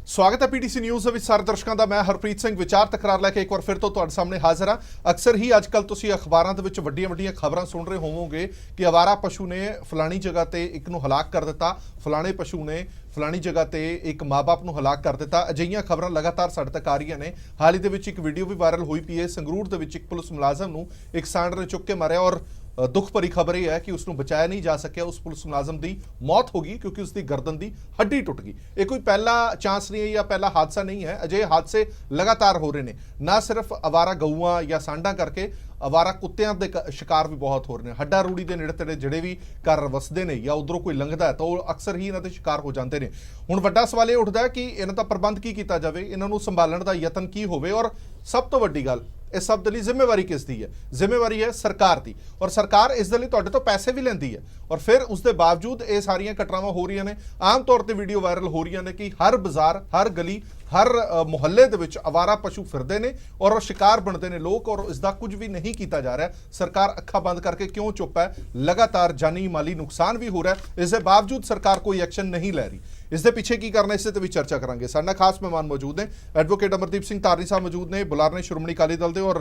स्वागत है PTC news ਦੇ ਵਿੱਚ ਸਾਰੇ ਦਰਸ਼ਕਾਂ ਦਾ। ਮੈਂ ਹਰਪ੍ਰੀਤ ਸਿੰਘ ਵਿਚਾਰ ਤਕਰਾਰ ਲੈ ਕੇ ਇੱਕ ਵਾਰ ਫਿਰ ਤੋਂ ਤੁਹਾਡੇ ਸਾਹਮਣੇ ਹਾਜ਼ਰ ਹਾਂ। ਅਕਸਰ ਹੀ ਅੱਜਕੱਲ ਤੁਸੀਂ ਅਖਬਾਰਾਂ ਦੇ ਵਿੱਚ ਵੱਡੀਆਂ ਖਬਰਾਂ ਸੁਣ ਰਹੇ ਹੋਵੋਗੇ ਕਿ ਅਵਾਰਾ ਪਸ਼ੂ ਨੇ ਫਲਾਣੀ ਜਗ੍ਹਾ ਤੇ ਇੱਕ ਨੂੰ ਹਲਾਕ ਕਰ ਦਿੱਤਾ, ਫਲਾਣੇ ਪਸ਼ੂ ਨੇ ਫਲਾਣੀ ਜਗ੍ਹਾ ਤੇ ਇੱਕ ਮਾਂ-ਬਾਪ ਨੂੰ ਹਲਾਕ ਕਰ ਦਿੱਤਾ। ਅਜਿਹੀਆਂ ਖਬਰਾਂ ਲਗਾਤਾਰ ਸਾਡੇ ਤੱਕ ਆ ਰਹੀਆਂ ਨੇ। ਹਾਲ ਹੀ ਦੇ ਵਿੱਚ ਇੱਕ ਵੀਡੀਓ ਵੀ ਵਾਇਰਲ ਹੋਈ ਪਈ ਹੈ। ਸੰਗਰੂਰ ਦੇ ਵਿੱਚ ਇੱਕ ਪੁਲਿਸ ਮੁਲਾਜ਼ਮ ਨੂੰ ਇੱਕ ਸਾਂਢ ਨੇ ਚੁੱਕ ਕੇ ਮਾਰਿਆ ਔਰ दुख भरी खबर यह है कि उसको बचाया नहीं जा सकिया। उस पुलिस मुलाजम की मौत हो गई क्योंकि उसकी गर्दन की हड्डी टुट गई। ये कोई पहला चांस नहीं है या पहला हादसा नहीं है। अजਿਹੇ हादसे लगातार हो रहे हैं। ना सिर्फ अवारा गऊआं या सांडा करके अवारा कुत्तियां के शिकार भी बहुत हो रहे हैं। हड्डा रूड़ी के नेड़े तेड़े ਜਿਹੜੇ भी घर वसते हैं या उधरों कोई लंघदा है तो अक्सर ही इन्हां दे शिकार हो जाते हैं। हुण वड्डा सवाल ये उठदा है कि इन्हां दा प्रबंध की कीता जावे, इन्हां नूं संभालण दा यतन की होवे और सब तो वड्डी गल इस सब के लिए जिम्मेवारी किसकी है? जिम्मेवारी है सरकार की। और सरकार इस दे लई तुहाडे तो पैसे भी लैंदी है और फिर उसके बावजूद ये सारियां घटनावां हो रही ने। आम तौर पर वीडियो वायरल हो रही ने कि हर बाजार, हर गली, हर मुहल्ले दे विच अवारा पशु फिरदे ने और शिकार बनते हैं लोग और इसका कुछ भी नहीं किया जा रहा। सरकार अखा बंद करके क्यों चुप है? लगातार जानी माली नुकसान भी हो रहा है, इसके बावजूद सरकार कोई एक्शन नहीं लै रही। इस दे पिछे की करना, इस ते भी चर्चा करांगे। साडे नाल खास मेहमान मौजूद ने, एडवोकेट अमरदीप सिंह धारनी साहब मौजूद ने, बुलार ने श्रोमणी अकाली दल दे और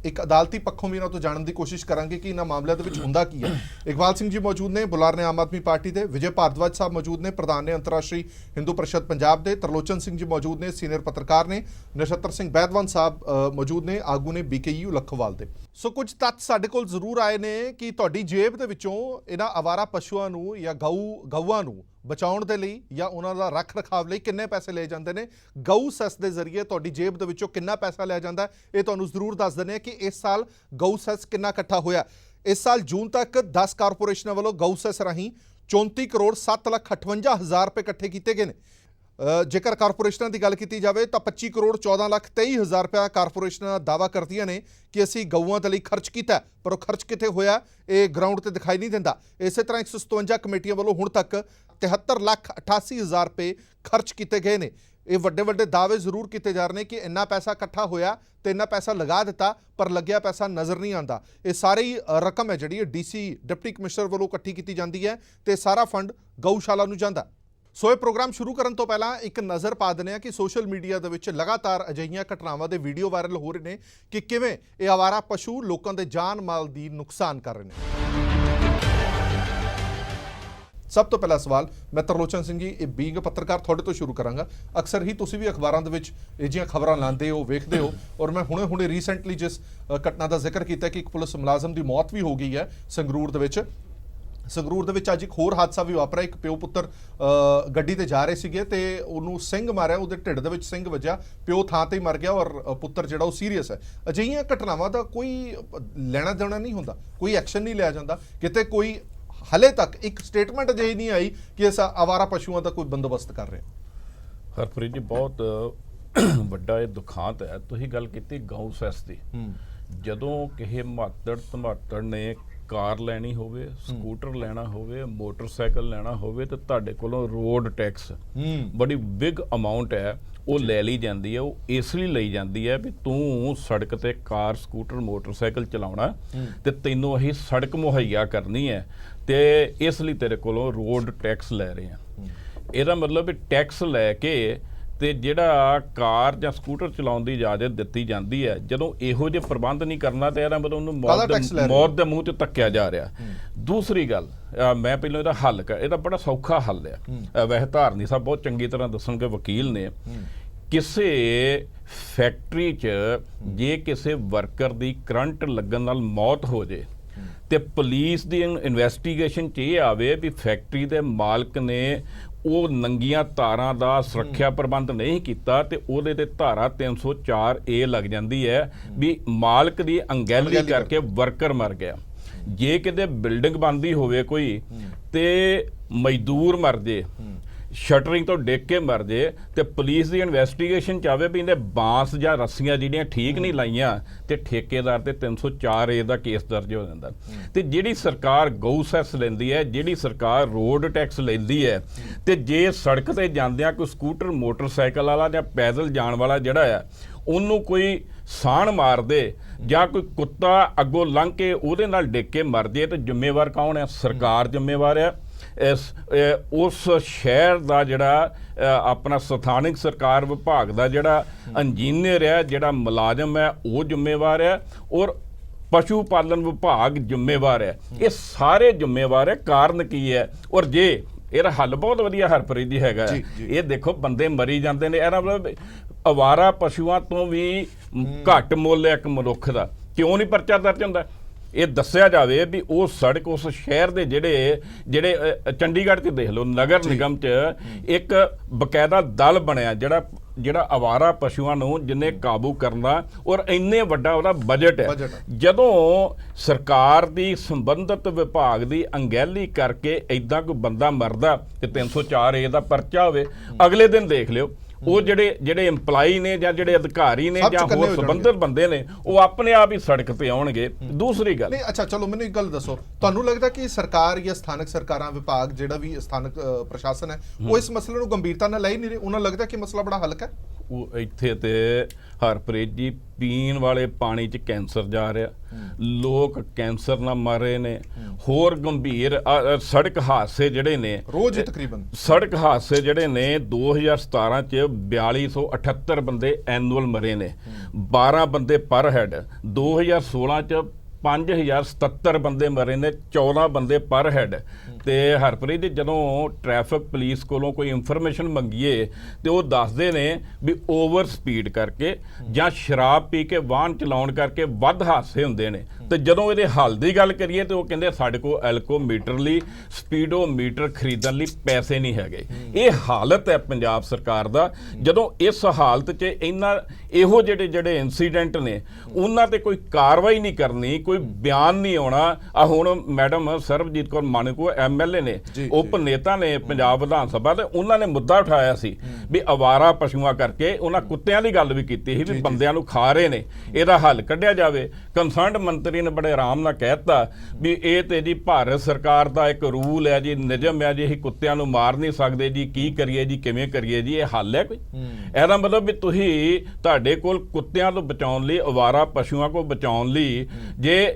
एक अदालती पक्षों भी इन्हों तो जानने की कोशिश करांगे कि इन्होंने मामलों के हुंदा की है। इकबाल सिंह जी मौजूद ने, बुलार ने आम आदमी पार्टी के, विजय भारद्वाज साहब मौजूद ने, प्रधान ने अंतरराष्ट्रीय हिंदू परिषद पंजाब के, तरलोचन सिंह जी मौजूद ने, सीनियर पत्रकार ने, नछत्र सिंह बैदवान साहब मौजूद ने, आगू ने BKU लखोवाल के। सो कुछ तत्थ साडे कोल जरूर आए ने कि तुहाडी जेब दे विचों इन्हां अवारा पशुआं नूं या गऊआं नूं बचाउण दे लई या उन्हां दा रख रखाव लई किन्ने पैसे ले जांदे ने। गऊ सैस दे जरिए तुहाडी जेब दे विचों किन्ना पैसा लिया जांदा है, ये तुहानूं जरूर दस दिंदे आ कि इस साल गऊ सैस किन्ना इकट्ठा होया। इस साल जून तक 10 कारपोरेशनां वल्लों गऊ सैस राहीं 34 करोड़ 7,58,000 रुपए इकट्ठे किए गए हैं। जेकर कारपोरेशनां की गल की जाए तो 25 करोड़ 14,23,000 रुपया कारपोरेशनां दावा करदियां ने कि असीं गऊआं दे लई खर्च किया, पर वो खर्च कित्थे होया ये ग्राउंड ते दिखाई नहीं दिंदा। इस तरह 157 कमेटियां वालों हुण तक 73,88,000 रुपये खर्च किए गए हैं। ये वड्डे दावे जरूर किए जा रहे हैं कि इन्ना पैसा इकट्ठा होया तो इन्ना पैसा लगा दिता, पर लग्या पैसा नज़र नहीं आता। ये सारी रकम है जिहड़ी DC डिप्टी कमिश्नर वालों इकट्ठी की जाती है तो सारा फंड गऊशाला नूं जांदा। सो ये प्रोग्राम शुरू करने तो पहला एक नज़र पा देने कि सोशल मीडिया दे विच लगातार अजिहियां घटनावां दे वीडियो वायरल हो रहे हैं कि किवें ये आवारा पशु लोगों के जान माल दी नुकसान कर रहे हैं। सब तो पहला सवाल मैं तरलोचन सिंह जी बीइंग पत्रकार थोड़े तो शुरू करांगा। अक्सर ही तुसीं भी अखबारां दे विच इह खबरां लांदे हो, वेखदे हो और मैं हुणे रीसेंटली जिस घटना का जिक्र किया कि एक पुलिस मुलाजम की मौत भी हो गई है संगरूर दे विच। संगरूर दे विच अज एक होर हादसा भी वापरा। एक प्यो पुत्तर गड्डी ते जा रहे सीगे ते उहनूं सिंह मारिया, उहदे ढिड दे विच सिंह वज्जिया, प्यो थां ते ही मर गया और पुत्तर जिहड़ा वो सीरीयस है। अजिहियां घटनावां दा कोई लेना देना नहीं हुंदा, कोई एक्शन नहीं लिया जांदा, किते कोई हले तक एक स्टेटमेंट अजिही नहीं आई कि इस आवारा पशुओं का कोई बंदोबस्त कर रहे हैं। हरप्रीत जी बहुत ਵੱਡਾ ਇਹ ਦੁਖਾਂਤ ਹੈ। ਤੁਸੀਂ ਗੱਲ ਕੀਤੀ ਗਊ ਸੈਸ ਦੀ। ਜਦੋਂ ਕਿਸੇ ਮਾਤੜ ਧਮਾਤੜ ਨੇ ਕਾਰ ਲੈਣੀ ਹੋਵੇ, ਸਕੂਟਰ ਲੈਣਾ ਹੋਵੇ, ਮੋਟਰਸਾਈਕਲ ਲੈਣਾ ਹੋਵੇ ਤੇ ਤੁਹਾਡੇ ਕੋਲੋਂ ਰੋਡ ਟੈਕਸ ਬੜੀ ਬਿਗ ਅਮਾਉਂਟ ਹੈ ਉਹ ਲੈ ਲਈ ਜਾਂਦੀ ਹੈ। ਉਹ ਇਸ ਲਈ ਲਈ ਜਾਂਦੀ ਹੈ ਵੀ ਤੂੰ ਸੜਕ ਤੇ ਕਾਰ, ਸਕੂਟਰ, ਮੋਟਰਸਾਈਕਲ ਚਲਾਉਣਾ ਤੇ ਤੈਨੂੰ ਅਸੀਂ ਸੜਕ ਮੁਹੱਈਆ ਕਰਨੀ ਹੈ ਤੇ ਇਸ ਲਈ ਤੇਰੇ ਕੋਲੋਂ ਰੋਡ ਟੈਕਸ ਲੈ ਰਹੇ ਹਾਂ। ਇਹਦਾ ਮਤਲਬ ਵੀ ਟੈਕਸ ਲੈ ਕੇ ਤੇ ਜਿਹੜਾ ਕਾਰ ਜਾਂ ਸਕੂਟਰ ਚਲਾਉਣ ਦੀ ਇਜਾਜ਼ਤ ਦਿੱਤੀ ਜਾਂਦੀ ਹੈ, ਜਦੋਂ ਇਹੋ ਜਿਹੇ ਪ੍ਰਬੰਧ ਨਹੀਂ ਕਰਨਾ ਤੇ ਇਹਦਾ ਮਤਲਬ ਉਹਨੂੰ ਮੌਤ ਦੇ ਮੂੰਹ 'ਚ ਧੱਕਿਆ ਜਾ ਰਿਹਾ। ਦੂਸਰੀ ਗੱਲ, ਮੈਂ ਪਹਿਲਾਂ ਇਹਦਾ ਹੱਲ ਇਹਦਾ ਬੜਾ ਸੌਖਾ ਹੱਲ ਆ। ਵੈਸੇ ਧਾਰਨੀ ਸਾਹਿਬ ਬਹੁਤ ਚੰਗੀ ਤਰ੍ਹਾਂ ਦੱਸਣਗੇ, ਵਕੀਲ ਨੇ। ਕਿਸੇ ਫੈਕਟਰੀ 'ਚ ਜੇ ਕਿਸੇ ਵਰਕਰ ਦੀ ਕਰੰਟ ਲੱਗਣ ਨਾਲ ਮੌਤ ਹੋ ਜੇ ਤੇ ਪੁਲਿਸ ਦੀ ਇਨਵੈਸਟੀਗੇਸ਼ਨ 'ਚ ਇਹ ਆਵੇ ਵੀ ਫੈਕਟਰੀ ਦੇ ਮਾਲਕ ਨੇ ਉਹ ਨੰਗੀਆਂ ਤਾਰਾਂ ਦਾ ਸੁਰੱਖਿਆ ਪ੍ਰਬੰਧ ਨਹੀਂ ਕੀਤਾ ਤੇ ਉਹਦੇ ਤੇ ਧਾਰਾ 304A ਲੱਗ ਜਾਂਦੀ ਹੈ ਵੀ ਮਾਲਕ ਦੀ ਅੰਗੈਲੀ ਕਰਕੇ ਵਰਕਰ ਮਰ ਗਿਆ। ਜੇ ਕਿਤੇ ਬਿਲਡਿੰਗ ਬਣਦੀ ਹੋਵੇ ਕੋਈ ਤੇ ਮਜ਼ਦੂਰ ਮਰ ਜੇ, ਸ਼ਟਰਿੰਗ ਤੋਂ ਡਿੱਗ ਕੇ ਮਰ ਜੇ ਤੇ ਪੁਲਿਸ ਦੀ ਇਨਵੈਸਟੀਗੇਸ਼ਨ ਚਾਵੇ ਵੀ ਇਹਨੇ ਬਾਂਸ ਜਾਂ ਰੱਸੀਆਂ ਜਿਹੜੀਆਂ ਠੀਕ ਨਹੀਂ ਲਾਈਆਂ ਤੇ ਠੇਕੇਦਾਰ ਤੇ 304A ਦਾ ਕੇਸ ਦਰਜ ਹੋ ਜਾਂਦਾ। ਤੇ ਜਿਹੜੀ ਸਰਕਾਰ ਗਊ ਸੈਸ ਲੈਂਦੀ ਹੈ, ਜਿਹੜੀ ਸਰਕਾਰ ਰੋਡ ਟੈਕਸ ਲੈਂਦੀ ਹੈ ਤੇ ਜੇ ਸੜਕ ਤੇ ਜਾਂਦਿਆਂ ਕੋਈ ਸਕੂਟਰ, ਮੋਟਰਸਾਈਕਲ ਵਾਲਾ ਜਾਂ ਪੈਦਲ ਜਾਣ ਵਾਲਾ ਜਿਹੜਾ ਆ ਉਹਨੂੰ ਕੋਈ ਸਾਣ ਮਾਰ ਦੇ ਜਾਂ ਕੋਈ ਕੁੱਤਾ ਅੱਗੋਂ ਲੰਘ ਕੇ ਉਹਦੇ ਨਾਲ ਡਿੱਗ ਕੇ ਮਰ ਜੇ ਤੇ ਜ਼ਿੰਮੇਵਾਰ ਕੌਣ ਹੈ? ਸਰਕਾਰ ਜ਼ਿੰਮੇਵਾਰ ਆ। ਉਸ ਸ਼ਹਿਰ ਦਾ ਜਿਹੜਾ ਆਪਣਾ ਸਥਾਨਕ ਸਰਕਾਰ ਵਿਭਾਗ ਦਾ ਜਿਹੜਾ ਇੰਜੀਨੀਅਰ ਹੈ, ਜਿਹੜਾ ਮੁਲਾਜ਼ਮ ਹੈ, ਉਹ ਜ਼ਿੰਮੇਵਾਰ ਹੈ, ਔਰ ਪਸ਼ੂ ਪਾਲਣ ਵਿਭਾਗ ਜ਼ਿੰਮੇਵਾਰ ਹੈ। ਇਹ ਸਾਰੇ ਜ਼ਿੰਮੇਵਾਰ ਹੈ। ਕਾਰਨ ਕੀ ਹੈ? ਔਰ ਜੇ ਇਹਦਾ ਹੱਲ ਬਹੁਤ ਵਧੀਆ ਹਰਪ੍ਰੀਤ ਜੀ ਹੈਗਾ। ਇਹ ਦੇਖੋ ਬੰਦੇ ਮਰੀ ਜਾਂਦੇ ਨੇ, ਇਹਦਾ ਮਤਲਬ ਅਵਾਰਾ ਪਸ਼ੂਆਂ ਤੋਂ ਵੀ ਘੱਟ ਮੁੱਲ ਹੈ ਇੱਕ ਮਨੁੱਖ ਦਾ। ਕਿਉਂ ਨਹੀਂ ਪਰਚਾ ਦਰਜ ਹੁੰਦਾ? ਇਹ ਦੱਸਿਆ ਜਾਵੇ ਵੀ ਉਹ ਸੜਕ ਉਸ ਸ਼ਹਿਰ ਦੇ ਜਿਹੜੇ ਚੰਡੀਗੜ੍ਹ 'ਚ ਦੇਖ ਲਓ, ਨਗਰ ਨਿਗਮ 'ਚ ਇੱਕ ਬਕਾਇਦਾ ਦਲ ਬਣਿਆ ਜਿਹੜਾ ਅਵਾਰਾ ਪਸ਼ੂਆਂ ਨੂੰ ਜਿਹਨੇ ਕਾਬੂ ਕਰਨਾ, ਔਰ ਇੰਨੇ ਵੱਡਾ ਉਹਦਾ ਬਜਟ ਹੈ। ਜਦੋਂ ਸਰਕਾਰ ਦੀ ਸੰਬੰਧਿਤ ਵਿਭਾਗ ਦੀ ਅੰਗੈਲੀ ਕਰਕੇ ਇਦਾਂ ਕੋਈ ਬੰਦਾ ਮਰਦਾ ਤੇ 304A ਦਾ ਪਰਚਾ ਹੋਵੇ, ਅਗਲੇ ਦਿਨ ਦੇਖ ਲਿਓ ਉਹ ਜਿਹੜੇ EMPLOYE ਨੇ ਜਾਂ ਜਿਹੜੇ ਅਧਿਕਾਰੀ ਨੇ ਜਾਂ ਹੋਰ ਸੰਬੰਧਿਤ ਬੰਦੇ ਨੇ, ਉਹ ਆਪਣੇ ਆਪ ਹੀ ਸੜਕ ਤੇ ਆਉਣਗੇ। ਦੂਸਰੀ ਗੱਲ ਨਹੀਂ, ਅੱਛਾ ਚਲੋ ਮੈਨੂੰ ਇੱਕ ਗੱਲ ਦੱਸੋ, ਤੁਹਾਨੂੰ ਲੱਗਦਾ ਕਿ ਸਰਕਾਰ ਜਾਂ ਸਥਾਨਕ ਸਰਕਾਰਾਂ ਵਿਭਾਗ ਜਿਹੜਾ ਵੀ ਸਥਾਨਕ ਪ੍ਰਸ਼ਾਸਨ ਹੈ, ਉਹ ਇਸ ਮਸਲੇ ਨੂੰ ਗੰਭੀਰਤਾ ਨਾਲ ਲੈ ਹੀ ਨਹੀਂ ਰਹੇ? ਉਹਨਾਂ ਲੱਗਦਾ ਕਿ ਮਸਲਾ ਬੜਾ ਹਲਕਾ ਹੈ? ਉਹ ਇੱਥੇ ਤੇ ਹਰਪ੍ਰੀਤ ਜੀ ਪੀਣ ਵਾਲੇ ਪਾਣੀ 'ਚ ਕੈਂਸਰ ਜਾ ਰਿਹਾ, ਲੋਕ ਕੈਂਸਰ ਨਾਲ ਮਰ ਰਹੇ ਨੇ। ਹੋਰ ਗੰਭੀਰ ਸੜਕ ਹਾਦਸੇ ਜਿਹੜੇ ਨੇ ਰੋਜ਼ ਹੀ ਤਕਰੀਬਨ ਸੜਕ ਹਾਦਸੇ ਜਿਹੜੇ ਨੇ 2017 ਚ 4278 ਬੰਦੇ ਐਨੂਅਲ ਮਰੇ ਨੇ, 12 ਬੰਦੇ ਪਰ ਹੈਡ। 2016 ਚ 5077 ਬੰਦੇ ਮਰੇ ਨੇ, 14 ਬੰਦੇ ਪਰ ਹੈਡ। ਤੇ ਹਰਪ੍ਰੀਤ ਜਦੋਂ ਟ੍ਰੈਫਿਕ ਪੁਲਿਸ ਕੋਲੋਂ ਕੋਈ ਇਨਫੋਰਮੇਸ਼ਨ ਮੰਗੀਏ ਤੇ ਉਹ ਦੱਸਦੇ ਨੇ ਵੀ ਓਵਰ ਸਪੀਡ ਕਰਕੇ ਜਾਂ ਸ਼ਰਾਬ ਪੀ ਕੇ ਵਾਹਨ ਚਲਾਉਣ ਕਰਕੇ ਵੱਧ ਹਾਦਸੇ ਹੁੰਦੇ ਨੇ। ਤੇ ਜਦੋਂ ਇਹਦੇ ਹੱਲ ਦੀ ਗੱਲ ਕਰੀਏ ਤੇ ਉਹ ਕਹਿੰਦੇ ਸਾਡੇ ਕੋਲ ਐਲਕੋਮੀਟਰ ਲਈ ਸਪੀਡੋਮੀਟਰ ਖਰੀਦਣ ਲਈ ਪੈਸੇ ਨਹੀਂ ਹੈਗੇ। ਇਹ ਹਾਲਤ ਹੈ ਪੰਜਾਬ ਸਰਕਾਰ ਦਾ। ਜਦੋਂ ਇਸ ਹਾਲਤ 'ਚ ਇਹੋ ਜਿਹੜੇ ਇਨਸੀਡੈਂਟ ਨੇ ਉਹਨਾਂ ਤੇ ਕੋਈ ਕਾਰਵਾਈ ਨਹੀਂ ਕਰਨੀ, ਕੋਈ ਬਿਆਨ ਨਹੀਂ ਆਉਣਾ। ਆ ਹੁਣ ਮੈਡਮ ਸਰਬਜੀਤ ਕੌਰ ਮਾਣਕੂ MLA ਨੇ, ਉਪ ਨੇਤਾ ਨੇ ਪੰਜਾਬ ਵਿਧਾਨ ਸਭਾ ਤੇ, ਉਹਨਾਂ ਨੇ ਮੁੱਦਾ ਉਠਾਇਆ ਸੀ ਵੀ ਅਵਾਰਾ ਪਸ਼ੂਆਂ ਕਰਕੇ, ਉਹਨਾਂ ਕੁੱਤਿਆਂ ਦੀ ਗੱਲ ਵੀ ਕੀਤੀ ਸੀ ਵੀ ਬੰਦਿਆਂ ਨੂੰ ਖਾ ਰਹੇ ਨੇ, ਇਹਦਾ ਹੱਲ ਕੱਢਿਆ ਜਾਵੇ। ਕੰਸਰਨਡ ਮੰਤਰੀ ਨੇ ਬੜੇ ਆਰਾਮ ਨਾਲ ਕਹਿਤਾ ਵੀ ਇਹ ਤੇ ਜੀ ਭਾਰਤ ਸਰਕਾਰ ਦਾ ਇੱਕ ਰੂਲ ਹੈ ਜੀ, ਨਿਯਮ ਹੈ ਜੀ, ਅਸੀਂ ਕੁੱਤਿਆਂ ਨੂੰ ਮਾਰ ਨਹੀਂ ਸਕਦੇ ਜੀ, ਕੀ ਕਰੀਏ ਜੀ, ਕਿਵੇਂ ਕਰੀਏ ਜੀ, ਇਹ ਹੱਲ ਹੈ ਕੋਈ? ਇਹਦਾ ਮਤਲਬ ਵੀ ਤੁਹਾਡੇ ਕੋਲ ਕੁੱਤਿਆਂ ਤੋਂ ਬਚਾਉਣ ਲਈ, ਅਵਾਰਾ ਪਸ਼ੂਆਂ ਕੋਲ ਬਚਾਉਣ ਲਈ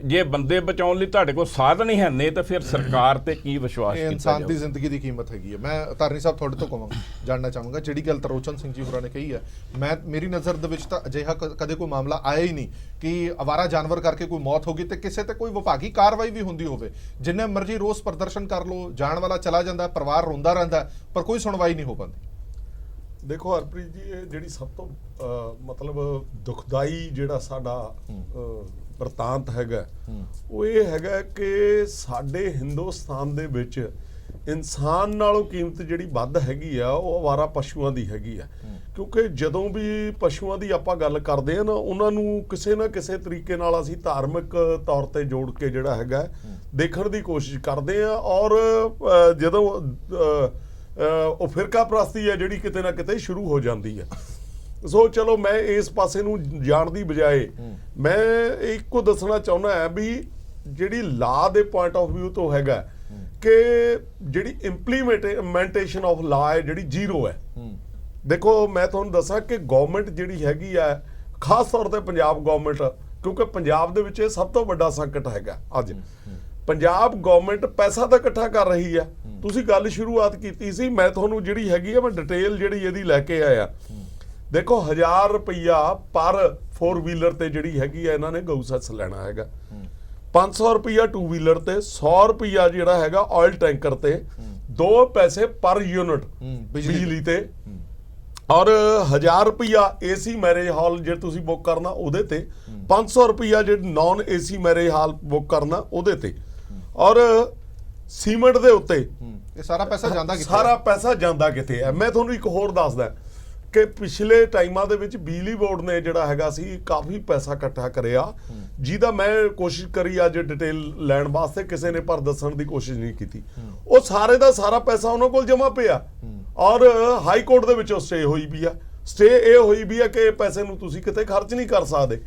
ਜੇ ਬੰਦੇ ਬਚਾਉਣ ਲਈ ਤੁਹਾਡੇ ਕੋਲ ਸਾਧਨ ਹੀ ਹੈ ਨਹੀਂ, ਤਾਂ ਫਿਰ ਸਰਕਾਰ ਤੇ ਕੀ ਵਿਸ਼ਵਾਸ ਕੀਤਾ ਇਨਸਾਨ ਦੀ ਜ਼ਿੰਦਗੀ ਦੀ ਕੀਮਤ ਹੈਗੀ ਹੈ। ਮੈਂ ਧਾਰਨੀ ਸਾਹਿਬ ਤੁਹਾਡੇ ਤੋਂ ਜਾਣਨਾ ਚਾਹਾਂਗਾ, ਜਿਹੜੀ ਗੱਲ ਤਰੋਚਨ ਸਿੰਘ ਜੀ ਹੋਰਾਂ ਨੇ ਕਹੀ ਹੈ, ਮੇਰੀ ਨਜ਼ਰ ਦੇ ਵਿੱਚ ਤਾਂ ਅਜਿਹਾ ਕਦੇ ਕੋਈ ਮਾਮਲਾ ਆਇਆ ਹੀ ਨਹੀਂ ਕਿ ਅਵਾਰਾ ਜਾਨਵਰ ਕਰਕੇ ਕੋਈ ਮੌਤ ਹੋ ਗਈ ਤੇ ਕਿਸੇ ਤੇ ਕੋਈ ਵਿਭਾਗੀ ਕਾਰਵਾਈ ਵੀ ਹੁੰਦੀ ਹੋਵੇ। ਜਿੰਨੇ ਮਰਜ਼ੀ ਰੋਸ ਪ੍ਰਦਰਸ਼ਨ ਕਰ ਲਓ, ਜਾਣ ਵਾਲਾ ਚਲਾ ਜਾਂਦਾ, ਪਰਿਵਾਰ ਰੋਂਦਾ ਰਹਿੰਦਾ, ਪਰ ਕੋਈ ਸੁਣਵਾਈ ਨਹੀਂ ਹੋ ਪਾਉਂਦੀ। ਦੇਖੋ ਹਰਪ੍ਰੀਤ ਜੀ, ਇਹ ਜਿਹੜੀ ਸਭ ਤੋਂ ਮਤਲਬ ਦੁਖਦਾਈ ਜਿਹੜਾ ਸਾਡਾ ਵਰਤਾਂਤ ਹੈਗਾ, ਉਹ ਇਹ ਹੈਗਾ ਕਿ ਸਾਡੇ ਹਿੰਦੁਸਤਾਨ ਦੇ ਵਿੱਚ ਇਨਸਾਨ ਨਾਲੋਂ ਕੀਮਤ ਜਿਹੜੀ ਵੱਧ ਹੈਗੀ ਆ, ਉਹ ਅਵਾਰਾ ਪਸ਼ੂਆਂ ਦੀ ਹੈਗੀ ਆ। ਕਿਉਂਕਿ ਜਦੋਂ ਵੀ ਪਸ਼ੂਆਂ ਦੀ ਆਪਾਂ ਗੱਲ ਕਰਦੇ ਆ ਨਾ, ਉਹਨਾਂ ਨੂੰ ਕਿਸੇ ਨਾ ਕਿਸੇ ਤਰੀਕੇ ਨਾਲ ਅਸੀਂ ਧਾਰਮਿਕ ਤੌਰ ਤੇ ਜੋੜ ਕੇ ਜਿਹੜਾ ਹੈਗਾ ਦੇਖਣ ਦੀ ਕੋਸ਼ਿਸ਼ ਕਰਦੇ ਆ। ਔਰ ਜਦੋਂ ਉਹ ਫਿਰਕਾ ਪ੍ਰਸਤੀ ਹੈ ਜਿਹੜੀ ਕਿਤੇ ਨਾ ਕਿਤੇ ਸ਼ੁਰੂ ਹੋ ਜਾਂਦੀ ਹੈ। ਸੋ ਚਲੋ ਮੈਂ ਇਸ ਪਾਸੇ ਨੂੰ ਜਾਣ ਦੀ ਬਜਾਏ ਮੈਂ ਇੱਕੋ ਦੱਸਣਾ ਚਾਹੁੰਦਾ ਹੈ ਵੀ ਜਿਹੜੀ ਲਾ ਦੇ ਪੁਆਇੰਟ ਆਫ ਵਿਊ ਤੋਂ ਹੈਗਾ ਕਿ ਜਿਹੜੀ ਇੰਪਲੀਮੈਂਟੇਸ਼ਨ ਆਫ ਲਾ ਹੈ ਜਿਹੜੀ ਜ਼ੀਰੋ ਹੈ। ਦੇਖੋ ਮੈਂ ਤੁਹਾਨੂੰ ਦੱਸਾਂ ਕਿ ਗਵਰਨਮੈਂਟ ਜਿਹੜੀ ਹੈਗੀ ਆ, ਖਾਸ ਤੌਰ ਤੇ ਪੰਜਾਬ ਗਵਰਨਮੈਂਟ, ਕਿਉਂਕਿ ਪੰਜਾਬ ਦੇ ਵਿੱਚ ਇਹ ਸਭ ਤੋਂ ਵੱਡਾ ਸੰਕਟ ਹੈਗਾ ਅੱਜ। ਪੰਜਾਬ ਗਵਰਨਮੈਂਟ ਪੈਸਾ ਤਾਂ ਇਕੱਠਾ ਕਰ ਰਹੀ ਆ। ਤੁਸੀਂ ਗੱਲ ਸ਼ੁਰੂਆਤ ਕੀਤੀ ਸੀ, ਮੈਂ ਤੁਹਾਨੂੰ ਜਿਹੜੀ ਹੈਗੀ ਆ ਮੈਂ ਡਿਟੇਲ ਜਿਹੜੀ ਇਹਦੀ ਲੈ ਕੇ ਆਇਆ। ਦੇਖੋ 1000 ਰੁਪਈਆ ਪਰ 4 ਵੀਲਰ ਤੇ ਜਿਹੜੀ ਹੈਗੀ ਆ ਇਹਨਾਂ ਨੇ ਗਊ ਸੈਸ ਲੈਣਾ ਹੈਗਾ, 500 ਰੁਪਈਆ 2 ਵੀਲਰ ਤੇ, 100 ਰੁਪਈਆ ਜਿਹੜਾ ਹੈਗਾ ਆਇਲ ਟੈਂਕਰ ਤੇ, 2 ਪੈਸੇ ਪਰ ਯੂਨਿਟ ਬਿਜਲੀ ਤੇ, ਔਰ 1000 ਰੁਪਈਆ AC ਮੈਰਿਜ ਹਾਲ ਜੇ ਤੁਸੀਂ ਬੁੱਕ ਕਰਨਾ ਉਹਦੇ ਤੇ, 500 ਰੁਪਈਆ ਜੇ ਨਾਨ AC ਮੈਰਿਜ ਹਾਲ ਬੁੱਕ ਕਰਨਾ ਉਹਦੇ ਤੇ, ਔਰ ਸੀਮੈਂਟ ਦੇ ਉੱਤੇ ਇਹ ਸਾਰਾ ਪੈਸਾ ਜਾਂਦਾ ਕਿੱਥੇ? ਸਾਰਾ ਪੈਸਾ ਜਾਂਦਾ ਕਿੱਥੇ ਹੈ? ਮੈਂ ਤੁਹਾਨੂੰ ਇੱਕ ਹੋਰ ਦੱਸਦਾ ਕਿ ਪਿਛਲੇ ਟਾਈਮਾਂ ਦੇ ਵਿੱਚ ਬਿਜਲੀ ਬੋਰਡ ਨੇ ਜਿਹੜਾ ਹੈਗਾ ਸੀ ਕਾਫੀ ਪੈਸਾ ਇਕੱਠਾ ਕਰਿਆ, ਜਿਹਦਾ ਮੈਂ ਕੋਸ਼ਿਸ਼ ਕਰੀ ਅੱਜ ਡਿਟੇਲ ਲੈਣ ਵਾਸਤੇ, ਕਿਸੇ ਨੇ ਪਰ ਦੱਸਣ ਦੀ ਕੋਸ਼ਿਸ਼ ਨਹੀਂ ਕੀਤੀ। ਉਹ ਸਾਰੇ ਦਾ ਸਾਰਾ ਪੈਸਾ ਉਹਨਾਂ ਕੋਲ ਜਮ੍ਹਾਂ ਪਿਆ ਔਰ ਹਾਈ ਕੋਰਟ ਦੇ ਵਿੱਚੋਂ ਸਟੇ ਹੋਈ ਵੀ ਆ। ਸਟੇ ਇਹ ਹੋਈ ਵੀ ਆ ਕਿ ਪੈਸੇ ਨੂੰ ਤੁਸੀਂ ਕਿਤੇ ਖਰਚ ਨਹੀਂ ਕਰ ਸਕਦੇ।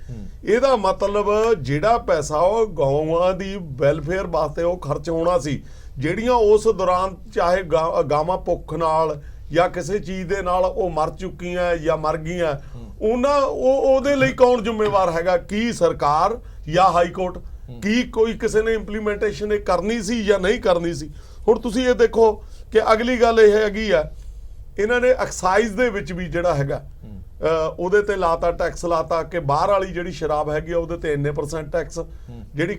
ਇਹਦਾ ਮਤਲਬ ਜਿਹੜਾ ਪੈਸਾ ਉਹ ਗਊਆਂ ਦੀ ਵੈਲਫੇਅਰ ਵਾਸਤੇ ਉਹ ਖਰਚ ਹੋਣਾ ਸੀ, ਜਿਹੜੀਆਂ ਉਸ ਦੌਰਾਨ ਚਾਹੇ ਗਾਵਾਂ ਭੁੱਖ ਨਾਲ ਜਾਂ ਕਿਸੇ ਚੀਜ਼ ਦੇ ਨਾਲ ਉਹ ਮਰ ਚੁੱਕੀਆਂ ਜਾਂ ਮਰ ਗਈਆਂ, ਉਹਦੇ ਲਈ ਕੌਣ ਜ਼ਿੰਮੇਵਾਰ ਹੈਗਾ? ਕੀ ਸਰਕਾਰ ਜਾਂ ਹਾਈ ਕੋਰਟ? ਕੀ ਕੋਈ ਕਿਸੇ ਨੇ ਇੰਪਲੀਮੈਂਟੇਸ਼ਨ ਇਹ ਕਰਨੀ ਸੀ ਜਾਂ ਨਹੀਂ ਕਰਨੀ ਸੀ? ਹੁਣ ਤੁਸੀਂ ਇਹ ਦੇਖੋ ਕਿ ਅਗਲੀ ਗੱਲ ਇਹ ਹੈਗੀ ਆ, ਇਹਨਾਂ ਨੇ ਐਕਸਾਈਜ਼ ਦੇ ਵਿੱਚ ਵੀ ਜਿਹੜਾ ਹੈਗਾ ਉਹਦੇ ਤੇ ਲਾਤਾ, ਟੈਕਸ ਲਾਤਾ ਕਿ ਬਾਹਰ ਵਾਲੀ ਜਿਹੜੀ ਸ਼ਰਾਬ ਹੈਗੀ ਆ ਉਹਦੇ ਤੇ ਇੰਨੇ % ਟੈਕਸ, ਜਿਹੜੀ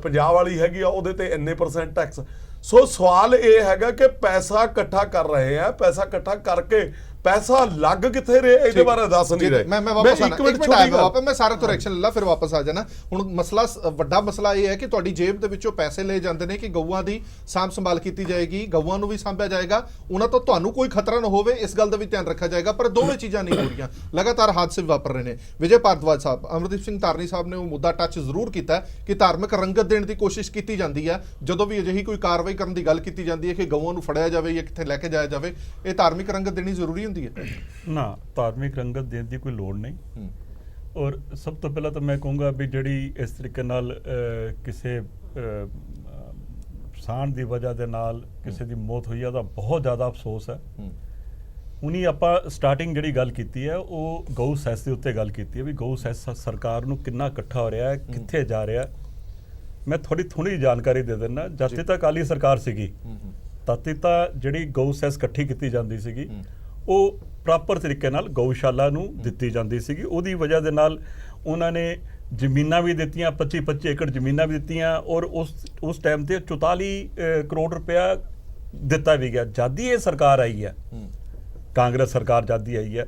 ਪੰਜਾਬ ਵਾਲੀ ਹੈਗੀ ਆ ਉਹਦੇ ਤੇ ਇੰਨੇ % ਟੈਕਸ। ਸੋ ਸਵਾਲ ਇਹ ਹੈਗਾ ਕਿ ਪੈਸਾ ਇਕੱਠਾ ਕਰ ਰਹੇ ਆ, ਪੈਸਾ ਇਕੱਠਾ ਕਰਕੇ ਪੈਸਾ ਲੱਗ ਕਿੱਥੇ ਰਿਹਾ ਇਹਦੇ ਬਾਰੇ ਦੱਸ ਨਹੀਂ ਰਹੇ। ਮੈਂ ਵਾਪਸ ਆਣਾ, ਮੈਂ ਸਾਰੇ ਤੋਂ ਰਿਐਕਸ਼ਨ ਲੈ ਫਿਰ ਵਾਪਸ ਆ ਜਾਣਾ। ਹੁਣ ਮਸਲਾ, ਵੱਡਾ ਮਸਲਾ ਇਹ ਹੈ ਕਿ ਤੁਹਾਡੀ ਜੇਬ ਦੇ ਵਿੱਚੋਂ ਪੈਸੇ ਲਏ ਜਾਂਦੇ ਨੇ ਕਿ ਗਊਆਂ ਦੀ ਸਾਂਭ ਸੰਭਾਲ ਕੀਤੀ ਜਾਏਗੀ, ਗਊਆਂ ਨੂੰ ਵੀ ਸਾਂਭਿਆ ਜਾਏਗਾ, ਉਹਨਾਂ ਤੋਂ ਤੁਹਾਨੂੰ ਕੋਈ ਖਤਰਾ ਨਾ ਹੋਵੇ, ਇਸ ਗੱਲ ਦਾ ਵੀ ਧਿਆਨ ਰੱਖਿਆ ਜਾਏਗਾ। ਪਰ ਦੋਵੇਂ ਚੀਜ਼ਾਂ ਨਹੀਂ ਹੋ ਰਹੀਆਂ, ਲਗਾਤਾਰ ਹਾਦਸੇ ਵਾਪਰ ਰਹੇ ਨੇ। ਵਿਜੇ ਭਾਰਦਵਾਜ ਸਾਹਿਬ, ਅਮਰਦੀਪ ਸਿੰਘ ਧਾਰਨੀ ਸਾਹਿਬ ਨੇ ਉਹ ਮੁੱਦਾ ਟੱਚ ਜ਼ਰੂਰ ਕੀਤਾ ਕਿ ਧਾਰਮਿਕ ਰੰਗਤ ਦੇਣ ਦੀ ਕੋਸ਼ਿਸ਼ ਕੀਤੀ ਜਾਂਦੀ ਹੈ ਜਦੋਂ ਵੀ ਅਜਿਹੀ ਕੋਈ ਕਾਰਵਾਈ ਕਰਨ ਦੀ ਗੱਲ ਕੀਤੀ ਜਾਂਦੀ ਹੈ ਕਿ ਗਊਆਂ ਨੂੰ ਫੜਿਆ ਜਾਵੇ ਜਾਂ ਕਿੱਥੇ ਲੈ ਕੇ ਜਾਇਆ ਜਾਵੇ। ਇਹ ਧਾਰਮਿਕ ਰੰਗਤ ਦੇਣੀ ਜ਼ਰੂਰੀ ਹੁੰਦੀ ਹੈ? ਨਾ, ਧਾਰਮਿਕ ਰੰਗਤ ਦੇਣ ਦੀ ਕੋਈ ਲੋੜ ਨਹੀਂ। ਔਰ ਸਭ ਤੋਂ ਪਹਿਲਾਂ ਤਾਂ ਮੈਂ ਕਹੂੰਗਾ ਵੀ ਜਿਹੜੀ ਇਸ ਤਰੀਕੇ ਨਾਲ ਕਿਸੇ ਸਾਣ ਦੀ ਵਜ੍ਹਾ ਦੇ ਨਾਲ ਕਿਸੇ ਦੀ ਮੌਤ ਹੋਈ ਹੈ ਉਹਦਾ ਬਹੁਤ ਜ਼ਿਆਦਾ ਅਫਸੋਸ ਹੈ। ਉਨੀ ਆਪਾਂ ਸਟਾਰਟਿੰਗ ਜਿਹੜੀ ਗੱਲ ਕੀਤੀ ਹੈ ਉਹ ਗਊ ਸੈਸ ਦੇ ਉੱਤੇ ਗੱਲ ਕੀਤੀ ਹੈ ਵੀ ਗਊ ਸੈਸ ਸਰਕਾਰ ਨੂੰ ਕਿੰਨਾ ਇਕੱਠਾ ਹੋ ਰਿਹਾ ਹੈ, ਕਿੱਥੇ ਜਾ ਰਿਹਾ। ਮੈਂ ਥੋੜੀ ਜਾਣਕਾਰੀ ਦੇ ਦਿੰਦਾ। ਜਦ ਤੱਕ ਅਕਾਲੀ ਸਰਕਾਰ ਸੀਗੀ ਤਦ ਤੱਕ ਜਿਹੜੀ ਗਊ ਸੈਸ ਇਕੱਠੀ ਕੀਤੀ ਜਾਂਦੀ ਸੀਗੀ ਉਹ ਪ੍ਰੋਪਰ ਤਰੀਕੇ ਨਾਲ ਗਊਸ਼ਾਲਾ ਨੂੰ ਦਿੱਤੀ ਜਾਂਦੀ ਸੀਗੀ। ਉਹਦੀ ਵਜ੍ਹਾ ਦੇ ਨਾਲ ਉਹਨਾਂ ਨੇ ਜ਼ਮੀਨਾਂ ਵੀ ਦਿੱਤੀਆਂ, 25 ਏਕੜ ਜ਼ਮੀਨਾਂ ਵੀ ਦਿੱਤੀਆਂ ਔਰ ਉਸ ਟਾਈਮ ਤੇ 44 ਕਰੋੜ ਰੁਪਇਆ ਦਿੱਤਾ ਵੀ ਗਿਆ। ਜਦ ਹੀ ਇਹ ਸਰਕਾਰ ਆਈ ਹੈ, ਕਾਂਗਰਸ ਸਰਕਾਰ ਜਦ ਹੀ ਆਈ ਹੈ,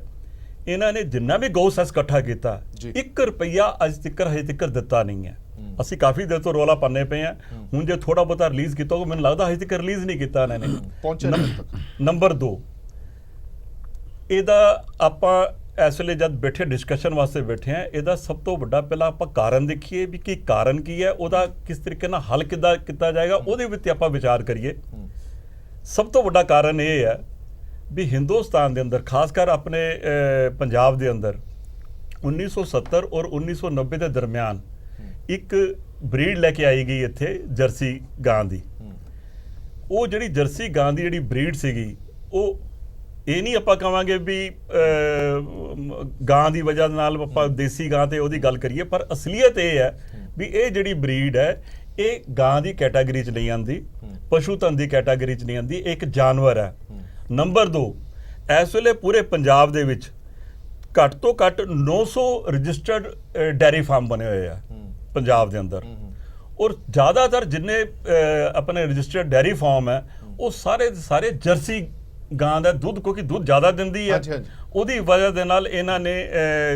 ਇਹਨਾਂ ਨੇ ਜਿੰਨਾ ਵੀ ਗਊ ਸੈਸ ਇਕੱਠਾ ਕੀਤਾ 1 ਰੁਪਈਆ ਹਜੇ ਤੱਕ ਦਿੱਤਾ ਨਹੀਂ ਹੈ। ਅਸੀਂ ਕਾਫੀ ਦੇਰ ਤੋਂ ਰੌਲਾ ਪਾਉਂਦੇ ਪਏ ਹਾਂ। ਹੁਣ ਜੇ ਥੋੜਾ ਬਹੁਤਾ ਰਿਲੀਜ਼ ਕੀਤਾ ਮੈਨੂੰ ਲੱਗਦਾ ਹਜੇ ਤੱਕ ਰਿਲੀਜ਼ ਨਹੀਂ ਕੀਤਾ ਇਹਨਾਂ ਨੇ। ਨੰਬਰ 2, ਇਹਦਾ ਆਪਾਂ ਇਸ ਵੇਲੇ ਜਦ ਬੈਠੇ ਡਿਸਕਸ਼ਨ ਵਾਸਤੇ ਬੈਠੇ ਆ, ਇਹਦਾ ਸਭ ਤੋਂ ਵੱਡਾ ਪਹਿਲਾਂ ਆਪਾਂ ਕਾਰਨ ਦੇਖੀਏ ਵੀ ਕੀ ਕਾਰਨ ਕੀ ਹੈ, ਉਹਦਾ ਕਿਸ ਤਰੀਕੇ ਨਾਲ ਹੱਲ ਕਿੱਦਾਂ ਕੀਤਾ ਜਾਏਗਾ, ਉਹਦੇ ਉੱਤੇ ਆਪਾਂ ਵਿਚਾਰ ਕਰੀਏ। ਸਭ ਤੋਂ ਵੱਡਾ ਕਾਰਨ ਇਹ ਹੈ ਵੀ ਹਿੰਦੁਸਤਾਨ ਦੇ ਅੰਦਰ, ਖਾਸ ਕਰ ਆਪਣੇ ਪੰਜਾਬ ਦੇ ਅੰਦਰ 1970 ਔਰ 1990 ਦੇ ਦਰਮਿਆਨ ਇੱਕ ਬਰੀਡ ਲੈ ਕੇ ਆਈ ਗਈ ਇੱਥੇ ਜਰਸੀ ਗਾਂ ਦੀ। ਉਹ ਜਿਹੜੀ ਜਰਸੀ ਗਾਂ ਦੀ ਜਿਹੜੀ ਬਰੀਡ ਸੀਗੀ ਉਹ ਇਹ ਨਹੀਂ ਆਪਾਂ ਕਹਾਂਗੇ ਵੀ ਗਾਂ ਦੀ ਵਜ੍ਹਾ ਨਾਲ ਆਪਾਂ ਦੇਸੀ ਗਾਂ ਤੇ ਉਹਦੀ ਗੱਲ ਕਰੀਏ, ਪਰ ਅਸਲੀਅਤ ਇਹ ਹੈ ਵੀ ਇਹ ਜਿਹੜੀ ਬਰੀਡ ਹੈ ਇਹ ਗਾਂ ਦੀ ਕੈਟਾਗਰੀ 'ਚ ਨਹੀਂ ਆਉਂਦੀ, ਪਸ਼ੂ ਧਨ ਦੀ ਕੈਟਾਗਰੀ 'ਚ ਨਹੀਂ ਆਉਂਦੀ, ਇੱਕ ਜਾਨਵਰ ਹੈ। ਨੰਬਰ 2, ਇਸ ਵੇਲੇ ਪੂਰੇ ਪੰਜਾਬ ਦੇ ਵਿੱਚ ਘੱਟ ਤੋਂ ਘੱਟ 900 ਰਜਿਸਟਰਡ ਡੈਰੀ ਫਾਰਮ ਬਣੇ ਹੋਏ ਆ ਪੰਜਾਬ ਦੇ ਅੰਦਰ। ਔਰ ਜ਼ਿਆਦਾਤਰ ਜਿੰਨੇ ਆਪਣੇ ਰਜਿਸਟਰਡ ਡੈਰੀ ਫਾਰਮ ਹੈ ਉਹ ਸਾਰੇ ਜਰਸੀ ਗਾਂ ਦਾ ਦੁੱਧ, ਕਿਉਂਕਿ ਦੁੱਧ ਜ਼ਿਆਦਾ ਦਿੰਦੀ ਹੈ, ਉਹਦੀ ਵਜ੍ਹਾ ਦੇ ਨਾਲ ਇਹਨਾਂ ਨੇ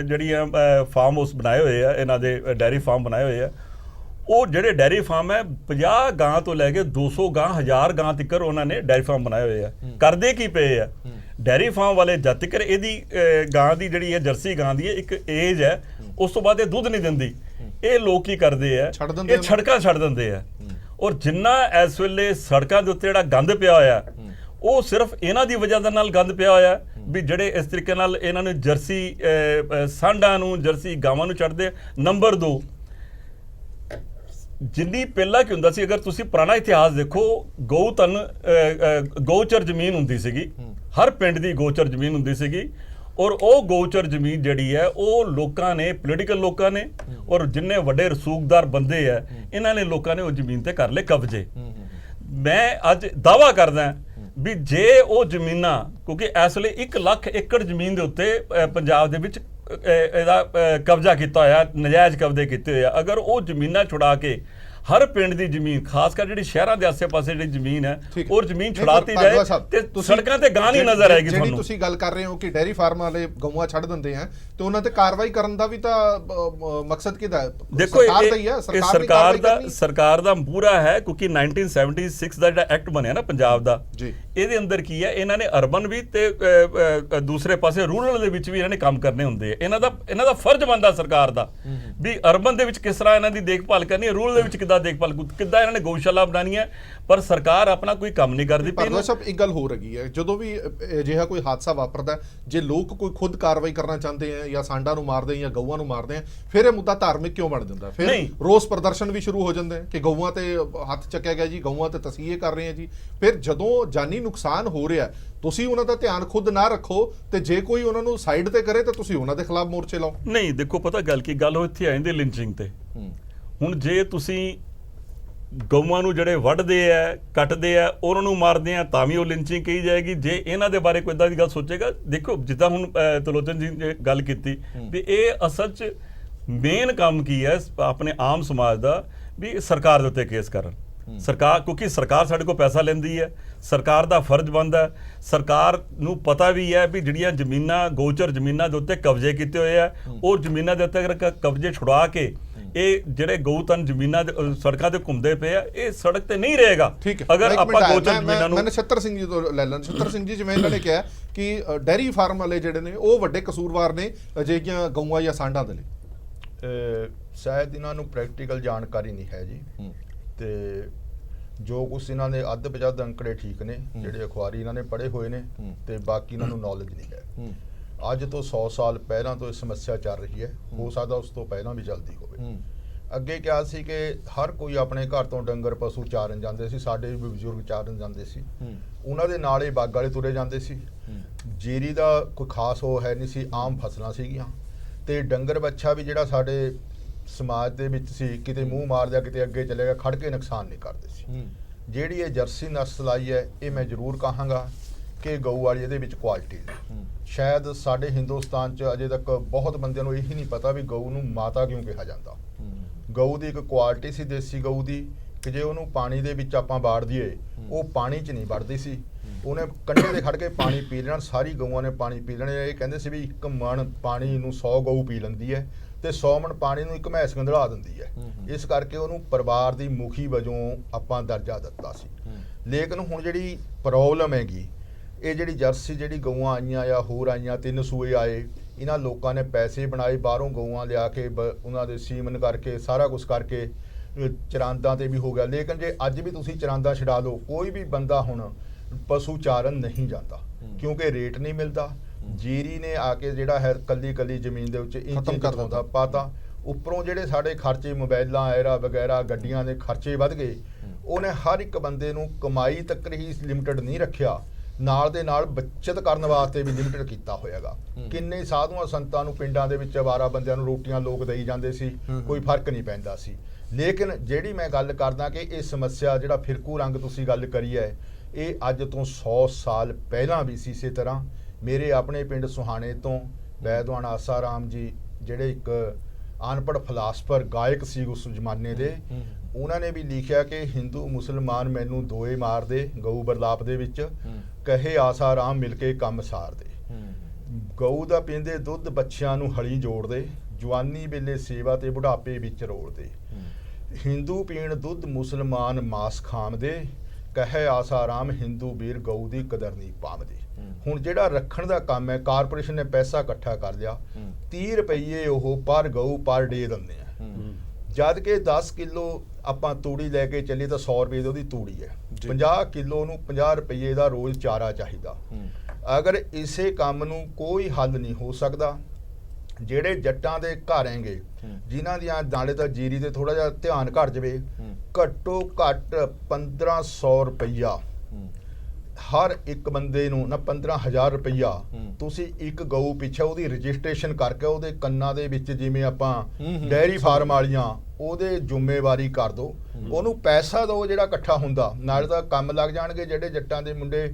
ਜਿਹੜੀਆਂ ਫਾਰਮ ਹਾਊਸ ਬਣਾਏ ਹੋਏ ਆ, ਇਹਨਾਂ ਦੇ ਡੈਰੀ ਫਾਰਮ ਬਣਾਏ ਹੋਏ ਆ। ਉਹ ਜਿਹੜੇ ਡੈਰੀ ਫਾਰਮ ਹੈ 50 ਗਾਂ ਤੋਂ ਲੈ ਕੇ 200 ਗਾਂ, 1000 ਗਾਂ ਤੱਕ ਉਹਨਾਂ ਨੇ ਡੈਰੀ ਫਾਰਮ ਬਣਾਏ ਹੋਏ ਆ। ਕਰਦੇ ਕੀ ਪਏ ਆ ਡੈਰੀ ਫਾਰਮ ਵਾਲੇ? ਜਦ ਤੱਕ ਇਹਦੀ ਗਾਂ ਦੀ ਜਿਹੜੀ ਹੈ ਜਰਸੀ ਗਾਂ ਦੀ ਇੱਕ ਏਜ ਹੈ, ਉਸ ਤੋਂ ਬਾਅਦ ਇਹ ਦੁੱਧ ਨਹੀਂ ਦਿੰਦੀ। ਇਹ ਲੋਕ ਕੀ ਕਰਦੇ ਆ, ਇਹ ਸੜਕਾਂ ਛੱਡ ਦਿੰਦੇ ਆ। ਔਰ ਜਿੰਨਾ ਇਸ ਵੇਲੇ ਸੜਕਾਂ ਦੇ ਉੱਤੇ ਜਿਹੜਾ ਗੰਦ ਪਿਆ ਹੋਇਆ ਉਹ ਸਿਰਫ ਇਹਨਾਂ ਦੀ ਵਜ੍ਹਾ ਦੇ ਨਾਲ ਗੰਦ ਪਿਆ ਹੋਇਆ ਵੀ ਜਿਹੜੇ ਇਸ ਤਰੀਕੇ ਨਾਲ ਇਹਨਾਂ ਨੂੰ ਜਰਸੀ ਸਾਂਢਾਂ ਨੂੰ, ਜਰਸੀ ਗਾਵਾਂ ਨੂੰ ਚੜਦੇ। ਨੰਬਰ 2, ਜਿੰਨੀ ਪਹਿਲਾਂ ਕੀ ਹੁੰਦਾ ਸੀ, ਅਗਰ ਤੁਸੀਂ ਪੁਰਾਣਾ ਇਤਿਹਾਸ ਦੇਖੋ, ਗਊਚਰ ਜ਼ਮੀਨ ਹੁੰਦੀ ਸੀਗੀ, ਹਰ ਪਿੰਡ ਦੀ ਗਊਚਰ ਜ਼ਮੀਨ ਹੁੰਦੀ ਸੀਗੀ। ਔਰ ਉਹ ਗਊਚਰ ਜ਼ਮੀਨ ਜਿਹੜੀ ਹੈ ਉਹ ਲੋਕਾਂ ਨੇ, ਪੋਲੀਟੀਕਲ ਲੋਕਾਂ ਨੇ ਔਰ ਜਿੰਨੇ ਵੱਡੇ ਰਸੂਖਦਾਰ ਬੰਦੇ ਆ, ਇਹਨਾਂ ਨੇ ਲੋਕਾਂ ਨੇ ਉਹ ਜ਼ਮੀਨ ਤੇ ਕਰ ਲਏ ਕਬਜ਼ੇ। ਮੈਂ ਅੱਜ ਦਾਅਵਾ ਕਰਦਾ ਵੀ ਜੇ ਉਹ ਜ਼ਮੀਨਾਂ, ਕਿਉਂਕਿ ਇਸ ਵੇਲੇ 1 ਲੱਖ ਏਕੜ ਜ਼ਮੀਨ ਦੇ ਉੱਤੇ ਪੰਜਾਬ ਦੇ ਵਿੱਚ ਇਹਦਾ ਕਬਜ਼ਾ ਕੀਤਾ ਹੋਇਆ, ਨਜਾਇਜ਼ ਕਬਜ਼ੇ ਕੀਤੇ ਹੋਏ ਆ, ਅਗਰ ਉਹ ਜ਼ਮੀਨਾਂ ਛੁਡਾ ਕੇ ਹਰ ਪਿੰਡ ਦੀ ਜ਼ਮੀਨ, ਖਾਸ ਕਰ ਜਿਹੜੀ ਸ਼ਹਿਰਾਂ ਦੇ ਆਸੇ-ਪਾਸੇ ਜਿਹੜੀ ਜ਼ਮੀਨ ਹੈ ਉਹ ਜ਼ਮੀਨ ਛੁਡਾਤੀ ਜਾਏ ਤੇ ਸੜਕਾਂ ਤੇ ਗਾਂ ਨਹੀਂ ਨਜ਼ਰ ਆਏਗੀ ਤੁਹਾਨੂੰ। ਤੁਸੀਂ ਗੱਲ ਕਰ ਰਹੇ ਹੋ ਕਿ ਡੈਰੀ ਫਾਰਮ ਵਾਲੇ ਗਊਆਂ ਛੱਡ ਦਿੰਦੇ ਆ ਤੇ ਉਹਨਾਂ ਤੇ ਕਾਰਵਾਈ ਕਰਨ ਦਾ ਵੀ ਤਾਂ ਮਕਸਦ ਕਿਹਦਾ ਹੈ? ਦੇਖੋ ਇਹ ਸਰਕਾਰ ਦਾ ਪੂਰਾ ਹੈ, ਕਿਉਂਕਿ 1976 ਦਾ ਜਿਹੜਾ ਐਕਟ ਬਣਿਆ ਨਾ ਪੰਜਾਬ ਦਾ, ਇਹਦੇ ਅੰਦਰ ਕੀ ਹੈ, ਇਹਨਾਂ ਨੇ ਅਰਬਨ ਵੀ ਤੇ ਦੂਸਰੇ ਪਾਸੇ ਰੂਰਲ ਦੇ ਵਿੱਚ ਵੀ ਇਹਨਾਂ ਨੇ ਕੰਮ ਕਰਨੇ ਹੁੰਦੇ ਆ। ਇਹਨਾਂ ਦਾ ਫਰਜ਼ ਬਣਦਾ ਸਰਕਾਰ ਦਾ ਵੀ ਅਰਬਨ ਦੇ ਵਿੱਚ ਕਿਸ ਤਰ੍ਹਾਂ ਇਹਨਾਂ ਦੀ ਦੇਖਭਾਲ ਕਰਨੀ ਹੈ, ਰੂਰਲ ਦੇ ਵਿੱਚ ਦੇਖਭਾਲ ਕਿੱਦਾਂ ਇਹਨਾਂ ਨੇ ਗਊਸ਼ਾਲਾ ਬਣਾਉਣੀ ਹੈ, ਪਰ ਸਰਕਾਰ ਆਪਣਾ ਕੋਈ ਕੰਮ ਨਹੀਂ ਕਰਦੀ। ਭਾਰਦਵਾਜ ਸਾਹਿਬ, ਇੱਕ ਗੱਲ ਹੋ ਰਹੀ ਹੈ, ਜਦੋਂ ਵੀ ਅਜਿਹਾ ਕੋਈ ਹਾਦਸਾ ਵਾਪਰਦਾ, ਜੇ ਲੋਕ ਕੋਈ ਖੁਦ ਕਾਰਵਾਈ ਕਰਨਾ ਚਾਹੁੰਦੇ ਆ ਜਾਂ ਸਾਂਢਾਂ ਨੂੰ ਮਾਰਦੇ ਜਾਂ ਗਊਆਂ ਨੂੰ ਮਾਰਦੇ ਆ, ਫਿਰ ਇਹ ਮੁੱਦਾ ਧਾਰਮਿਕ ਕਿਉਂ ਬਣ ਜਾਂਦਾ? ਫਿਰ ਰੋਸ ਪ੍ਰਦਰਸ਼ਨ ਵੀ ਸ਼ੁਰੂ ਹੋ ਜਾਂਦੇ ਆ ਕਿ ਗਊਆਂ ਤੇ ਹੱਥ ਚੱਕਿਆ ਗਿਆ ਜੀ, ਗਊਆਂ ਤੇ ਤਸੀਹੇ ਕਰ ਰਹੇ ਆ ਜੀ। ਫਿਰ ਜਦੋਂ ਜਾਨੀ ਨੁਕਸਾਨ ਹੋ ਰਿਹਾ, ਤੁਸੀਂ ਉਹਨਾਂ ਦਾ ਧਿਆਨ ਖੁਦ ਨਾ ਰੱਖੋ ਤੇ ਜੇ ਕੋਈ ਉਹਨਾਂ ਨੂੰ ਸਾਈਡ ਤੇ ਕਰੇ ਤਾਂ ਤੁਸੀਂ ਉਹਨਾਂ ਦੇ ਖਿਲਾਫ ਮੋਰਚੇ ਲਾਓ। ਨਹੀਂ, ਦੇਖੋ ਪਤਾ ਗੱਲ ਕੀ ਗੱਲ, ਉਹ ਇੱਥੇ ਆ ਜਾਂਦੇ ਲਿੰਚਿੰਗ ਤੇ। ਹੁਣ ਜੇ ਤੁਸੀਂ ਗਊਆਂ ਨੂੰ ਜਿਹੜੇ ਵੱਢਦੇ ਆ ਕੱਟਦੇ ਆ ਉਹਨਾਂ ਨੂੰ ਮਾਰਦੇ ਆ ਤਾਂ ਵੀ ਉਹ ਲਿੰਚਿੰਗ ਕਹੀ ਜਾਏਗੀ। ਜੇ ਇਹਨਾਂ ਦੇ ਬਾਰੇ ਕੋਈ ਇਦਾਂ ਦੀ ਗੱਲ ਸੋਚੇਗਾ, ਦੇਖੋ ਜਿੱਦਾਂ ਹੁਣ ਤਲੋਚਨ ਜੀ ਨੇ ਗੱਲ ਕੀਤੀ ਵੀ ਇਹ ਅਸਲ 'ਚ ਮੇਨ ਕੰਮ ਕੀ ਹੈ ਆਪਣੇ ਆਮ ਸਮਾਜ ਦਾ, ਵੀ ਸਰਕਾਰ ਦੇ ਉੱਤੇ ਕੇਸ ਕਰਨ। ਸਰਕਾਰ, ਕਿਉਂਕਿ ਸਰਕਾਰ ਸਾਡੇ ਕੋਲ ਪੈਸਾ ਲੈਂਦੀ ਹੈ, ਸਰਕਾਰ ਦਾ ਫਰਜ਼ ਬਣਦਾ, ਸਰਕਾਰ ਨੂੰ ਪਤਾ ਵੀ ਹੈ ਵੀ ਜਿਹੜੀਆਂ ਜ਼ਮੀਨਾਂ ਗੋਚਰ ਜ਼ਮੀਨਾਂ ਦੇ ਉੱਤੇ ਕਬਜ਼ੇ ਕੀਤੇ ਹੋਏ ਆ, ਉਹ ਜ਼ਮੀਨਾਂ ਦੇ ਉੱਤੇ ਅਗਰ ਕਬਜ਼ੇ ਛੁਡਵਾ ਕੇ ਇਹ ਜਿਹੜੇ ਗਊਤਨ ਜ਼ਮੀਨਾਂ ਦੇ ਸੜਕਾਂ ਤੇ ਘੁੰਮਦੇ ਪਏ ਆ, ਇਹ ਸੜਕ ਤੇ ਨਹੀਂ ਰਹੇਗਾ। ਠੀਕ ਹੈ, ਅਗਰ ਆਪਾਂ ਗੋਚਰ ਜ਼ਮੀਨਾਂ ਨੂੰ ਮੈਂ ਨਛੱਤਰ ਸਿੰਘ ਜੀ ਤੋਂ ਲੈ ਲਾਂ। ਨਛੱਤਰ ਸਿੰਘ ਜੀ, ਜਿਵੇਂ ਇਹਨਾਂ ਨੇ ਕਿਹਾ ਕਿ ਡੈਰੀ ਫਾਰਮ ਵਾਲੇ ਜਿਹੜੇ ਨੇ ਉਹ ਵੱਡੇ ਕਸੂਰਵਾਰ ਨੇ ਅਜਿਹੀਆਂ ਗਊਆਂ ਜਾਂ ਸਾਂਢਾਂ ਦੇ ਲਈ। ਸ਼ਾਇਦ ਇਹਨਾਂ ਨੂੰ ਪ੍ਰੈਕਟੀਕਲ ਜਾਣਕਾਰੀ ਨਹੀਂ ਹੈ ਜੀ, ਤੇ ਜੋ ਕੁਛ ਇਹਨਾਂ ਨੇ ਅੱਧ ਬਜੱਦ ਅੰਕੜੇ ਠੀਕ ਨੇ, ਜਿਹੜੇ ਅਖਬਾਰੀ ਇਹਨਾਂ ਨੇ ਪੜ੍ਹੇ ਹੋਏ ਨੇ, ਤੇ ਬਾਕੀ ਇਹਨਾਂ ਨੂੰ ਨੌਲੇਜ ਨਹੀਂ ਹੈ। ਅੱਜ ਤੋਂ 100 ਸਾਲ ਪਹਿਲਾਂ ਤੋਂ ਇਹ ਸਮੱਸਿਆ ਚੱਲ ਰਹੀ ਹੈ, ਹੋ ਸਕਦਾ ਉਸ ਤੋਂ ਪਹਿਲਾਂ ਵੀ ਚੱਲਦੀ ਹੋਵੇ। ਅੱਗੇ ਕਿਹਾ ਸੀ ਕਿ ਹਰ ਕੋਈ ਆਪਣੇ ਘਰ ਤੋਂ ਡੰਗਰ ਪਸ਼ੂ ਚਾਰਨ ਜਾਂਦੇ ਸੀ, ਸਾਡੇ ਵੀ ਬਜ਼ੁਰਗ ਚਾਰਨ ਜਾਂਦੇ ਸੀ, ਉਹਨਾਂ ਦੇ ਨਾਲ ਹੀ ਬਾਗ ਵਾਲੇ ਤੁਰੇ ਜਾਂਦੇ ਸੀ। ਜੀਰੀ ਦਾ ਕੋਈ ਖਾਸ ਉਹ ਹੈ ਨਹੀਂ ਸੀ, ਆਮ ਫਸਲਾਂ ਸੀਗੀਆਂ, ਤੇ ਡੰਗਰ ਬੱਚਾ ਵੀ ਜਿਹੜਾ ਸਾਡੇ ਸਮਾਜ ਦੇ ਵਿੱਚ ਸੀ, ਕਿਤੇ ਮੂੰਹ ਮਾਰ ਦਿਆ, ਕਿਤੇ ਅੱਗੇ ਚਲੇਗਾ, ਖੜ ਕੇ ਨੁਕਸਾਨ ਨਹੀਂ ਕਰਦੇ ਸੀ। ਜਿਹੜੀ ਇਹ ਜਰਸੀ ਨਸਲ ਆਈ ਹੈ, ਇਹ ਮੈਂ ਜ਼ਰੂਰ ਕਹਾਂਗਾ ਕਿ ਗਊ ਵਾਲੀ ਇਹਦੇ ਵਿੱਚ ਕੁਆਲਿਟੀ ਨੇ। ਸ਼ਾਇਦ ਸਾਡੇ ਹਿੰਦੁਸਤਾਨ 'ਚ ਅਜੇ ਤੱਕ ਬਹੁਤ ਬੰਦਿਆਂ ਨੂੰ ਇਹੀ ਨਹੀਂ ਪਤਾ ਵੀ ਗਊ ਨੂੰ ਮਾਤਾ ਕਿਉਂ ਕਿਹਾ ਜਾਂਦਾ। ਗਊ ਦੀ ਇੱਕ ਕੁਆਲਿਟੀ ਸੀ ਦੇਸੀ ਗਊ ਦੀ, ਕਿ ਜੇ ਉਹਨੂੰ ਪਾਣੀ ਦੇ ਵਿੱਚ ਆਪਾਂ ਬਾੜ ਦਈਏ, ਉਹ ਪਾਣੀ 'ਚ ਨਹੀਂ ਵੜਦੀ ਸੀ, ਉਹਨੇ ਕੰਢੇ ਤੇ ਖੜ ਕੇ ਪਾਣੀ ਪੀ ਲੈਣਾ। ਸਾਰੀ ਗਊਆਂ ਨੇ ਪਾਣੀ ਪੀ ਲੈਣੇ। ਇਹ ਕਹਿੰਦੇ ਸੀ ਵੀ 1 ਮਣ ਪਾਣੀ ਨੂੰ 100 ਗਊ ਪੀ ਲੈਂਦੀ ਹੈ, ਤੇ 100 ਮਣ ਪਾਣੀ ਨੂੰ 1 ਮੈਂਸ ਗੰਧਲਾ ਦਿੰਦੀ ਹੈ। ਇਸ ਕਰਕੇ ਉਹਨੂੰ ਪਰਿਵਾਰ ਦੀ ਮੁਖੀ ਵਜੋਂ ਆਪਾਂ ਦਰਜਾ ਦਿੱਤਾ ਸੀ। ਲੇਕਿਨ ਹੁਣ ਜਿਹੜੀ ਪ੍ਰੋਬਲਮ ਹੈਗੀ, ਇਹ ਜਿਹੜੀ ਜਰਸੀ ਜਿਹੜੀ ਗਊਆਂ ਆਈਆਂ ਜਾਂ ਹੋਰ ਆਈਆਂ, 3 ਸੂਏ ਆਏ, ਇਹਨਾਂ ਲੋਕਾਂ ਨੇ ਪੈਸੇ ਬਣਾਏ, ਬਾਹਰੋਂ ਗਊਆਂ ਲਿਆ ਕੇ ਉਹਨਾਂ ਦੇ ਸੀਮਨ ਕਰਕੇ ਸਾਰਾ ਕੁਝ ਕਰਕੇ ਚਰਾਂਦਾਂ ਤੇ ਵੀ ਹੋ ਗਿਆ। ਲੇਕਿਨ ਜੇ ਅੱਜ ਵੀ ਤੁਸੀਂ ਚਰਾਂਦਾ ਛਡਾ ਲਓ, ਕੋਈ ਵੀ ਬੰਦਾ ਹੁਣ ਪਸ਼ੂ ਚਾਰਨ ਨਹੀਂ ਜਾਂਦਾ, ਕਿਉਂਕਿ ਰੇਟ ਨਹੀਂ ਮਿਲਦਾ। ਜੀਰੀ ਨੇ ਆ ਕੇ ਜਿਹੜਾ ਹੈ ਕੱਲੀ ਕੱਲੀ ਜ਼ਮੀਨ ਦੇ ਵਿੱਚ ਇੰਚ ਕਰ ਪਾਤਾ। ਉੱਪਰੋਂ ਜਿਹੜੇ ਸਾਡੇ ਖਰਚੇ, ਮੋਬਾਈਲਾਂ ਐਰਾ ਵਗੈਰਾ, ਗੱਡੀਆਂ ਦੇ ਖਰਚੇ ਵੱਧ ਗਏ। ਉਹਨੇ ਹਰ ਇੱਕ ਬੰਦੇ ਨੂੰ ਕਮਾਈ ਤੱਕ ਹੀ ਲਿਮਟਿਡ ਨਹੀਂ ਰੱਖਿਆ, ਨਾਲ ਦੇ ਨਾਲ ਬੱਚਤ ਕਰਨ ਵਾਸਤੇ ਵੀ ਲਿਮਟਿਡ ਕੀਤਾ ਹੋਇਆਗਾ। ਕਿੰਨੇ ਸਾਧੂਆਂ ਸੰਤਾਂ ਨੂੰ ਪਿੰਡਾਂ ਦੇ ਵਿੱਚ ਅਵਾਰਾ ਬੰਦਿਆਂ ਨੂੰ ਰੋਟੀਆਂ ਲੋਕ ਦੇਈ ਜਾਂਦੇ ਸੀ, ਕੋਈ ਫਰਕ ਨਹੀਂ ਪੈਂਦਾ ਸੀ। ਲੇਕਿਨ ਜਿਹੜੀ ਮੈਂ ਗੱਲ ਕਰਦਾ ਕਿ ਇਹ ਸਮੱਸਿਆ ਜਿਹੜਾ ਫਿਰਕੂ ਰੰਗ ਤੁਸੀਂ ਗੱਲ ਕਰੀ ਹੈ, ਇਹ ਅੱਜ ਤੋਂ 100 ਸਾਲ ਪਹਿਲਾਂ ਵੀ ਸੀ ਇਸੇ ਤਰ੍ਹਾਂ। ਮੇਰੇ ਆਪਣੇ ਪਿੰਡ ਸੁਹਾਣੇ ਤੋਂ ਵੈਦਵਾਨ ਆਸਾ ਰਾਮ ਜੀ, ਜਿਹੜੇ ਇੱਕ ਅਨਪੜ੍ਹ ਫਿਲਾਸਫਰ ਗਾਇਕ ਸੀ ਉਸ ਜ਼ਮਾਨੇ ਦੇ, ਉਹਨਾਂ ਨੇ ਵੀ ਲਿਖਿਆ ਕਿ ਹਿੰਦੂ ਮੁਸਲਮਾਨ ਮੈਨੂੰ ਦੋਏ ਮਾਰਦੇ, ਗਊ ਬਰਲਾਪ ਦੇ ਵਿੱਚ ਕਹੇ ਆਸਾ ਰਾਮ ਮਿਲ ਕੇ ਕੰਮ ਸਾਰਦੇ। ਗਊ ਦਾ ਪੀਂਦੇ ਦੁੱਧ ਬੱਚਿਆਂ ਨੂੰ ਹਲੀ ਜੋੜਦੇ, ਜਵਾਨੀ ਵੇਲੇ ਸੇਵਾ ਤੇ ਬੁਢਾਪੇ ਵਿੱਚ ਰੋਲਦੇ। ਹਿੰਦੂ ਪੀਣ ਦੁੱਧ ਮੁਸਲਮਾਨ ਮਾਸ ਖਾਮਦੇ, ਕਹੇ ਆਸਾ ਰਾਮ ਹਿੰਦੂ ਵੀਰ ਗਊ ਦੀ ਕਦਰ ਨਹੀਂ ਪਾਵਦੇ। ਹੁਣ ਜਿਹੜਾ ਰੱਖਣ ਦਾ ਕੰਮ ਹੈ, ਕਾਰਪੋਰੇਸ਼ਨ ਨੇ ਪੈਸਾ ਇਕੱਠਾ ਕਰ ਲਿਆ, 30 ਰੁਪਏ ਉਹ ਪਰ ਗਊ ਪਰ ਡੇ ਦਿੰਦੇ ਆ। ਜਦ ਕਿ 10 ਕਿਲੋ ਆਪਾਂ ਤੂੜੀ ਲੈ ਕੇ ਚੱਲੀਏ ਤਾਂ 100 ਰੁਪਏ ਦੀ ਉਹਦੀ ਤੂੜੀ ਹੈ, 50 ਕਿਲੋ ਨੂੰ 50 ਰੁਪਏ ਦਾ ਰੋਜ਼ ਚਾਰਾ ਚਾਹੀਦਾ। ਅਗਰ ਇਸੇ ਕੰਮ ਨੂੰ ਕੋਈ ਹੱਲ ਨਹੀਂ ਹੋ ਸਕਦਾ, ਜਿਹੜੇ ਜੱਟਾਂ ਦੇ ਘਰ ਹੈਗੇ, ਜਿਨ੍ਹਾਂ ਦੀਆਂ ਨਾਲੇ ਤਾਂ ਜੀਰੀ ਤੇ ਥੋੜਾ ਜਿਹਾ ਧਿਆਨ ਘਟ ਜਾਵੇ, ਘੱਟੋ ਘੱਟ 1500 ਰੁਪਈਆ ਹਰ ਇੱਕ ਬੰਦੇ ਨੂੰ, ਨਾ 15,000 ਰੁਪਈਆ ਤੁਸੀਂ ਇੱਕ ਗਊ ਪਿੱਛੇ ਉਹਦੀ ਰਜਿਸਟ੍ਰੇਸ਼ਨ ਕਰਕੇ ਉਹਦੇ ਕੰਨਾਂ ਦੇ ਵਿੱਚ, ਜਿਵੇਂ ਆਪਾਂ ਡੈਰੀ ਫਾਰਮ ਵਾਲੀਆਂ, ਉਹਦੇ ਜ਼ਿੰਮੇਵਾਰੀ ਕਰ ਦਿਓ, ਉਹਨੂੰ ਪੈਸਾ ਦਿਓ ਜਿਹੜਾ ਇਕੱਠਾ ਹੁੰਦਾ। ਨਾਲੇ ਤਾਂ ਕੰਮ ਲੱਗ ਜਾਣਗੇ, ਜਿਹੜੇ ਜੱਟਾਂ ਦੇ ਮੁੰਡੇ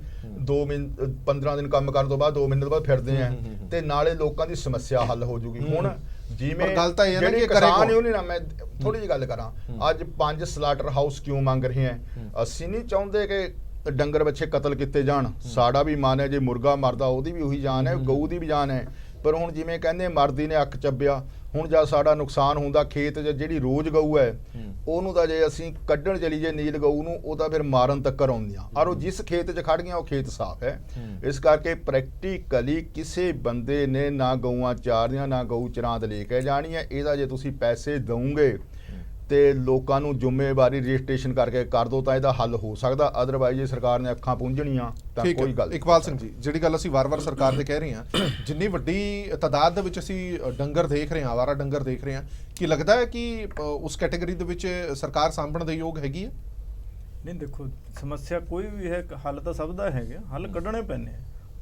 15 ਦਿਨ ਕੰਮ ਕਰਨ ਤੋਂ ਬਾਅਦ 2 ਮਹੀਨੇ ਤੋਂ ਬਾਅਦ ਫਿਰਦੇ ਆ, ਤੇ ਨਾਲੇ ਲੋਕਾਂ ਦੀ ਸਮੱਸਿਆ ਹੱਲ ਹੋ ਜੂਗੀ। ਹੁਣ ਜਿਵੇਂ ਜਿਹੜੇ ਕਿਸਾਨ ਨੇ, ਉਹਨੇ ਨਾ, ਮੈਂ ਥੋੜੀ ਜਿਹੀ ਗੱਲ ਕਰਾਂ, ਅੱਜ 5 ਸਲਾਟਰ ਹਾਊਸ ਕਿਉਂ ਮੰਗ ਰਹੇ ਆ? ਅਸੀਂ ਨਹੀਂ ਚਾਹੁੰਦੇ ਕਿ ਡੰਗਰ ਬੱਚੇ ਕਤਲ ਕੀਤੇ ਜਾਣ, ਸਾਡਾ ਵੀ ਮਨ ਹੈ, ਜੇ ਮੁਰਗਾ ਮਰਦਾ ਉਹਦੀ ਵੀ ਉਹੀ ਜਾਨ ਹੈ, ਗਊ ਦੀ ਵੀ ਜਾਨ ਹੈ। ਪਰ ਹੁਣ ਜਿਵੇਂ ਕਹਿੰਦੇ ਮਰਦੀ ਨੇ ਅੱਖ ਚੱਬਿਆ, ਹੁਣ ਜਦ ਸਾਡਾ ਨੁਕਸਾਨ ਹੁੰਦਾ ਖੇਤ 'ਚ, ਜਿਹੜੀ ਰੋਜ਼ ਗਊ ਹੈ ਉਹਨੂੰ ਤਾਂ ਜੇ ਅਸੀਂ ਕੱਢਣ ਚਲੀ ਜੇ ਨੀਲ ਗਊ ਨੂੰ, ਉਹ ਤਾਂ ਫਿਰ ਮਾਰਨ ਤੱਕ ਆਉਂਦੀਆਂ। ਔਰ ਉਹ ਜਿਸ ਖੇਤ 'ਚ ਖੜ ਗਈਆਂ ਉਹ ਖੇਤ ਸਾਫ਼ ਹੈ। ਇਸ ਕਰਕੇ ਪ੍ਰੈਕਟੀਕਲੀ ਕਿਸੇ ਬੰਦੇ ਨੇ ਨਾ ਗਊਆਂ ਚਾਰਨੀਆਂ, ਨਾ ਗਊ ਚਰਾਂਦ ਲੈ ਕੇ ਜਾਣੀ ਹੈ। ਇਹਦਾ ਜੇ ਤੁਸੀਂ ਪੈਸੇ ਦਵੋਗੇ ਤੇ ਲੋਕਾਂ ਨੂੰ ਜ਼ਿੰਮੇਵਾਰੀ ਰਜਿਸਟ੍ਰੇਸ਼ਨ ਕਰਕੇ ਕਰ ਦੋ ਤਾਂ ਇਹਦਾ ਹੱਲ ਹੋ ਸਕਦਾ। ਅਦਰਵਾਈਜ਼ ਜੇ ਸਰਕਾਰ ਨੇ ਅੱਖਾਂ ਪੂੰਝਣੀਆਂ ਤਾਂ ਕੋਈ ਗੱਲ। ਇਕਬਾਲ ਸਿੰਘ ਜੀ, ਜਿਹੜੀ ਗੱਲ ਅਸੀਂ ਵਾਰ-ਵਾਰ ਸਰਕਾਰ ਦੇ ਕਹਿ ਰਹੇ ਹਾਂ, ਜਿੰਨੀ ਵੱਡੀ ਤਾਦਾਦ ਦੇ ਵਿੱਚ ਅਸੀਂ ਡੰਗਰ ਦੇਖ ਰਹੇ ਹਾਂ, ਆਵਾਰਾ ਡੰਗਰ ਦੇਖ ਰਹੇ ਹਾਂ, ਕੀ ਲੱਗਦਾ ਹੈ ਕਿ ਉਸ ਕੈਟਾਗਰੀ ਦੇ ਵਿੱਚ ਸਰਕਾਰ ਸਾਂਭਣ ਦੇ ਯੋਗ ਹੈਗੀ ਹੈ? ਨਹੀਂ, ਦੇਖੋ ਸਮੱਸਿਆ ਕੋਈ ਵੀ ਹੈ, ਹੱਲ ਤਾਂ ਸਭ ਦਾ ਹੈਗਾ, ਹੱਲ ਕੱਢਣੇ ਪੈਣੇ।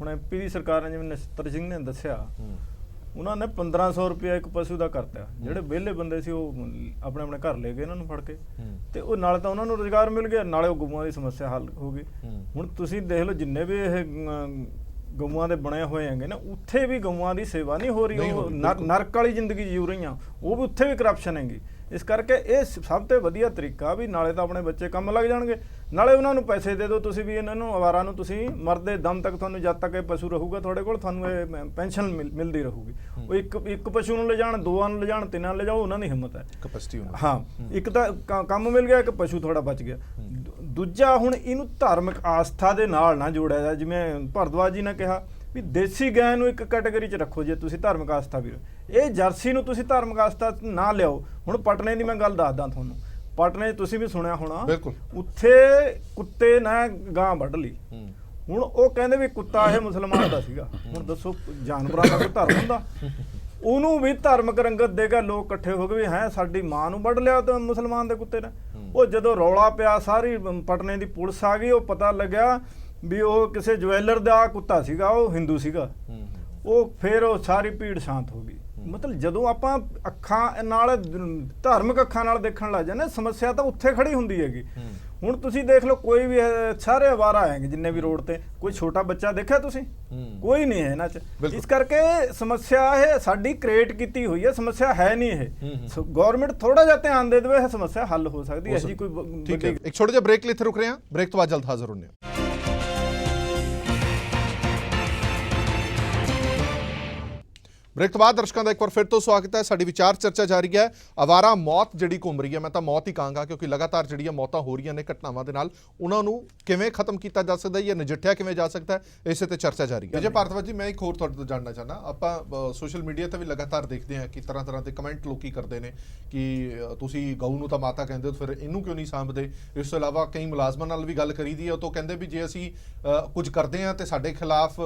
ਹੁਣ ਐਮਪੀ ਦੀ ਸਰਕਾਰ ਨੇ, ਜਿਵੇਂ ਨਛੱਤਰ ਸਿੰਘ ਨੇ ਦੱਸਿਆ, ਉਹਨਾਂ ਨੇ 1500 ਰੁਪਇਆ ਇੱਕ ਪਸ਼ੂ ਦਾ ਕਰਤਾ। ਜਿਹੜੇ ਵਿਹਲੇ ਬੰਦੇ ਸੀ ਉਹ ਆਪਣੇ ਆਪਣੇ ਘਰ ਲੈ ਗਏ ਇਹਨਾਂ ਨੂੰ ਫੜ ਕੇ, ਤੇ ਉਹ ਨਾਲੇ ਤਾਂ ਉਹਨਾਂ ਨੂੰ ਰੁਜ਼ਗਾਰ ਮਿਲ ਗਿਆ, ਨਾਲੇ ਉਹ ਗਊਆਂ ਦੀ ਸਮੱਸਿਆ ਹੱਲ ਹੋ ਗਈ। ਹੁਣ ਤੁਸੀਂ ਦੇਖ ਲਓ ਜਿੰਨੇ ਵੀ ਇਹ ਗਊਆਂ ਦੇ ਬਣੇ ਹੋਏ ਹੈਗੇ ਨਾ, ਉੱਥੇ ਵੀ ਗਊਆਂ ਦੀ ਸੇਵਾ ਨਹੀਂ ਹੋ ਰਹੀ, ਉਹ ਨਰਕ ਵਾਲੀ ਜ਼ਿੰਦਗੀ ਜੀਉ ਰਹੀਆਂ, ਉਹ ਵੀ ਉੱਥੇ ਵੀ ਕਰਪਸ਼ਨ ਹੈਗੀ। ਇਸ ਕਰਕੇ ਇਹ ਸਭ ਤੋਂ ਵਧੀਆ ਤਰੀਕਾ ਵੀ ਨਾਲੇ ਤਾਂ ਆਪਣੇ ਬੱਚੇ ਕੰਮ ਲੱਗ ਜਾਣਗੇ, ਨਾਲੇ ਉਹਨਾਂ ਨੂੰ ਪੈਸੇ ਦੇ ਦਿਓ ਤੁਸੀਂ ਵੀ, ਇਹਨਾਂ ਨੂੰ ਅਵਾਰਾਂ ਨੂੰ ਤੁਸੀਂ ਮਰਦੇ ਦਮ ਤੱਕ, ਤੁਹਾਨੂੰ ਜਦ ਤੱਕ ਇਹ ਪਸ਼ੂ ਰਹੂਗਾ ਤੁਹਾਡੇ ਕੋਲ, ਤੁਹਾਨੂੰ ਇਹ ਪੈਨਸ਼ਨ ਮਿਲਦੀ ਰਹੂਗੀ। ਉਹ ਇੱਕ ਪਸ਼ੂ ਨੂੰ ਲਿਜਾਣ, ਦੋਆਂ ਨੂੰ ਲਿਜਾਣ, ਤਿੰਨਾਂ ਨੂੰ ਲਿਜਾਓ, ਉਹਨਾਂ ਦੀ ਹਿੰਮਤ ਹੈ, ਕਪੈਸਿਟੀ ਹੋਣੀ। ਹਾਂ, ਇੱਕ ਤਾਂ ਕੰਮ ਮਿਲ ਗਿਆ, ਇੱਕ ਪਸ਼ੂ ਥੋੜਾ ਬਚ ਗਿਆ। ਦੂਜਾ ਹੁਣ ਇਹਨੂੰ ਧਾਰਮਿਕ ਆਸਥਾ ਦੇ ਨਾਲ ਨਾ ਜੋੜਿਆ ਜਾ, ਜਿਵੇਂ ਭਰਦਵਾਜ ਜੀ ਨੇ ਕਿਹਾ ਵੀ ਦੇਸੀ ਗਾਂ ਨੂੰ ਇੱਕ ਕੈਟਾਗਰੀ 'ਚ ਰੱਖੋ ਜੇ ਤੁਸੀਂ ਧਾਰਮਿਕ ਆਸਥਾ ਵੀ, ਇਹ ਜਰਸੀ ਨੂੰ ਤੁਸੀਂ ਧਾਰਮਿਕ ਆਸਥਾ ਨਾ ਲਿਆਓ। ਹੁਣ ਪਟਨੇ ਦੀ ਮੈਂ ਗੱਲ ਦੱਸਦਾ ਤੁਹਾਨੂੰ, ਪਟਨੇ 'ਚ ਤੁਸੀਂ ਵੀ ਸੁਣਿਆ ਹੋਣਾ, ਉੱਥੇ ਕੁੱਤੇ ਨੇ ਗਾਂ ਵੱਢ ਲਈ। ਹੁਣ ਉਹ ਕਹਿੰਦੇ ਵੀ ਕੁੱਤਾ ਇਹ ਮੁਸਲਮਾਨ ਦਾ ਸੀਗਾ। ਹੁਣ ਦੱਸੋ ਜਾਨਵਰਾਂ ਦਾ ਕੋਈ ਧਰਮ ਹੁੰਦਾ? ਉਹਨੂੰ ਵੀ ਧਾਰਮਿਕ ਰੰਗਤ ਦੇਗਾ, ਲੋਕ ਇਕੱਠੇ ਹੋ ਗਏ ਵੀ ਹੈ ਸਾਡੀ ਮਾਂ ਨੂੰ ਵੱਢ ਲਿਆ ਤਾਂ ਮੁਸਲਮਾਨ ਦੇ ਕੁੱਤੇ ਨੇ। ਉਹ ਜਦੋਂ ਰੌਲਾ ਪਿਆ, ਸਾਰੀ ਪਟਨੇ ਦੀ ਪੁਲਿਸ ਆ ਗਈ, ਉਹ ਪਤਾ ਲੱਗਿਆ ਵੀ ਉਹ ਕਿਸੇ ਜਵੈਲਰ ਦਾ ਕੁੱਤਾ ਸੀਗਾ, ਉਹ ਹਿੰਦੂ ਸੀਗਾ। ਉਹ ਫਿਰ ਉਹ ਸਾਰੀ ਭੀੜ ਸ਼ਾਂਤ ਹੋ ਗਈ। ਮਤਲਬ ਜਦੋਂ ਆਪਾਂ ਅੱਖਾਂ ਨਾਲ, ਧਾਰਮਿਕ ਅੱਖਾਂ ਨਾਲ ਦੇਖਣ ਲੱਗ ਜਾਂਦੇ, ਸਮੱਸਿਆ ਤਾਂ ਉੱਥੇ ਖੜੀ ਹੁੰਦੀ ਹੈਗੀ। ਹੁਣ ਤੁਸੀਂ ਦੇਖ ਲਓ, ਕੋਈ ਵੀ ਸਾਰੇ ਅਵਾਰਾ ਹੈਗੇ ਜਿੰਨੇ ਵੀ ਰੋਡ ਤੇ, ਕੋਈ ਛੋਟਾ ਬੱਚਾ ਦੇਖਿਆ ਤੁਸੀਂ? ਕੋਈ ਨਹੀਂ ਹੈ ਇਹਨਾਂ 'ਚ। ਇਸ ਕਰਕੇ ਸਮੱਸਿਆ ਇਹ ਸਾਡੀ ਕ੍ਰੀਏਟ ਕੀਤੀ ਹੋਈ ਹੈ, ਸਮੱਸਿਆ ਹੈ ਨਹੀਂ ਇਹ। ਗਵਰਨਮੈਂਟ ਥੋੜਾ ਜਿਹਾ ਧਿਆਨ ਦੇ ਦੇਵੇ, ਇਹ ਸਮੱਸਿਆ ਹੱਲ ਹੋ ਸਕਦੀ ਹੈ ਜੀ। ਕੋਈ ਠੀਕ ਹੈ, ਇੱਕ ਛੋਟਾ ਜਿਹਾ ਬ੍ਰੇਕ ਲਈ ਇੱਥੇ ਰੁਕ ਰਹੇ ਹਾਂ, ਬ੍ਰੇਕ ਤੋਂ ਬਾਅਦ ਜਲਦ ਹਾਜ਼ਰ ਹੁੰਦੇ ਹਾਂ। ਬ੍ਰੇਕ ਤੋਂ ਬਾਅਦ ਦਰਸ਼ਕਾਂ ਦਾ ਇੱਕ ਵਾਰ ਫਿਰ ਤੋਂ ਸਵਾਗਤ ਹੈ। ਸਾਡੀ ਵਿਚਾਰ ਚਰਚਾ ਜਾਰੀ ਹੈ। ਅਵਾਰਾ ਮੌਤ ਜਿਹੜੀ ਘੁੰਮ ਰਹੀ ਹੈ, ਮੈਂ ਤਾਂ ਮੌਤ ਹੀ ਕਹਾਂਗਾ, ਕਿਉਂਕਿ ਲਗਾਤਾਰ ਜਿਹੜੀਆਂ ਮੌਤਾਂ ਹੋ ਰਹੀਆਂ ਨੇ ਘਟਨਾਵਾਂ ਦੇ ਨਾਲ, ਉਹਨਾਂ ਨੂੰ ਕਿਵੇਂ ਖਤਮ ਕੀਤਾ ਜਾ ਸਕਦਾ ਹੈ ਜਾਂ ਨਜਿੱਠਿਆ ਕਿਵੇਂ ਜਾ ਸਕਦਾ ਹੈ, ਇਸੇ ਤੇ ਚਰਚਾ ਜਾਰੀ ਹੈ। ਵਿਜੇ ਭਾਰਦਵਾਜ ਜੀ, ਮੈਂ ਇੱਕ ਹੋਰ ਤੁਹਾਡੇ ਤੋਂ ਜਾਣਨਾ ਚਾਹੁੰਦਾ, ਆਪਾਂ ਸੋਸ਼ਲ ਮੀਡੀਆ ਤੇ ਵੀ ਲਗਾਤਾਰ ਦੇਖਦੇ ਹਾਂ ਕਿ ਤਰ੍ਹਾਂ ਦੇ ਕਮੈਂਟ ਲੋਕੀ ਕਰਦੇ ਨੇ ਕਿ ਤੁਸੀਂ ਗਊ ਨੂੰ ਤਾਂ ਮਾਤਾ ਕਹਿੰਦੇ ਹੋ, ਫਿਰ ਇਹਨੂੰ ਕਿਉਂ ਨਹੀਂ ਸਾਂਭਦੇ। ਇਸ ਤੋਂ ਇਲਾਵਾ ਕਈ ਮੁਲਾਜ਼ਮਾਂ ਨਾਲ ਵੀ ਗੱਲ ਕਰੀਦੀ ਹੈ, ਉਹ ਤੋਂ ਕਹਿੰਦੇ ਵੀ ਜੇ ਅਸੀਂ ਕੁਝ ਕਰਦੇ ਹਾਂ ਤੇ ਸਾਡੇ ਖਿਲਾਫ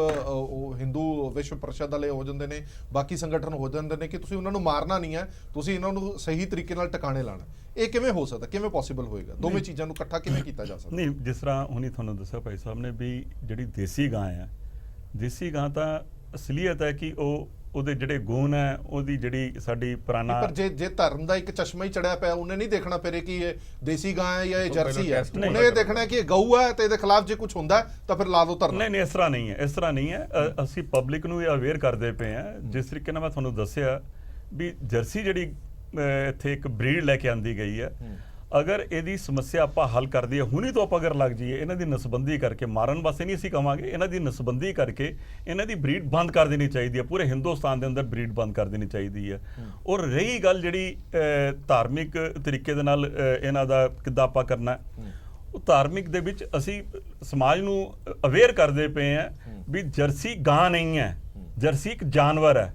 ਹਿੰਦੂ ਵਿਸ਼ਵ ਪਰਿਸ਼ਦ ਵਾਲੇ ਹੋ ਜਾਂਦੇ ਨੇ, ਬਾਕੀ ਸੰਗਠਨ ਹੋ ਜਾਂਦੇ ਨੇ ਕਿ ਤੁਸੀਂ ਉਹਨਾਂ ਨੂੰ ਮਾਰਨਾ ਨਹੀਂ ਹੈ, ਤੁਸੀਂ ਇਹਨਾਂ ਨੂੰ ਸਹੀ ਤਰੀਕੇ ਨਾਲ ਟਿਕਾਣੇ ਲਾਣਾ। ਇਹ ਕਿਵੇਂ ਹੋ ਸਕਦਾ, ਕਿਵੇਂ ਪੋਸੀਬਲ ਹੋਏਗਾ? ਦੋਵੇਂ ਚੀਜ਼ਾਂ ਨੂੰ ਇਕੱਠਾ ਕਿਵੇਂ ਕੀਤਾ ਜਾ ਸਕਦਾ? ਨਹੀਂ, ਜਿਸ ਤਰ੍ਹਾਂ ਹੁਣੀ ਤੁਹਾਨੂੰ ਦੱਸਿਆ ਭਾਈ ਸਾਹਿਬ ਨੇ ਵੀ ਜਿਹੜੀ ਦੇਸੀ ਗਾਂ ਹੈ, ਦੇਸੀ ਗਾਂ ਤਾਂ ਅਸਲੀਅਤ ਹੈ ਕਿ ਉਹਦੇ ਜਿਹੜੇ ਗੁਣ ਹੈ, ਉਹਦੀ ਜਿਹੜੀ ਸਾਡੀ ਪੁਰਾਣਾ, ਪਰ ਜੇ ਧਰਮ ਦਾ ਇੱਕ ਚਸ਼ਮਾ ਹੀ ਚੜਿਆ ਪਿਆ, ਉਹਨੇ ਨਹੀਂ ਦੇਖਣਾ ਫਿਰ ਕਿ ਇਹ ਦੇਸੀ ਗਾਂ ਹੈ ਜਾਂ ਇਹ ਜਰਸੀ ਹੈ, ਉਹਨੇ ਇਹ ਦੇਖਣਾ ਕਿ ਇਹ ਗਊ ਹੈ ਤੇ ਇਹਦੇ ਖਿਲਾਫ ਜੇ ਕੁਝ ਹੁੰਦਾ ਤਾਂ ਫਿਰ ਲਾ ਦੋ ਧਰਨਾ। ਨਹੀਂ, ਇਸ ਤਰ੍ਹਾਂ ਨਹੀਂ ਹੈ, ਇਸ ਤਰ੍ਹਾਂ ਨਹੀਂ ਹੈ। ਅਸੀਂ ਪਬਲਿਕ ਨੂੰ ਇਹ ਅਵੇਅਰ ਕਰਦੇ ਪਏ ਹਾਂ। ਜਿਸ ਤਰੀਕੇ ਨਾਲ ਮੈਂ ਤੁਹਾਨੂੰ ਦੱਸਿਆ ਵੀ ਜਰਸੀ ਜਿਹੜੀ ਇੱਥੇ ਇੱਕ ਬਰੀਡ ਲੈ ਕੇ ਆਂਦੀ ਗਈ ਹੈ, ਅਗਰ ਇਹਦੀ ਸਮੱਸਿਆ ਆਪਾਂ ਹੱਲ ਕਰ ਦਈਏ, ਹੁਣੀ ਤੋਂ ਆਪਾਂ ਅਗਰ ਲੱਗ ਜਾਈਏ, ਇਹਨਾਂ ਦੀ ਨਸਬੰਦੀ ਕਰਕੇ, ਮਾਰਨ ਵਾਸਤੇ ਨਹੀਂ ਅਸੀਂ ਕਵਾਂਗੇ, ਇਹਨਾਂ ਦੀ ਨਸਬੰਦੀ ਕਰਕੇ ਇਹਨਾਂ ਦੀ ਬਰੀਡ ਬੰਦ ਕਰ ਦੇਣੀ ਚਾਹੀਦੀ ਹੈ। ਪੂਰੇ ਹਿੰਦੁਸਤਾਨ ਦੇ ਅੰਦਰ ਬਰੀਡ ਬੰਦ ਕਰ ਦੇਣੀ ਚਾਹੀਦੀ ਹੈ। ਔਰ ਰਹੀ ਗੱਲ ਜਿਹੜੀ ਧਾਰਮਿਕ ਤਰੀਕੇ ਦੇ ਨਾਲ ਇਹਨਾਂ ਦਾ ਕਿੱਦਾਂ ਆਪਾਂ ਕਰਨਾ, ਉਹ ਧਾਰਮਿਕ ਦੇ ਵਿੱਚ ਅਸੀਂ ਸਮਾਜ ਨੂੰ ਅਵੇਅਰ ਕਰਦੇ ਪਏ ਹਾਂ ਵੀ ਜਰਸੀ ਗਾਂ ਨਹੀਂ ਹੈ, ਜਰਸੀ ਇੱਕ ਜਾਨਵਰ ਹੈ।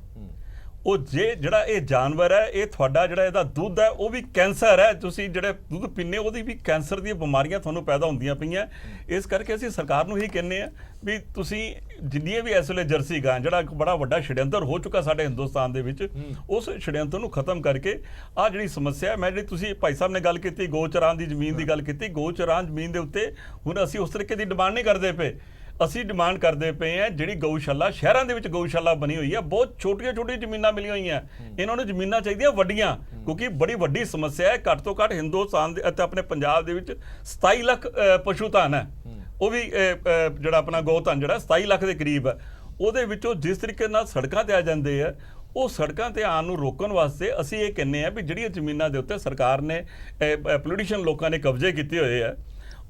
ਉਹ ਜਿਹੜਾ ਇਹ ਜਾਨਵਰ ਹੈ, ਇਹ ਤੁਹਾਡਾ ਜਿਹੜਾ ਇਹਦਾ ਦੁੱਧ ਹੈ ਉਹ ਵੀ ਕੈਂਸਰ ਹੈ। ਤੁਸੀਂ ਜਿਹੜੇ ਦੁੱਧ ਪੀਂਦੇ ਉਹਦੀ ਵੀ ਕੈਂਸਰ ਦੀਆਂ ਬਿਮਾਰੀਆਂ ਤੁਹਾਨੂੰ ਪੈਦਾ ਹੁੰਦੀਆਂ ਪਈਆਂ। ਇਸ ਕਰਕੇ ਅਸੀਂ ਸਰਕਾਰ ਨੂੰ ਹੀ ਕਹਿੰਦੇ ਆ ਵੀ ਤੁਸੀਂ ਜਿੰਨੀਆਂ ਵੀ ਇਸ ਵੇਲੇ ਜਰਸੀ ਗਾਂ, ਜਿਹੜਾ ਇੱਕ ਬੜਾ ਵੱਡਾ ਛੜਯੰਤਰ ਹੋ ਚੁੱਕਾ ਸਾਡੇ ਹਿੰਦੁਸਤਾਨ ਦੇ ਵਿੱਚ, ਉਸ ਛੜਯੰਤਰ ਨੂੰ ਖਤਮ ਕਰਕੇ ਆਹ ਜਿਹੜੀ ਸਮੱਸਿਆ, ਮੈਂ ਜਿਹੜੀ ਤੁਸੀਂ ਭਾਈ ਸਾਹਿਬ ਨੇ ਗੱਲ ਕੀਤੀ, ਗਊਚਰਾਨ ਦੀ ਜ਼ਮੀਨ ਦੀ ਗੱਲ ਕੀਤੀ, ਗਊਚਰਾਨ ਜ਼ਮੀਨ ਦੇ ਉੱਤੇ ਹੁਣ ਅਸੀਂ ਉਸ ਤਰੀਕੇ ਦੀ ਡਿਮਾਂਡ ਨਹੀਂ ਕਰਦੇ ਪਏ। ਅਸੀਂ ਡਿਮਾਂਡ ਕਰਦੇ ਪਏ ਹਾਂ ਜਿਹੜੀ ਗਊਸ਼ਾਲਾ, ਸ਼ਹਿਰਾਂ ਦੇ ਵਿੱਚ ਗਊਸ਼ਾਲਾ ਬਣੀ ਹੋਈ ਹੈ, ਬਹੁਤ ਛੋਟੀਆਂ ਜ਼ਮੀਨਾਂ ਮਿਲੀਆਂ ਹੋਈਆਂ, ਇਹਨਾਂ ਨੂੰ ਜ਼ਮੀਨਾਂ ਚਾਹੀਦੀਆਂ ਵੱਡੀਆਂ, ਕਿਉਂਕਿ ਬੜੀ ਵੱਡੀ ਸਮੱਸਿਆ ਹੈ। ਘੱਟ ਤੋਂ ਘੱਟ ਹਿੰਦੁਸਤਾਨ ਦੇ ਅਤੇ ਆਪਣੇ ਪੰਜਾਬ ਦੇ ਵਿੱਚ 27 ਲੱਖ ਪਸ਼ੂ ਧਨ ਹੈ, ਉਹ ਵੀ ਜਿਹੜਾ ਆਪਣਾ ਗਊ ਧਨ ਜਿਹੜਾ 27 ਲੱਖ ਦੇ ਕਰੀਬ ਹੈ। ਉਹਦੇ ਵਿੱਚੋਂ ਜਿਸ ਤਰੀਕੇ ਨਾਲ ਸੜਕਾਂ ਤੇ ਆ ਜਾਂਦੇ ਆ, ਉਹ ਸੜਕਾਂ ਤੇ ਆਉਣ ਨੂੰ ਰੋਕਣ ਵਾਸਤੇ ਅਸੀਂ ਇਹ ਕਹਿੰਦੇ ਆ ਵੀ ਜਿਹੜੀਆਂ ਜ਼ਮੀਨਾਂ ਦੇ ਉੱਤੇ ਸਰਕਾਰ ਨੇ ਪੋਲੀਟੀਸ਼ੀਅਨ ਲੋਕਾਂ ਨੇ ਕਬਜ਼ੇ ਕੀਤੇ ਹੋਏ ਆ,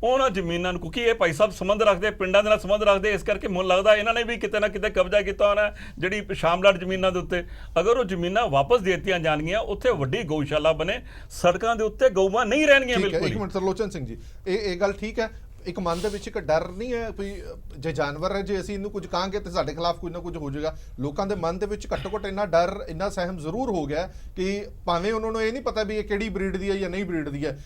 ਉਹਨਾਂ ਜ਼ਮੀਨਾਂ ਨੂੰ, ਕਿਉਂਕਿ ਇਹ ਭਾਈ ਸਾਹਿਬ ਸੰਬੰਧ ਰੱਖਦੇ, ਪਿੰਡਾਂ ਦੇ ਨਾਲ ਸੰਬੰਧ ਰੱਖਦੇ, ਇਸ ਕਰਕੇ ਮੈਨੂੰ ਲੱਗਦਾ ਇਹਨਾਂ ਨੇ ਵੀ ਕਿਤੇ ਨਾ ਕਿਤੇ ਕਬਜ਼ਾ ਕੀਤਾ ਹੋਣਾ ਜਿਹੜੀ ਸ਼ਾਮਲਾਟ ਜ਼ਮੀਨਾਂ ਦੇ ਉੱਤੇ। ਅਗਰ ਉਹ ਜ਼ਮੀਨਾਂ ਵਾਪਸ ਦੇ ਦਿੱਤੀਆਂ ਜਾਣਗੀਆਂ, ਉੱਥੇ ਵੱਡੀ ਗਊਸ਼ਾਲਾ ਬਣੇ, ਸੜਕਾਂ ਦੇ ਉੱਤੇ ਗਊਆਂ ਨਹੀਂ ਰਹਿਣਗੀਆਂ ਬਿਲਕੁਲ। ਇੱਕ ਮਿੰਟ ਤਰਲੋਚਨ ਸਿੰਘ ਜੀ, ਇਹ ਗੱਲ ਠੀਕ ਹੈ। ਇੱਕ ਮਨ ਦੇ ਵਿੱਚ ਇੱਕ ਡਰ ਨਹੀਂ ਹੈ ਵੀ ਜੇ ਜਾਨਵਰ ਹੈ, ਜੇ ਅਸੀਂ ਇਹਨੂੰ ਕੁਝ ਕਹਾਂਗੇ ਤੇ ਸਾਡੇ ਖਿਲਾਫ ਕੁਝ ਨਾ ਕੁਝ ਹੋ ਜਾਏਗਾ। ਲੋਕਾਂ ਦੇ ਮਨ ਦੇ ਵਿੱਚ ਘੱਟੋ ਘੱਟ ਇੰਨਾ ਡਰ, ਇੰਨਾ ਸਹਿਮ ਜ਼ਰੂਰ ਹੋ ਗਿਆ ਕਿ ਭਾਵੇਂ ਉਹਨਾਂ ਨੂੰ ਇਹ ਨਹੀਂ ਪਤਾ ਵੀ ਇਹ ਕਿਹੜੀ ਬਰੀਡ ਦੀ ਹੈ ਜਾਂ ਨਹੀਂ ਬਰੀਡ ਦੀ ਹੈ,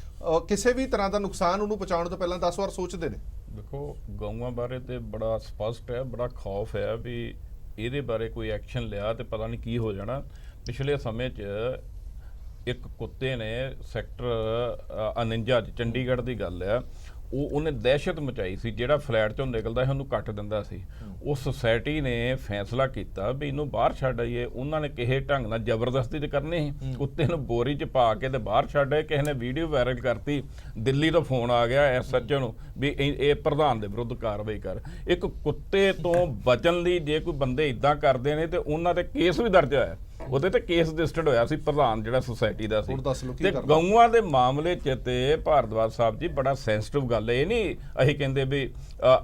ਕਿਸੇ ਵੀ ਤਰ੍ਹਾਂ ਦਾ ਨੁਕਸਾਨ ਉਹਨੂੰ ਪਹੁੰਚਾਉਣ ਤੋਂ ਪਹਿਲਾਂ 10 ਵਾਰ ਸੋਚਦੇ ਨੇ। ਦੇਖੋ, ਗਊਆਂ ਬਾਰੇ ਤੇ ਬੜਾ ਸਪਸ਼ਟ ਹੈ, ਬੜਾ ਖੌਫ ਹੈ ਵੀ ਇਹਦੇ ਬਾਰੇ ਕੋਈ ਐਕਸ਼ਨ ਲਿਆ ਤੇ ਪਤਾ ਨਹੀਂ ਕੀ ਹੋ ਜਾਣਾ। ਪਿਛਲੇ ਸਮੇਂ 'ਚ ਇੱਕ ਕੁੱਤੇ ਨੇ ਸੈਕਟਰ 49 'ਚ, ਚੰਡੀਗੜ੍ਹ ਦੀ ਗੱਲ ਹੈ, ਉਹਨੇ ਦਹਿਸ਼ਤ ਮਚਾਈ ਸੀ। ਜਿਹੜਾ ਫਲੈਟ ਚੋਂ ਨਿਕਲਦਾ ਸੀ ਉਹਨੂੰ ਕੱਟ ਦਿੰਦਾ ਸੀ। ਉਹ ਸੁਸਾਇਟੀ ਨੇ ਫੈਸਲਾ ਕੀਤਾ ਵੀ ਇਹਨੂੰ ਬਾਹਰ ਛੱਡ ਆਈਏ। ਉਹਨਾਂ ਨੇ ਕਿਸੇ ਢੰਗ ਨਾਲ ਜ਼ਬਰਦਸਤੀ ਤੇ ਕਰਨੀ ਸੀ, ਕੁੱਤੇ ਨੂੰ ਬੋਰੀ 'ਚ ਪਾ ਕੇ ਤੇ ਬਾਹਰ ਛੱਡ ਆਏ। ਕਿਸੇ ਨੇ ਵੀਡੀਓ ਵਾਇਰਲ ਕਰਤੀ, ਦਿੱਲੀ ਤੋਂ ਫੋਨ ਆ ਗਿਆ SHO ਨੂੰ ਵੀ ਇਹ ਪ੍ਰਧਾਨ ਦੇ ਵਿਰੁੱਧ ਕਾਰਵਾਈ ਕਰ। ਇੱਕ ਕੁੱਤੇ ਤੋਂ ਬਚਣ ਲਈ ਜੇ ਕੋਈ ਬੰਦੇ ਇਦਾਂ ਕਰਦੇ ਨੇ ਤੇ ਉਹਨਾਂ ਤੇ ਕੇਸ ਵੀ ਦਰਜ ਹੋਇਆ। ਉਹਦੇ ਤੇ ਕੇਸ ਰਜਿਸਟਰਡ ਹੋਇਆ ਸੀ, ਪ੍ਰਧਾਨ ਜਿਹੜਾ ਸੁਸਾਇਟੀ ਦਾ ਸੀ। ਹੁਣ ਦੱਸ ਲਓ ਕੀ ਤੇ ਕਰਨਾ। ਗਊਆਂ ਦੇ ਮਾਮਲੇ 'ਚ ਤੇ ਭਾਰਦਵਾਜ ਸਾਹਿਬ ਜੀ ਬੜਾ ਸੈਂਸਿਟਿਵ ਗੱਲ ਹੈ। ਇਹ ਨਹੀਂ ਅਸੀਂ ਕਹਿੰਦੇ ਵੀ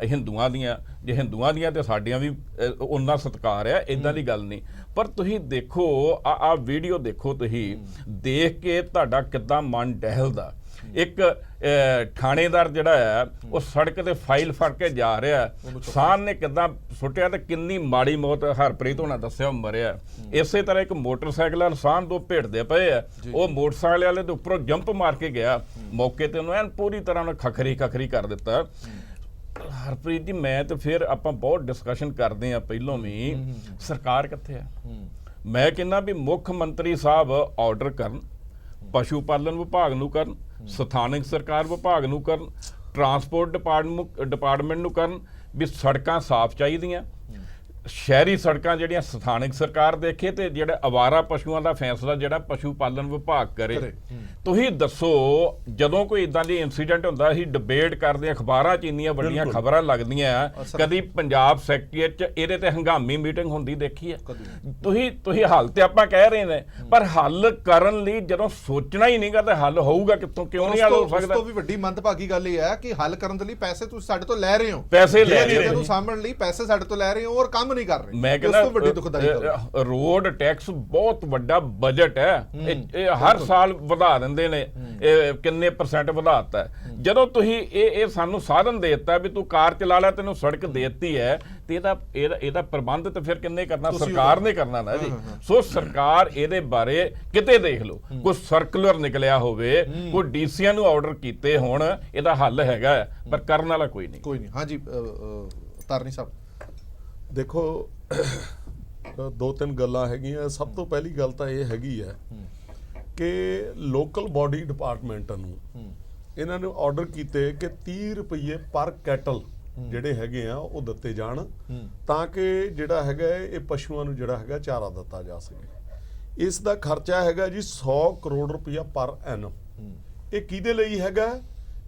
ਹਿੰਦੂਆਂ ਦੀਆਂ, ਜੇ ਹਿੰਦੂਆਂ ਦੀਆਂ ਤੇ ਸਾਡੀਆਂ ਵੀ ਉਹਨਾਂ ਸਤਿਕਾਰ ਆ, ਇਦਾਂ ਦੀ ਗੱਲ ਨਹੀਂ। ਪਰ ਤੁਸੀਂ ਦੇਖੋ ਆ ਵੀਡੀਓ ਦੇਖੋ, ਤੁਸੀਂ ਦੇਖ ਕੇ ਤੁਹਾਡਾ ਕਿੱਦਾਂ ਮਨ ਡਹਿਲਦਾ। ਇੱਕ ਥਾਣੇਦਾਰ ਜਿਹੜਾ ਹੈ ਉਹ ਸੜਕ ਤੇ ਫਾਈਲ ਫੜ ਕੇ ਜਾ ਰਿਹਾ, ਸਾਨ ਨੇ ਕਿੱਦਾਂ ਸੁੱਟਿਆ ਤੇ ਕਿੰਨੀ ਮਾੜੀ ਮੌਤ ਹਰਪ੍ਰੀਤ ਹੋਣਾ ਦੱਸਿਆ ਉਹ ਮਰਿਆ। ਇਸੇ ਤਰ੍ਹਾਂ ਇੱਕ ਮੋਟਰਸਾਈਕਲ ਵਾਲਾ ਸਾਨ ਦੋ ਭੇੜਦੇ ਪਏ ਆ, ਉਹ ਮੋਟਰਸਾਈਕਲ ਵਾਲੇ ਦੇ ਉੱਪਰੋਂ ਜੰਪ ਮਾਰ ਕੇ ਗਿਆ, ਮੌਕੇ ਤੇ ਉਹਨੂੰ ਐਨ ਪੂਰੀ ਤਰ੍ਹਾਂ ਨਾਲ ਖਖਰੀ ਕਰ ਦਿੱਤਾ। ਹਰਪ੍ਰੀਤ ਜੀ ਮੈਂ ਤੇ ਫਿਰ ਆਪਾਂ ਬਹੁਤ ਡਿਸਕਸ਼ਨ ਕਰਦੇ ਆ ਪਹਿਲੋਂ ਵੀ, ਸਰਕਾਰ ਕਿੱਥੇ ਆ? ਮੈਂ ਕਹਿੰਦਾ ਵੀ ਮੁੱਖ ਮੰਤਰੀ ਸਾਹਿਬ ਆਰਡਰ ਕਰਨ, ਪਸ਼ੂ ਪਾਲਣ ਵਿਭਾਗ ਨੂੰ ਕਰਨ, ਸਥਾਨਕ ਸਰਕਾਰ ਵਿਭਾਗ ਨੂੰ ਕਰਨ, ਟਰਾਂਸਪੋਰਟ ਡਿਪਾਰਟਮੈਂਟ ਨੂੰ ਕਰਨ ਵੀ ਸੜਕਾਂ ਸਾਫ਼ ਚਾਹੀਦੀਆਂ। ਸ਼ਹਿਰੀ ਸੜਕਾਂ ਜਿਹੜੀਆਂ ਸਥਾਨਕ ਸਰਕਾਰ ਦੇਖੇ ਤੇ ਜਿਹੜੇ ਅਵਾਰਾ ਪਸ਼ੂਆਂ ਦਾ ਫੈਸਲਾ ਜਿਹੜਾ ਪਸ਼ੂ ਪਾਲਣ ਵਿਭਾਗ ਕਰੇ। ਤੁਸੀਂ ਦੱਸੋ, ਜਦੋਂ ਕੋਈ ਇਦਾਂ ਦੀ ਇਨਸੀਡੈਂਟ ਹੁੰਦਾ ਅਸੀਂ ਡਿਬੇਟ ਕਰਦੇ, ਅਖਬਾਰਾਂ 'ਚ ਇੰਨੀਆਂ ਵੱਡੀਆਂ ਖਬਰਾਂ ਲੱਗਦੀਆਂ, ਕਦੀ ਪੰਜਾਬ ਸੈਕਟਰੀਏਟ 'ਚ ਇਹਦੇ ਤੇ ਹੰਗਾਮੀ ਮੀਟਿੰਗ ਹੁੰਦੀ ਦੇਖੀ ਹੈ? ਤੁਸੀਂ ਹੱਲ ਤੇ ਆਪਾਂ ਕਹਿ ਰਹੇ ਨੇ, ਪਰ ਹੱਲ ਕਰਨ ਲਈ ਜਦੋਂ ਸੋਚਣਾ ਹੀ ਨਹੀਂਗਾ ਤੇ ਹੱਲ ਹੋਊਗਾ ਕਿੱਥੋਂ? ਕਿਉਂ ਨਹੀਂ ਹੱਲ ਹੋ ਸਕਦਾ? ਉਸ ਤੋਂ ਵੀ ਵੱਡੀ ਮੰਦਭਾਗੀ ਗੱਲ ਇਹ ਹੈ ਕਿ ਹੱਲ ਕਰਨ ਦੇ ਲਈ ਪੈਸੇ ਤੁਸੀਂ ਸਾਡੇ ਤੋਂ ਲੈ ਰਹੇ ਹੋ, ਪੈਸੇ ਲੈ ਰਹੇ ਹੋ, ਸਾਂਭਣ ਲਈ ਪੈਸੇ ਸਾਡੇ ਤੋਂ ਲੈ ਰਹੇ ਹੋ ਔਰ ਕੰਮ ਨਹੀਂ ਕਰ ਰਹੇ। ਮੈਂ ਕਹਿੰਦਾ ਰੋਡ ਟੈਕਸ ਬਹੁਤ ਵੱਡਾ ਬਜਟ ਹੈ, ਇਹ ਹਰ ਸਾਲ ਵਧਾ ਦਿੰਦੇ ਨੇ, ਕਿੰਨੇ % ਵਧਾਤਾ। ਜਦੋਂ ਤੁਸੀਂ ਇਹ ਸਾਨੂੰ ਸਾਧਨ ਦੇ ਦਿੱਤਾ ਵੀ ਤੂੰ ਕਾਰ ਚਲਾ ਲੈ, ਤੈਨੂੰ ਸੜਕ ਦੇ ਦਿੱਤੀ ਹੈ, ਤੇ ਇਹਦਾ ਪ੍ਰਬੰਧ ਤੇ ਫਿਰ ਕਿੰਨੇ ਕਰਨਾ? ਸਰਕਾਰ ਨੇ ਕਰਨਾ ਨਾ ਜੀ। ਸੋ ਸਰਕਾਰ ਇਹਦੇ ਬਾਰੇ ਕਿਤੇ ਦੇਖ ਲਓ, ਕੋਈ ਸਰਕੂਲਰ ਨਿਕਲਿਆ ਹੋਵੇ, ਕੋਈ ਡੀਸੀਆਂ ਨੂੰ ਆਰਡਰ ਕੀਤੇ ਹੋਣ, ਇਹਦਾ ਹੱਲ ਹੈਗਾ, ਪਰ ਕਰਨ ਵਾਲਾ ਕੋਈ ਨਹੀਂ। ਹਾਂਜੀ ਤਾਰਨੀ ਸਾਹਿਬ, ਦੇਖੋ ਦੋ ਤਿੰਨ ਗੱਲਾਂ ਹੈਗੀਆਂ। ਸਭ ਤੋਂ ਪਹਿਲੀ ਗੱਲ ਤਾਂ ਇਹ ਹੈਗੀ ਹੈ ਕਿ ਲੋਕਲ ਬਾਡੀ ਡਿਪਾਰਟਮੈਂਟ ਨੂੰ ਇਹਨਾਂ ਨੇ ਆਰਡਰ ਕੀਤੇ ਕਿ 30 ਰੁਪਏ ਪਰ ਕੈਟਲ ਜਿਹੜੇ ਹੈਗੇ ਆ ਉਹ ਦਿੱਤੇ ਜਾਣ, ਤਾਂ ਕਿ ਜਿਹੜਾ ਹੈਗਾ ਇਹ ਪਸ਼ੂਆਂ ਨੂੰ ਜਿਹੜਾ ਹੈਗਾ ਚਾਰਾ ਦਿੱਤਾ ਜਾ ਸਕੇ। ਇਸ ਦਾ ਖਰਚਾ ਹੈਗਾ ਜੀ 100 ਕਰੋੜ ਰੁਪਇਆ ਪਰ ਐਨਮ। ਇਹ ਕਿਹਦੇ ਲਈ ਹੈਗਾ?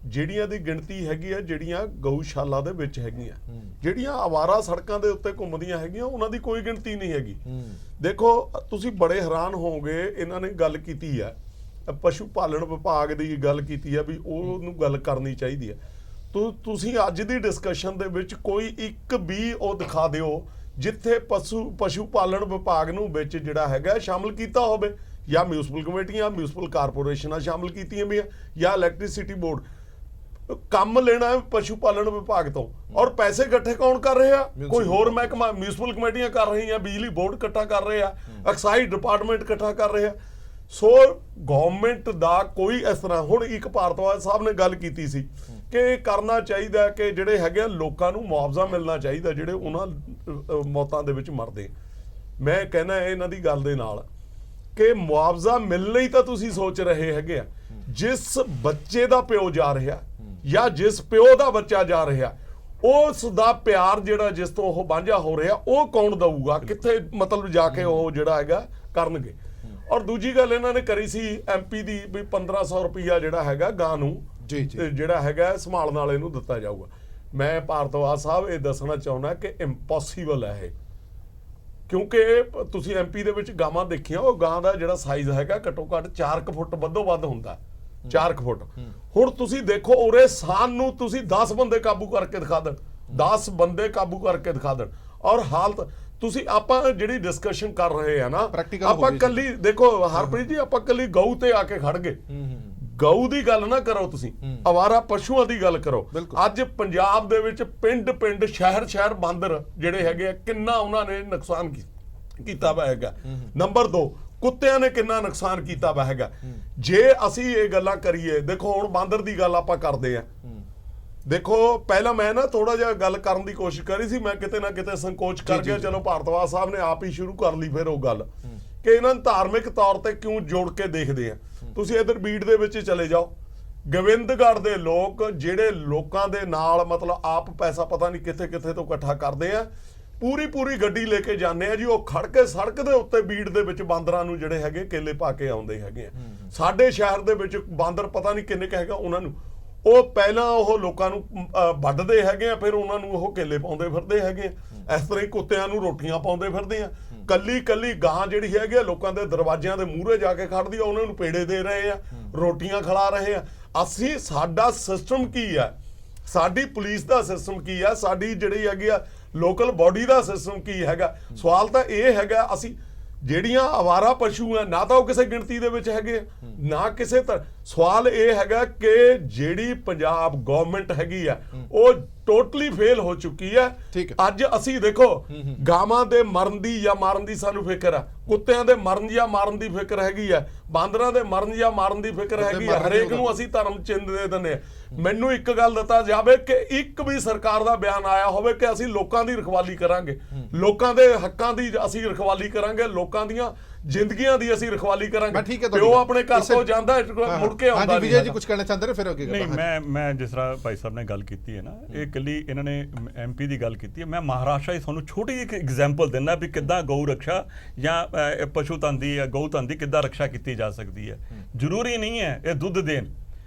ਜਿਹੜੀਆਂ ਦੀ ਗਿਣਤੀ ਹੈਗੀ ਆ ਜਿਹੜੀਆਂ ਗਊਸ਼ਾਲਾ ਦੇ ਵਿੱਚ ਹੈਗੀਆਂ, ਜਿਹੜੀਆਂ ਆਵਾਰਾ ਸੜਕਾਂ ਦੇ ਉੱਤੇ ਘੁੰਮਦੀਆਂ ਹੈਗੀਆਂ, ਉਹਨਾਂ ਦੀ ਕੋਈ ਗਿਣਤੀ ਨਹੀਂ ਹੈਗੀ। ਦੇਖੋ ਤੁਸੀਂ ਬੜੇ ਹੈਰਾਨ ਹੋਵੋਗੇ, ਇਹਨਾਂ ਨੇ ਗੱਲ ਕੀਤੀ ਹੈ, ਪਸ਼ੂ ਪਾਲਣ ਵਿਭਾਗ ਦੀ ਗੱਲ ਕੀਤੀ ਹੈ ਵੀ ਉਹਨੂੰ ਗੱਲ ਕਰਨੀ ਚਾਹੀਦੀ ਹੈ। ਤੁਸੀਂ ਅੱਜ ਦੀ ਡਿਸਕਸ਼ਨ ਦੇ ਵਿੱਚ ਕੋਈ ਇੱਕ ਵੀ ਉਹ ਦਿਖਾ ਦਿਓ ਜਿੱਥੇ ਪਸ਼ੂ ਪਾਲਣ ਵਿਭਾਗ ਨੂੰ ਵਿੱਚ ਜਿਹੜਾ ਹੈਗਾ ਸ਼ਾਮਲ ਕੀਤਾ ਹੋਵੇ, ਜਾਂ ਮਿਊਨਿਸਪਲ ਕਮੇਟੀਆਂ, ਮਿਊਨਿਸਪਲ ਕਾਰਪੋਰੇਸ਼ਨਾਂ ਸ਼ਾਮਲ ਕੀਤੀਆਂ ਵੀ, ਜਾਂ ਇਲੈਕਟ੍ਰਿਸਿਟੀ ਬੋਰਡ। ਕੰਮ ਲੈਣਾ ਹੈ ਪਸ਼ੂ ਪਾਲਣ ਵਿਭਾਗ ਤੋਂ, ਔਰ ਪੈਸੇ ਇਕੱਠੇ ਕੌਣ ਕਰ ਰਹੇ ਆ? ਕੋਈ ਹੋਰ ਮਹਿਕਮਾ, ਮਿਊਨਿਸਪਲ ਕਮੇਟੀਆਂ ਕਰ ਰਹੀਆਂ, ਬਿਜਲੀ ਬੋਰਡ ਇਕੱਠਾ ਕਰ ਰਹੇ ਆ, ਐਕਸਾਈਜ਼ ਡਿਪਾਰਟਮੈਂਟ ਇਕੱਠਾ ਕਰ ਰਹੇ ਆ। ਸੋ ਗਵਰਨਮੈਂਟ ਦਾ ਕੋਈ ਇਸ ਤਰ੍ਹਾਂ, ਹੁਣ ਇੱਕ ਭਾਰਤਵਾਜ ਸਾਹਿਬ ਨੇ ਗੱਲ ਕੀਤੀ ਸੀ ਕਿ ਇਹ ਕਰਨਾ ਚਾਹੀਦਾ ਕਿ ਜਿਹੜੇ ਹੈਗੇ ਆ ਲੋਕਾਂ ਨੂੰ ਮੁਆਵਜ਼ਾ ਮਿਲਣਾ ਚਾਹੀਦਾ ਜਿਹੜੇ ਉਹਨਾਂ ਮੌਤਾਂ ਦੇ ਵਿੱਚ ਮਰਦੇ। ਮੈਂ ਕਹਿੰਦਾ ਇਹਨਾਂ ਦੀ ਗੱਲ ਦੇ ਨਾਲ ਕਿ ਮੁਆਵਜ਼ਾ ਮਿਲਣ ਲਈ ਤਾਂ ਤੁਸੀਂ ਸੋਚ ਰਹੇ ਹੈਗੇ ਆ, ਜਿਸ ਬੱਚੇ ਦਾ ਪਿਓ ਜਾ ਰਿਹਾ ਜਾਂ ਜਿਸ ਪਿਓ ਦਾ ਬੱਚਾ ਜਾ ਰਿਹਾ, ਉਸ ਦਾ ਪਿਆਰ ਜਿਹੜਾ ਜਿਸ ਤੋਂ ਉਹ ਵਾਂਝਾ ਹੋ ਰਿਹਾ, ਉਹ ਕੌਣ ਦਊਗਾ? ਕਿੱਥੇ ਮਤਲਬ ਜਾ ਕੇ ਉਹ ਜਿਹੜਾ ਹੈਗਾ ਕਰਨਗੇ? ਔਰ ਦੂਜੀ ਗੱਲ ਇਹਨਾਂ ਨੇ ਕਰੀ ਸੀ MP ਦੀ ਵੀ 1500 ਰੁਪਇਆ ਜਿਹੜਾ ਹੈਗਾ ਗਾਂ ਨੂੰ ਜਿਹੜਾ ਹੈਗਾ ਸੰਭਾਲਣ ਵਾਲੇ ਨੂੰ ਦਿੱਤਾ ਜਾਊਗਾ। ਮੈਂ ਭਾਰਤਵਾਜ ਸਾਹਿਬ ਇਹ ਦੱਸਣਾ ਚਾਹੁੰਦਾ ਕਿ ਇੰਪੋਸੀਬਲ ਹੈ ਇਹ, ਕਿਉਂਕਿ ਤੁਸੀਂ MP ਦੇ ਵਿੱਚ ਗਾਵਾਂ ਦੇਖੀਆਂ, ਉਹ ਗਾਂ ਦਾ ਜਿਹੜਾ ਸਾਈਜ਼ ਹੈਗਾ ਘੱਟੋ ਘੱਟ 4 ਫੁੱਟ ਵੱਧੋ ਵੱਧ ਹੁੰਦਾ, 4 ਫੁੱਟ। ਹੁਣ ਤੁਸੀਂ ਦੇਖੋ ਉਰੇ ਸਾਨ ਨੂੰ ਤੁਸੀਂ 10 ਬੰਦੇ ਕਾਬੂ ਕਰਕੇ ਦਿਖਾ ਦੇਣ, 10 ਬੰਦੇ ਕਾਬੂ ਕਰਕੇ ਦਿਖਾ ਦੇਣ, ਔਰ ਹਾਲਤ ਤੁਸੀਂ ਆਪਾਂ ਜਿਹੜੀ ਡਿਸਕਸ਼ਨ ਕਰ ਰਹੇ ਆ ਨਾ, ਆਪਾਂ ਕੱਲੀ ਦੇਖੋ ਹਰਪ੍ਰੀਤ ਜੀ, ਆਪਾਂ ਕੱਲੀ ਗਊ ਤੇ ਆ ਕੇ ਖੜ ਗਏ। ਗਊ ਦੀ ਗੱਲ ਨਾ ਕਰੋ, ਤੁਸੀਂ ਅਵਾਰਾ ਪਸ਼ੂਆਂ ਦੀ ਗੱਲ ਕਰੋ। ਅੱਜ ਪੰਜਾਬ ਦੇ ਵਿੱਚ ਪਿੰਡ ਸ਼ਹਿਰ ਬਾਂਦਰ ਜਿਹੜੇ ਹੈਗੇ ਆ, ਕਿੰਨਾ ਉਹਨਾਂ ਨੇ ਨੁਕਸਾਨ ਕੀਤਾ ਵਾ ਹੈਗਾ। ਨੰਬਰ 2, ਕੁੱਤਿਆਂ ਨੇ ਕਿੰਨਾ ਨੁਕਸਾਨ ਕੀਤਾ ਵਾ ਹੈਗਾ। ਜੇ ਅਸੀਂ ਇਹ ਗੱਲਾਂ ਕਰੀਏ, ਦੇਖੋ ਹੁਣ ਬਾਂਦਰ ਦੀ ਗੱਲ ਆਪਾਂ ਕਰਦੇ ਆ, ਦੇਖੋ ਪਹਿਲਾਂ ਮੈਂ ਨਾ ਥੋੜਾ ਜਿਹਾ ਗੱਲ ਕਰਨ ਦੀ ਕੋਸ਼ਿਸ਼ ਕਰੀ ਸੀ, ਮੈਂ ਕਿਤੇ ਨਾ ਕਿਤੇ ਸੰਕੋਚ ਕਰ ਗਿਆ। ਚਲੋ ਭਾਰਤਵਾਜ ਸਾਹਿਬ ਨੇ ਆਪ ਹੀ ਸ਼ੁਰੂ ਕਰ ਲਈ ਫਿਰ ਉਹ ਗੱਲ ਕਿ ਇਹਨਾਂ ਨੂੰ ਧਾਰਮਿਕ ਤੌਰ ਤੇ ਕਿਉਂ ਜੋੜ ਕੇ ਦੇਖਦੇ ਆ। ਤੁਸੀਂ ਇਧਰ ਬੀੜ ਦੇ ਵਿੱਚ ਚਲੇ ਜਾਓ, ਗੋਬਿੰਦਗੜ੍ਹ ਦੇ ਲੋਕ ਜਿਹੜੇ ਲੋਕਾਂ ਦੇ ਨਾਲ ਮਤਲਬ ਆਪ ਪੈਸਾ ਪਤਾ ਨਹੀਂ ਕਿੱਥੇ ਕਿੱਥੇ ਤੋਂ ਇਕੱਠਾ ਕਰਦੇ ਆ, ਪੂਰੀ ਗੱਡੀ ਲੈ ਕੇ ਜਾਂਦੇ ਆ ਜੀ, ਉਹ ਖੜ ਕੇ ਸੜਕ ਦੇ ਉੱਤੇ ਬੀੜ ਦੇ ਵਿੱਚ ਬਾਂਦਰਾਂ ਨੂੰ ਜਿਹੜੇ ਹੈਗੇ ਕੇਲੇ ਪਾ ਕੇ ਆਉਂਦੇ ਹੈਗੇ ਆ। ਸਾਡੇ ਸ਼ਹਿਰ ਦੇ ਵਿੱਚ ਬਾਂਦਰ ਪਤਾ ਨਹੀਂ ਕਿੰਨੇ ਕੁ ਹੈਗਾ, ਉਹਨਾਂ ਨੂੰ ਉਹ ਪਹਿਲਾਂ ਉਹ ਲੋਕਾਂ ਨੂੰ ਵੱਢਦੇ ਹੈਗੇ ਆ, ਫਿਰ ਉਹਨਾਂ ਨੂੰ ਉਹ ਕੇਲੇ ਪਾਉਂਦੇ ਫਿਰਦੇ ਹੈਗੇ ਆ। ਇਸ ਤਰ੍ਹਾਂ ਹੀ ਕੁੱਤਿਆਂ ਨੂੰ ਰੋਟੀਆਂ ਪਾਉਂਦੇ ਫਿਰਦੇ ਆ। ਕੱਲੀ ਗਾਂ ਜਿਹੜੀ ਹੈਗੀ ਆ ਲੋਕਾਂ ਦੇ ਦਰਵਾਜ਼ਿਆਂ ਦੇ ਮੂਹਰੇ ਜਾ ਕੇ ਖੜਦੀ ਆ, ਉਹਨਾਂ ਨੂੰ ਪੇੜੇ ਦੇ ਰਹੇ ਆ, ਰੋਟੀਆਂ ਖਿਲਾ ਰਹੇ ਆ। ਅਸੀਂ ਸਾਡਾ ਸਿਸਟਮ ਕੀ ਆ, ਸਾਡੀ ਪੁਲਿਸ ਦਾ ਸਿਸਟਮ ਕੀ ਆ, ਸਾਡੀ ਜਿਹੜੀ ਹੈਗੀ ਆ ਲੋਕਲ ਬਾਡੀ ਦਾ ਸਿਸਟਮ ਕੀ ਹੈਗਾ? ਸਵਾਲ ਤਾਂ ਇਹ ਹੈਗਾ, ਅਸੀਂ ਜਿਹੜੀਆਂ ਆਵਾਰਾ ਪਸ਼ੂ ਆ ਨਾ ਤਾਂ ਉਹ ਕਿਸੇ ਗਿਣਤੀ ਦੇ ਵਿੱਚ ਹੈਗੇ ਨਾ ਕਿਸੇ ਸਵਾਲ ਇਹ ਹੈਗਾ ਕਿ ਜਿਹੜੀ ਪੰਜਾਬ ਗਵਰਨਮੈਂਟ ਹੈਗੀ ਆ ਉਹ ਟੋਟਲੀ ਫੇਲ ਹੋ ਚੁੱਕੀ ਹੈ। ਅੱਜ ਅਸੀਂ ਦੇਖੋ ਗਾਵਾਂ ਦੇ ਮਰਨ ਦੀ ਜਾਂ ਮਾਰਨ ਦੀ ਸਾਨੂੰ ਫਿਕਰ ਆ, ਕੁੱਤਿਆਂ ਦੇ ਮਰਨ ਜਾਂ ਮਾਰਨ ਦੀ ਫਿਕਰ ਹੈਗੀ ਆ, ਬਾਂਦਰਾਂ ਦੇ ਮਰਨ ਜਾਂ ਮਾਰਨ ਦੀ ਫਿਕਰ ਹੈਗੀ ਆ। ਹਰੇਕ ਨੂੰ ਅਸੀਂ ਧਰਮ ਚਿੰਨ੍ਹ ਦੇ ਦਿੰਦੇ ਆ। ਮੈਨੂੰ ਇੱਕ ਗੱਲ ਦਿੱਤਾ ਜਾਵੇ ਕਿ ਇੱਕ ਵੀ ਸਰਕਾਰ ਦਾ ਬਿਆਨ ਆਇਆ ਹੋਵੇ ਕਿ ਅਸੀਂ ਲੋਕਾਂ ਦੀ ਰਖਵਾਲੀ ਕਰਾਂਗੇ, ਲੋਕਾਂ ਦੇ ਹੱਕਾਂ ਦੀ ਅਸੀਂ ਰਖਵਾਲੀ ਕਰਾਂਗੇ, ਲੋਕਾਂ ਦੀਆਂ ਜ਼ਿੰਦਗੀਆਂ ਦੀ ਅਸੀਂ ਰਖਵਾਲੀ ਕਰਾਂਗੇ। ਪਿਓ ਆਪਣੇ ਘਰ ਤੋਂ ਜਾਂਦਾ ਮੁੜ ਕੇ ਆਉਂਦਾ ਹਾਂਜੀ ਵਿਜੇ ਜੀ ਕੁਝ ਕਹਿਣਾ ਚਾਹੁੰਦੇ ਨੇ ਫਿਰ ਅੱਗੇ ਨਹੀਂ, ਮੈਂ ਜਿਸ ਤਰ੍ਹਾਂ ਭਾਈ ਸਾਹਿਬ ਨੇ ਗੱਲ ਕੀਤੀ ਹੈ ਨਾ, ਇਹ ਇਕੱਲੀ ਇਹਨਾਂ ਨੇ MP ਦੀ ਗੱਲ ਕੀਤੀ ਹੈ। ਮੈਂ ਮਹਾਰਾਸ਼ਟਰ ਦੀ ਤੁਹਾਨੂੰ ਛੋਟੀ ਜਿਹੀ ਇੱਕ ਐਗਜ਼ਾਮਪਲ ਦਿੰਦਾ ਵੀ ਕਿੱਦਾਂ ਗਊ ਰੱਖਿਆ ਜਾਂ ਪਸ਼ੂ ਧਨ ਦੀ ਜਾਂ ਗਊ ਧਨ ਦੀ ਕਿੱਦਾਂ ਰੱਖਿਆ ਕੀਤੀ ਜਾ ਸਕਦੀ ਹੈ। ਜ਼ਰੂਰੀ ਨਹੀਂ ਹੈ ਇਹ ਦੁੱਧ ਦੇਣ।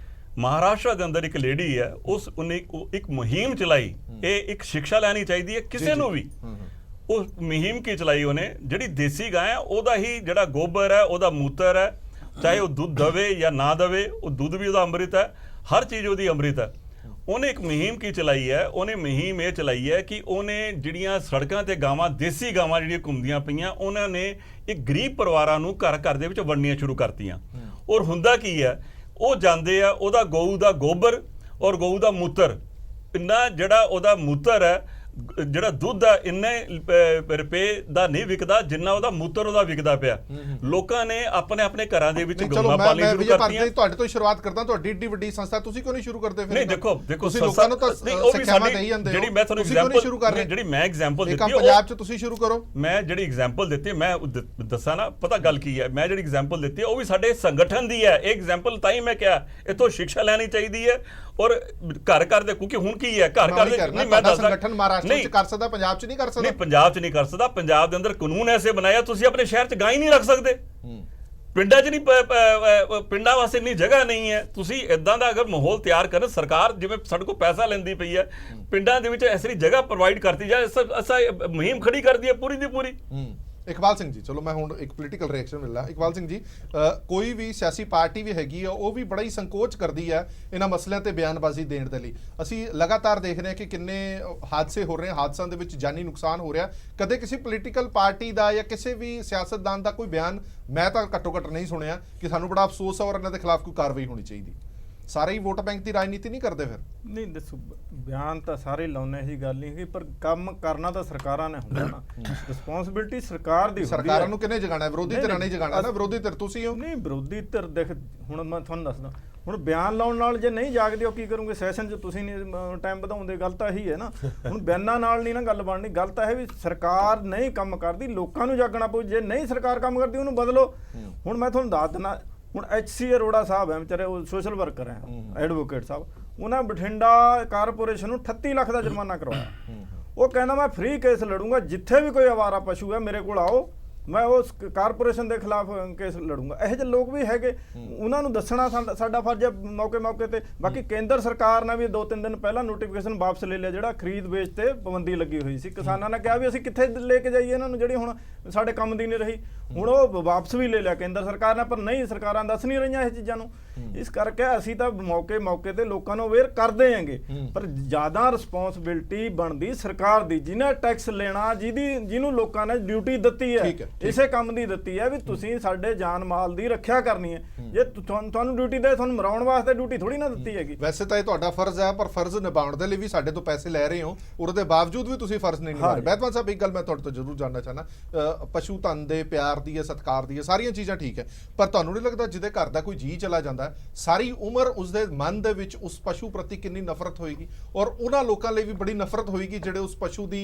ਮਹਾਰਾਸ਼ਟਰ ਦੇ ਅੰਦਰ ਇੱਕ ਲੇਡੀ ਹੈ, ਉਹਨੇ ਇੱਕ ਮੁਹਿੰਮ ਚਲਾਈ। ਇਹ ਇੱਕ ਸਿੱਖਿਆ ਲੈਣੀ ਚਾਹੀਦੀ ਹੈ ਕਿਸੇ ਨੂੰ ਵੀ। ਉਹ ਮੁਹਿੰਮ ਕੀ ਚਲਾਈ ਉਹਨੇ, ਜਿਹੜੀ ਦੇਸੀ ਗਾਂ ਹੈ ਉਹਦਾ ਹੀ ਜਿਹੜਾ ਗੋਬਰ ਹੈ, ਉਹਦਾ ਮੂਤਰ ਹੈ, ਚਾਹੇ ਉਹ ਦੁੱਧ ਦਵੇ ਜਾਂ ਨਾ ਦਵੇ, ਉਹ ਦੁੱਧ ਵੀ ਉਹਦਾ ਅੰਮ੍ਰਿਤ ਹੈ, ਹਰ ਚੀਜ਼ ਉਹਦੀ ਅੰਮ੍ਰਿਤ ਹੈ। ਉਹਨੇ ਇੱਕ ਮੁਹਿੰਮ ਕੀ ਚਲਾਈ ਹੈ, ਉਹਨੇ ਮੁਹਿੰਮ ਇਹ ਚਲਾਈ ਹੈ ਕਿ ਉਹਨੇ ਜਿਹੜੀਆਂ ਸੜਕਾਂ ਤੇ ਗਾਵਾਂ, ਦੇਸੀ ਗਾਵਾਂ ਜਿਹੜੀਆਂ ਘੁੰਮਦੀਆਂ ਪਈਆਂ, ਉਹਨਾਂ ਨੇ ਇੱਕ ਗਰੀਬ ਪਰਿਵਾਰਾਂ ਨੂੰ ਘਰ ਦੇ ਵਿੱਚ ਵੰਡਣੀਆਂ ਸ਼ੁਰੂ ਕਰਤੀਆਂ। ਔਰ ਹੁੰਦਾ ਕੀ ਹੈ, ਉਹ ਜਾਂਦੇ ਆ, ਉਹਦਾ ਗਊ ਦਾ ਗੋਬਰ ਔਰ ਗਊ ਦਾ ਮੂਤਰ, ਇੰਨਾ ਜਿਹੜਾ ਉਹਦਾ ਮੂਤਰ ਹੈ, ਜਿਹੜਾ ਦੁੱਧ ਆ, ਇੰਨੇ ਰੁਪਏ ਦਾ ਨਹੀਂ ਵਿਕਦਾ ਜਿੰਨਾ ਉਹਦਾ ਮੂਤਰ ਉਹਦਾ ਵਿਕਦਾ ਪਿਆ। ਲੋਕਾਂ ਨੇ ਆਪਣੇ ਘਰਾਂ ਦੇ ਵਿੱਚ ਗਊਆਂ ਪਾਲਣੀ ਸ਼ੁਰੂ ਕਰਤੀਆਂ। ਤੁਹਾਡੇ ਤੋਂ ਸ਼ੁਰੂਆਤ ਕਰਦਾ, ਤੁਹਾਡੀ ਏਡੀ ਵੱਡੀ ਸੰਸਥਾ ਤੁਸੀਂ ਕਿਉਂ ਨਹੀਂ ਸ਼ੁਰੂ ਕਰਦੇ ਫਿਰ? ਨਹੀਂ ਦੇਖੋ ਤੁਸੀਂ ਲੋਕਾਂ ਨੂੰ ਤਾਂ ਸਿੱਖਿਆਵਾਂ ਦੇਈ ਜਾਂਦੇ ਹੋ, ਜਿਹੜੀ ਮੈਂ ਤੁਹਾਨੂੰ ਐਗਜ਼ਾਮਪਲ ਦਿੱਤੀ, ਪੰਜਾਬ 'ਚ ਤੁਸੀਂ ਸ਼ੁਰੂ ਕਰੋ। ਮੈਂ ਜਿਹੜੀ ਐਗਜ਼ਾਮਪਲ ਦਿੱਤੀ, ਮੈਂ ਦੱਸਾਂ ਨਾ, ਪਤਾ ਗੱਲ ਕੀ ਹੈ, ਮੈਂ ਜਿਹੜੀ ਐਗਜ਼ਾਮਪਲ ਦਿੱਤੀ ਉਹ ਵੀ ਸਾਡੇ ਸੰਗਠਨ ਦੀ ਹੈ। ਇਹ ਐਗਜ਼ਾਮਪਲ ਤਾਂ ਹੀ ਮੈਂ ਕਿਹਾ ਇਥੋਂ ਸਿੱਖਿਆ ਲੈਣੀ ਚਾਹੀਦੀ ਹੈ। ਔਰ ਘਰ ਦੇ, ਕਿਉਂਕਿ ਹੁਣ ਕੀ ਹੈ, ਘਰ ਦੇ ਨਹੀਂ, ਮੈਂ ਦੱਸਦਾ ਸੰਗਠਨ ਮਹਾਰਾਸ਼ਟਰ 'ਚ ਕਰ ਸਕਦਾ, ਪੰਜਾਬ 'ਚ ਨਹੀਂ ਕਰ ਸਕਦਾ। ਨਹੀਂ, ਪੰਜਾਬ 'ਚ ਨਹੀਂ ਕਰ ਸਕਦਾ। ਪੰਜਾਬ ਦੇ ਅੰਦਰ ਕਾਨੂੰਨ ਐਸੇ ਬਣਾਇਆ, ਤੁਸੀਂ ਆਪਣੇ ਸ਼ਹਿਰ 'ਚ ਗਾਂ ਹੀ ਨਹੀਂ ਰੱਖ ਸਕਦੇ। ਪਿੰਡਾਂ 'ਚ ਨਹੀਂ, ਪਿੰਡਾਂ ਵਾਸਤੇ ਇੰਨੀ ਜਗ੍ਹਾ ਨਹੀਂ ਹੈ। ਤੁਸੀਂ ਇਦਾਂ ਦਾ ਅਗਰ ਮਾਹੌਲ ਤਿਆਰ ਕਰਨ, ਸਰਕਾਰ ਜਿਵੇਂ ਸਾਡੇ ਕੋਲ ਪੈਸਾ ਲੈਂਦੀ ਪਈ ਹੈ, ਪਿੰਡਾਂ ਦੇ ਵਿੱਚ ਐਸੀ ਜਗ੍ਹਾ ਪ੍ਰੋਵਾਈਡ ਕਰਤੀ ਜਾਏ, ਅਸਾਂ ਮੁਹਿੰਮ ਖੜੀ ਕਰਦੀ ਹੈ ਪੂਰੀ ਦੀ ਪੂਰੀ। ਇਕਬਾਲ ਸਿੰਘ ਜੀ, ਚਲੋ ਮੈਂ ਹੁਣ ਇੱਕ ਪੋਲੀਟੀਕਲ ਰਿਐਕਸ਼ਨ ਮਿਲਣਾ। ਇਕਬਾਲ ਸਿੰਘ ਜੀ, ਕੋਈ ਵੀ ਸਿਆਸੀ ਪਾਰਟੀ ਵੀ ਹੈਗੀ ਆ, ਉਹ ਵੀ ਬੜਾ ਹੀ ਸੰਕੋਚ ਕਰਦੀ ਹੈ ਇਹਨਾਂ ਮਸਲਿਆਂ ਤੇ ਬਿਆਨਬਾਜ਼ੀ ਦੇਣ ਦੇ ਲਈ। ਅਸੀਂ ਲਗਾਤਾਰ ਦੇਖ ਰਹੇ ਹਾਂ ਕਿ ਕਿੰਨੇ ਹਾਦਸੇ ਹੋ ਰਹੇ ਹਨ, ਹਾਦਸਿਆਂ ਦੇ ਵਿੱਚ ਜਾਨੀ ਨੁਕਸਾਨ ਹੋ ਰਿਹਾ। ਕਦੇ ਕਿਸੇ ਪੋਲੀਟੀਕਲ ਪਾਰਟੀ ਦਾ ਜਾਂ ਕਿਸੇ ਵੀ ਸਿਆਸਤਦਾਨ ਦਾ ਕੋਈ ਬਿਆਨ ਮੈਂ ਤਾਂ ਘੱਟੋ ਘੱਟ ਨਹੀਂ ਸੁਣਿਆ ਕਿ ਸਾਨੂੰ ਬੜਾ ਅਫਸੋਸ ਹੈ ਔਰ ਇਹਨਾਂ ਦੇ ਖਿਲਾਫ ਕੋਈ ਕਾਰਵਾਈ ਹੋਣੀ ਚਾਹੀਦੀ। ਸਾਰੇ ਹੀ ਵੋਟ ਬੈਂਕ ਦੀ ਰਾਜਨੀਤੀ ਨਹੀਂ ਕਰਦੇ ਫਿਰ? ਨਹੀਂ ਦੱਸੋ, ਬਿਆਨ ਤਾਂ ਸਾਰੇ ਲਾਉਣੇ, ਇਹੀ ਗੱਲ ਨਹੀਂ ਕਿ ਪਰ ਕੰਮ ਕਰਨਾ ਤਾਂ ਸਰਕਾਰਾਂ ਨੇ ਹੁੰਦਾ ਨਾ। ਰਿਸਪੌਂਸਿਬਿਲਟੀ ਸਰਕਾਰ ਦੀ ਹੁੰਦੀ ਹੈ। ਸਰਕਾਰਾਂ ਨੂੰ ਕਿਹਨੇ ਜਗਾਣਾ? ਵਿਰੋਧੀ ਧਿਰਾਂ ਨੇ ਜਗਾਣਾ ਨਾ। ਵਿਰੋਧੀ ਧਿਰ ਤੁਸੀਂ ਹੋ। ਨਹੀਂ, ਵਿਰੋਧੀ ਧਿਰ ਦੇਖ, ਹੁਣ ਮੈਂ ਤੁਹਾਨੂੰ ਦੱਸਦਾ, ਹੁਣ ਬਿਆਨ ਲਾਉਣ ਨਾਲ ਜੇ ਨਹੀਂ ਜਾਗਦੇ ਉਹ ਕੀ ਕਰੋਗੇ? ਸੈਸ਼ਨ 'ਚ ਤੁਸੀਂ ਨਹੀਂ ਟਾਈਮ ਵਧਾਉਂਦੇ, ਗੱਲ ਤਾਂ ਇਹੀ ਹੈ ਨਾ। ਹੁਣ ਬਿਆਨਾਂ ਨਾਲ ਨਹੀਂ ਨਾ ਗੱਲ ਬਣਨੀ। ਗੱਲ ਤਾਂ ਇਹ ਵੀ ਸਰਕਾਰ ਨਹੀਂ ਕੰਮ ਕਰਦੀ, ਲੋਕਾਂ ਨੂੰ ਜਾਗਣਾ ਪਊ। ਜੇ ਨਹੀਂ ਸਰਕਾਰ ਕੰਮ ਕਰਦੀ ਉਹਨੂੰ ਬਦਲੋ। ਹੁਣ ਮੈਂ ਤੁਹਾਨੂੰ ਦੱਸ ਦਿੰਦਾ, ਹੁਣ HC ਅਰੋੜਾ ਸਾਹਿਬ ਹੈ ਵਿਚਾਰੇ, ਉਹ ਸੋਸ਼ਲ ਵਰਕਰ ਹੈ, ਐਡਵੋਕੇਟ ਸਾਹਿਬ, ਉਹਨਾਂ ਬਠਿੰਡਾ ਕਾਰਪੋਰੇਸ਼ਨ ਨੂੰ 38 ਲੱਖ ਦਾ ਜੁਰਮਾਨਾ ਕਰਵਾਇਆ। ਉਹ ਕਹਿੰਦਾ ਮੈਂ ਫ੍ਰੀ ਕੇਸ ਲੜੂੰਗਾ, ਜਿੱਥੇ ਵੀ ਕੋਈ ਆਵਾਰਾ ਪਸ਼ੂ ਹੈ ਮੇਰੇ ਕੋਲ ਆਓ, ਮੈਂ ਉਸ ਕਾਰਪੋਰੇਸ਼ਨ ਦੇ ਖਿਲਾਫ ਕੇਸ ਲੜੂੰਗਾ। ਇਹੋ ਜਿਹੇ ਲੋਕ ਵੀ ਹੈਗੇ, ਉਹਨਾਂ ਨੂੰ ਦੱਸਣਾ ਸਾਡਾ ਫਰਜ਼ ਹੈ ਮੌਕੇ ਤੇ। ਬਾਕੀ ਕੇਂਦਰ ਸਰਕਾਰ ਨੇ ਵੀ 2-3 ਦਿਨ ਪਹਿਲਾਂ ਨੋਟੀਫਿਕੇਸ਼ਨ ਵਾਪਸ ਲੈ ਲਿਆ, ਜਿਹੜਾ ਖਰੀਦ ਵੇਚ ਤੇ ਪਾਬੰਦੀ ਲੱਗੀ ਹੋਈ ਸੀ। ਕਿਸਾਨਾਂ ਨੇ ਕਿਹਾ ਵੀ ਅਸੀਂ ਕਿੱਥੇ ਲੈ ਕੇ ਜਾਈਏ ਇਹਨਾਂ ਨੂੰ, ਜਿਹੜੀ ਹੁਣ ਸਾਡੇ ਕੰਮ ਦੀ ਨਹੀਂ ਰਹੀ। ਹੁਣ ਉਹ ਵਾਪਸ ਵੀ ਲੈ ਲਿਆ ਕੇਂਦਰ ਸਰਕਾਰ ਨੇ, ਪਰ ਨਹੀਂ, ਸਰਕਾਰਾਂ ਦੱਸ ਨਹੀਂ ਰਹੀਆਂ ਇਹ ਚੀਜ਼ਾਂ ਨੂੰ। ਇਸ ਕਰਕੇ ਅਸੀਂ ਤਾਂ ਮੌਕੇ ਤੇ ਲੋਕਾਂ ਨੂੰ ਅਵੇਅਰ ਕਰਦੇ ਆਂਗੇ, ਪਰ ਜ਼ਿਆਦਾ ਰਿਸਪੌਂਸਿਬਿਲਟੀ ਬਣਦੀ ਸਰਕਾਰ ਦੀ, ਜਿਹਨੇ ਟੈਕਸ ਲੈਣਾ, ਜਿਹਨੂੰ ਲੋਕਾਂ ਨੇ ਡਿਊਟੀ ਦਿੱਤੀ ਹੈ, ਇਸੇ ਕੰਮ ਦੀ ਦਿੱਤੀ ਹੈ ਵੀ ਤੁਸੀਂ ਸਾਡੇ ਜਾਨ ਮਾਲ ਦੀ ਰੱਖਿਆ ਕਰਨੀ ਹੈ। ਜੇ ਤੁਹਾਨੂੰ ਡਿਊਟੀ ਦੇ, ਤੁਹਾਨੂੰ ਮਰਾਉਣ ਵਾਸਤੇ ਡਿਊਟੀ ਥੋੜੀ ਨਾ ਦਿੱਤੀ ਹੈਗੀ। ਵੈਸੇ ਤਾਂ ਇਹ ਤੁਹਾਡਾ ਫਰਜ਼ ਹੈ, ਪਰ ਫਰਜ਼ ਨਿਭਾਉਣ ਦੇ ਲਈ ਵੀ ਸਾਡੇ ਤੋਂ ਪੈਸੇ ਲੈ ਰਹੇ ਹੋ, ਉਹਦੇ ਬਾਵਜੂਦ ਵੀ ਤੁਸੀਂ ਫਰਜ਼ ਨਹੀਂ ਨਿਭਾ ਰਹੇ। ਬੈਦਵਾਨ ਸਾਹਿਬ, ਇੱਕ ਗੱਲ ਮੈਂ ਤੁਹਾਡੇ ਤੋਂ ਜ਼ਰੂਰ ਜਾਣਨਾ ਚਾਹਨਾ, ਪਸ਼ੂ ਧਨ ਦੇ ਪਿਆਰ ਦੀ ਹੈ, ਸਤਿਕਾਰ ਦੀ ਹੈ, ਸਾਰੀਆਂ ਚੀਜ਼ਾਂ ਠੀਕ ਹੈ, ਪਰ ਤੁਹਾਨੂੰ ਨਹੀਂ ਲੱਗਦਾ ਜਿਹਦੇ ਘਰ ਦਾ ਕੋਈ ਜੀ ਚਲਾ ਜਾਂਦਾ ਸਾਰੀ ਉਮਰ ਉਸਦੇ ਮਨ ਦੇ ਵਿੱਚ ਉਸ ਪਸ਼ੂ ਪ੍ਰਤੀ ਕਿੰਨੀ ਨਫ਼ਰਤ ਹੋਏਗੀ? ਔਰ ਉਹਨਾਂ ਲੋਕਾਂ ਲਈ ਵੀ ਬੜੀ ਨਫ਼ਰਤ ਹੋਏਗੀ ਜਿਹੜੇ ਉਸ ਪਸ਼ੂ ਦੀ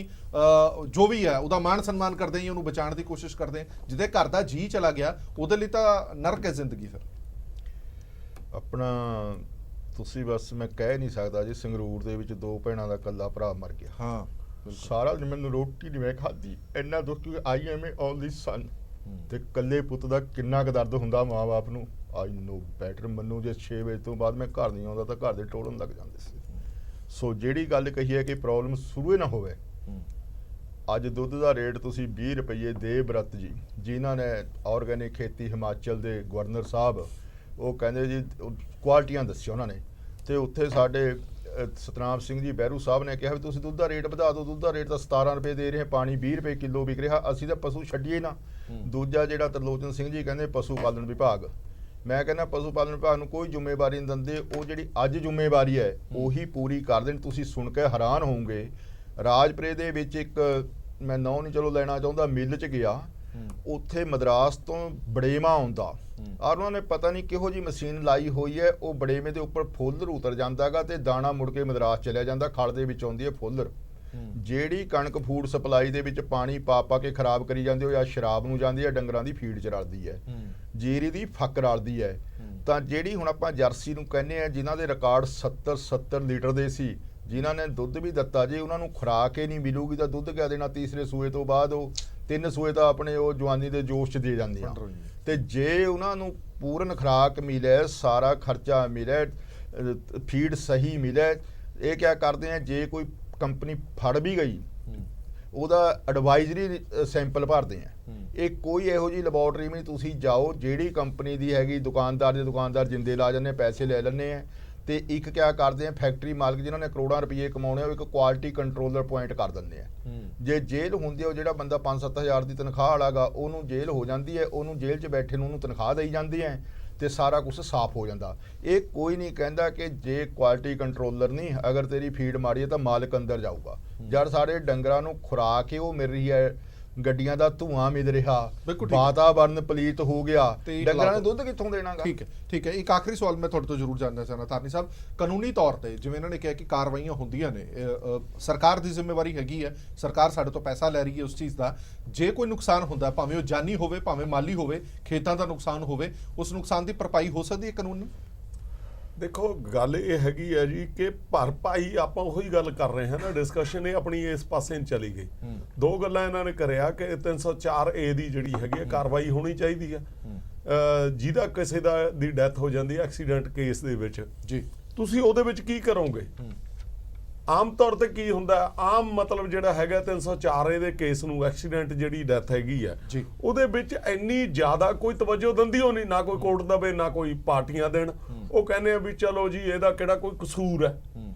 ਜੋ ਵੀ ਹੈ ਉਹਦਾ ਮਾਣ ਸਨਮਾਨ ਕਰਦੇ ਜਾਂ ਉਹਨੂੰ ਬਚਾਉਣ ਦੀ ਕੋਸ਼ਿਸ਼ ਕਰਦੇ, ਜਿਹਦੇ ਘਰ ਦਾ ਜੀ ਚਲਾ ਗਿਆ, ਉਹਦੇ ਲਈ ਤਾਂ ਨਰਕ ਹੈ ਜ਼ਿੰਦਗੀ। ਫਿਰ ਆਪਣਾ ਤੁਸੀਂ ਬਸ ਮੈਂ ਕਹਿ ਨਹੀਂ ਸਕਦਾ ਜੀ, ਸੰਗਰੂਰ ਦੇ ਵਿੱਚ 2 ਭੈਣਾਂ ਦਾ ਇਕੱਲਾ ਭਰਾ ਮਰ ਗਿਆ। ਹਾਂ ਸਾਰਾ ਦਿਨ ਮੈਨੂੰ ਰੋਟੀ ਨਹੀਂ ਮੈਂ ਖਾਧੀ, ਇੰਨਾ ਦੁੱਖ ਕਿ ਆਈ ਐਮ ਏ ਓਨਲੀ ਸਨ, ਤੇ ਇਕੱਲੇ ਪੁੱਤ ਦਾ ਕਿੰਨਾ ਕੁ ਦਰਦ ਹੁੰਦਾ ਮਾਂ-ਬਾਪ ਨੂੰ। ਆਈ ਨੋ ਬੈਟਰ। ਮੈਨੂੰ ਜੇ 6 ਵਜੇ ਤੋਂ ਬਾਅਦ ਮੈਂ ਘਰ ਨਹੀਂ ਆਉਂਦਾ ਤਾਂ ਘਰ ਦੇ ਟੋੜਨ ਲੱਗ ਜਾਂਦੇ ਸੀ। ਸੋ ਜਿਹੜੀ ਗੱਲ ਕਹੀ ਹੈ ਕਿ ਪ੍ਰੋਬਲਮ ਸ਼ੁਰੂ ਹੀ ਨਾ ਹੋਵੇ, ਅੱਜ ਦੁੱਧ ਦਾ ਰੇਟ ਤੁਸੀਂ 20 ਰੁਪਏ ਦੇਵਬ੍ਰਤ ਜੀ, ਜਿਨ੍ਹਾਂ ਨੇ ਆਰਗੈਨਿਕ ਖੇਤੀ ਹਿਮਾਚਲ ਦੇ ਗਵਰਨਰ ਸਾਹਿਬ, ਉਹ ਕਹਿੰਦੇ ਜੀ ਕੁਆਲਿਟੀਆਂ ਦੱਸੀਆਂ ਉਹਨਾਂ ਨੇ, ਤੇ ਉੱਥੇ ਸਾਡੇ ਸਤਨਾਮ ਸਿੰਘ ਜੀ ਬਹਿਰੂ ਸਾਹਿਬ ਨੇ ਕਿਹਾ ਵੀ ਤੁਸੀਂ ਦੁੱਧ ਦਾ ਰੇਟ ਵਧਾ ਦਿਓ, ਦੁੱਧ ਦਾ ਰੇਟ ਤਾਂ 17 ਰੁਪਏ ਦੇ ਰਹੇ, ਪਾਣੀ 20 ਰੁਪਏ ਕਿਲੋ ਵਿਕ ਰਿਹਾ, ਅਸੀਂ ਤਾਂ ਪਸ਼ੂ ਛੱਡੀਏ ਨਾ। ਦੂਜਾ ਜਿਹੜਾ ਤਰਲੋਚਨ ਸਿੰਘ ਜੀ ਕਹਿੰਦੇ ਪਸ਼ੂ ਪਾਲਣ ਵਿਭਾਗ, ਮੈਂ ਕਹਿੰਦਾ ਪਸ਼ੂ ਪਾਲਣ ਵਿਭਾਗ ਨੂੰ ਕੋਈ ਜ਼ਿੰਮੇਵਾਰੀ ਨਹੀਂ ਦਿੰਦੇ, ਉਹ ਜਿਹੜੀ ਅੱਜ ਜ਼ਿੰਮੇਵਾਰੀ ਹੈ ਉਹੀ ਪੂਰੀ ਕਰ ਦੇਣ। ਤੁਸੀਂ ਸੁਣ ਕੇ ਹੈਰਾਨ ਹੋਵੋਗੇ, ਰਾਜਪੁਰੇ ਦੇ ਵਿੱਚ ਇੱਕ, ਮੈਂ ਨਾਂ ਨਹੀਂ ਚਲੋ ਲੈਣਾ ਚਾਹੁੰਦਾ, ਮਿੱਲ 'ਚ ਗਿਆ, ਉੱਥੇ ਮਦਰਾਸ ਤੋਂ ਬੜੇਮਾ ਆਉਂਦਾ, ਔਰ ਉਹਨਾਂ ਨੇ ਪਤਾ ਨਹੀਂ ਕਿਹੋ ਜੀ ਮਸ਼ੀਨ ਲਾਈ ਹੋਈ ਹੈ, ਉਹ ਬੜੇਮੇ ਦੇ ਉੱਪਰ ਫੁੱਲਰ ਉਤਰ ਜਾਂਦਾਗਾ ਤੇ ਦਾਣਾ ਮੁੜ ਕੇ ਮਦਰਾਸ ਚਲਿਆ ਜਾਂਦਾ, ਖਲ ਦੇ ਵਿੱਚ ਆਉਂਦੀ ਹੈ ਫੁੱਲਰ। ਜਿਹੜੀ ਕਣਕ ਫੂਡ ਸਪਲਾਈ ਦੇ ਵਿੱਚ ਪਾਣੀ ਪਾ ਪਾ ਕੇ ਖਰਾਬ ਕਰੀ ਜਾਂਦੇ ਹੋ, ਜਾਂ ਸ਼ਰਾਬ ਨੂੰ ਜਾਂਦੀ ਹੈ, ਡੰਗਰਾਂ ਦੀ ਫੀਡ 'ਚ ਰਲਦੀ ਹੈ, ਜੀਰੀ ਦੀ ਫੱਕ ਰਲਦੀ ਹੈ। ਤਾਂ ਜਿਹੜੀ ਹੁਣ ਆਪਾਂ ਜਰਸੀ ਨੂੰ ਕਹਿੰਦੇ ਆ, ਜਿਨ੍ਹਾਂ ਦੇ ਰਿਕਾਰਡ 70 ਲੀਟਰ ਦੇ ਸੀ, ਜਿਨ੍ਹਾਂ ਨੇ ਦੁੱਧ ਵੀ ਦਿੱਤਾ, ਜੇ ਉਹਨਾਂ ਨੂੰ ਖੁਰਾਕ ਹੀ ਨਹੀਂ ਮਿਲੂਗੀ ਤਾਂ ਦੁੱਧ ਕਿਆ ਦੇਣਾ। ਤੀਸਰੇ ਸੂਏ ਤੋਂ ਬਾਅਦ ਉਹ 3 ਸੂਏ ਤਾਂ ਆਪਣੇ ਉਹ ਜਵਾਨੀ ਦੇ ਜੋਸ਼ 'ਚ ਦੇ ਜਾਂਦੀਆਂ, ਤੇ ਜੇ ਉਹਨਾਂ ਨੂੰ ਪੂਰਨ ਖੁਰਾਕ ਮਿਲੇ, ਸਾਰਾ ਖਰਚਾ ਮਿਲੇ, ਫੀਡ ਸਹੀ ਮਿਲੇ, ਇਹ ਕਿਆ ਕਰਦੇ ਆ, ਜੇ ਕੋਈ ਕੰਪਨੀ ਫੜ ਵੀ ਗਈ ਉਹਦਾ ਐਡਵਾਈਜ਼ਰੀ ਸੈਂਪਲ ਭਰਦੇ ਆ। ਇਹ ਕੋਈ ਇਹੋ ਜਿਹੀ ਲੈਬੋਰਟਰੀ ਨਹੀਂ, ਤੁਸੀਂ ਜਾਓ ਜਿਹੜੀ ਕੰਪਨੀ ਦੀ ਹੈਗੀ, ਦੁਕਾਨਦਾਰ ਦੇ ਦੁਕਾਨਦਾਰ ਜਿੰਦੇ ਲਾ ਜਾਂਦੇ, ਪੈਸੇ ਲੈ ਲੈਂਦੇ ਆ, ਤੇ ਇੱਕ ਕਿਆ ਕਰਦੇ ਆ, ਫੈਕਟਰੀ ਮਾਲਕ ਜਿਨ੍ਹਾਂ ਨੇ ਕਰੋੜਾਂ ਰੁਪਏ ਕਮਾਉਣੇ, ਉਹ ਇੱਕ ਕੁਆਲਿਟੀ ਕੰਟਰੋਲਰ ਪੁਆਇੰਟ ਕਰ ਦਿੰਦੇ ਆ। ਜੇ ਜੇਲ੍ਹ ਹੁੰਦੀ ਹੈ, ਉਹ ਜਿਹੜਾ ਬੰਦਾ 5-7 ਹਜ਼ਾਰ ਦੀ ਤਨਖਾਹ ਵਾਲਾਗਾ, ਉਹਨੂੰ ਜੇਲ੍ਹ ਹੋ ਜਾਂਦੀ ਹੈ, ਉਹਨੂੰ ਜੇਲ੍ਹ 'ਚ ਬੈਠੇ ਨੂੰ ਉਹਨੂੰ ਤਨਖਾਹ ਦੇਈ ਜਾਂਦੀ ਹੈ, ਤੇ ਸਾਰਾ ਕੁਝ ਸਾਫ਼ ਹੋ ਜਾਂਦਾ। ਇਹ ਕੋਈ ਨਹੀਂ ਕਹਿੰਦਾ ਕਿ ਜੇ ਕੁਆਲਿਟੀ ਕੰਟਰੋਲਰ ਨਹੀਂ, ਅਗਰ ਤੇਰੀ ਫੀਡ ਮਾੜੀ ਹੈ ਤਾਂ ਮਾਲਕ ਅੰਦਰ ਜਾਊਗਾ। ਜਦ ਸਾਡੇ ਡੰਗਰਾਂ ਨੂੰ ਖੁਰਾਕ ਹੀ ਉਹ ਮਿਲ ਰਹੀ ਹੈ, ਗੱਡੀਆਂ ਦਾ ਧੂਆਂ ਮਿਲ ਰਿਹਾ, ਵਾਤਾਵਰਨ ਪਲੀਤ ਹੋ ਗਿਆ, ਡੰਗਰਾਂ ਨੇ ਦੁੱਧ ਕਿੱਥੋਂ ਦੇਣਾਗਾ। ਠੀਕ ਹੈ। ਇੱਕ ਆਖਰੀ ਸਵਾਲ ਮੈਂ ਤੁਹਾਡੇ ਤੋਂ ਜ਼ਰੂਰ ਜਾਣਨਾ ਚਾਹੁੰਦਾ ਧਾਰਨੀ ਸਾਹਿਬ, ਕਾਨੂੰਨੀ ਤੌਰ ਤੇ ਜਿਵੇਂ ਇਹਨਾਂ ਨੇ ਕਿਹਾ ਕਿ ਕਾਰਵਾਈਆਂ ਹੁੰਦੀਆਂ ਨੇ, ਸਰਕਾਰ ਦੀ ਜ਼ਿੰਮੇਵਾਰੀ ਹੈਗੀ ਹੈ, ਸਰਕਾਰ ਸਾਡੇ ਤੋਂ ਪੈਸਾ ਲੈ ਰਹੀ ਹੈ ਉਸ ਚੀਜ਼ ਦਾ, ਜੇ ਕੋਈ ਨੁਕਸਾਨ ਹੁੰਦਾ, ਭਾਵੇਂ ਉਹ ਜਾਨੀ ਹੋਵੇ ਭਾਵੇਂ ਮਾਲੀ ਹੋਵੇ, ਖੇਤਾਂ ਦਾ ਨੁਕਸਾਨ ਹੋਵੇ, ਉਸ ਨੁਕਸਾਨ ਦੀ ਭਰਪਾਈ ਹੋ ਸਕਦੀ ਹੈ ਕਾਨੂੰਨ? ਦੇਖੋ ਗੱਲ ਇਹ ਹੈਗੀ ਹੈ ਜੀ ਕਿ ਭਰਪਾਈ ਆਪਾਂ ਉਹੀ ਗੱਲ ਕਰ ਰਹੇ ਹਾਂ ਨਾ, ਡਿਸਕਸ਼ਨ ਇਹ ਆਪਣੀ ਇਸ ਪਾਸੇ ਨੂੰ ਚਲੀ ਗਈ। 2 ਗੱਲਾਂ ਇਹਨਾਂ ਨੇ ਕਰਿਆ ਕਿ 304A ਦੀ ਜਿਹੜੀ ਹੈਗੀ ਹੈ ਕਾਰਵਾਈ ਹੋਣੀ ਚਾਹੀਦੀ ਹੈ, ਜਿਹਦਾ ਕਿਸੇ ਦੀ ਡੈਥ ਹੋ ਜਾਂਦੀ ਹੈ ਐਕਸੀਡੈਂਟ ਕੇਸ ਦੇ ਵਿੱਚ ਜੀ, ਤੁਸੀਂ ਉਹਦੇ ਵਿੱਚ ਕੀ ਕਰੋਗੇ? ਆਮ ਤੌਰ ਤੇ ਕੀ ਹੁੰਦਾ, ਆਮ ਮਤਲਬ ਜਿਹੜਾ ਹੈਗਾ 304A ਦੇ ਕੇਸ ਨੂੰ, ਐਕਸੀਡੈਂਟ ਜਿਹੜੀ ਡੈਥ ਹੈਗੀ ਆ, ਉਹਦੇ ਵਿੱਚ ਇੰਨੀ ਜ਼ਿਆਦਾ ਕੋਈ ਤਵੱਜੋ ਦਿੰਦੀ ਹੋ ਨਹੀਂ, ਨਾ ਕੋਈ ਕੋਰਟ ਦਵੇ ਨਾ ਕੋਈ ਪਾਰਟੀਆਂ ਦੇਣ। ਉਹ ਕਹਿੰਦੇ ਆ ਵੀ ਚਲੋ ਜੀ ਇਹਦਾ ਕਿਹੜਾ ਕੋਈ ਕਸੂਰ ਹੈ।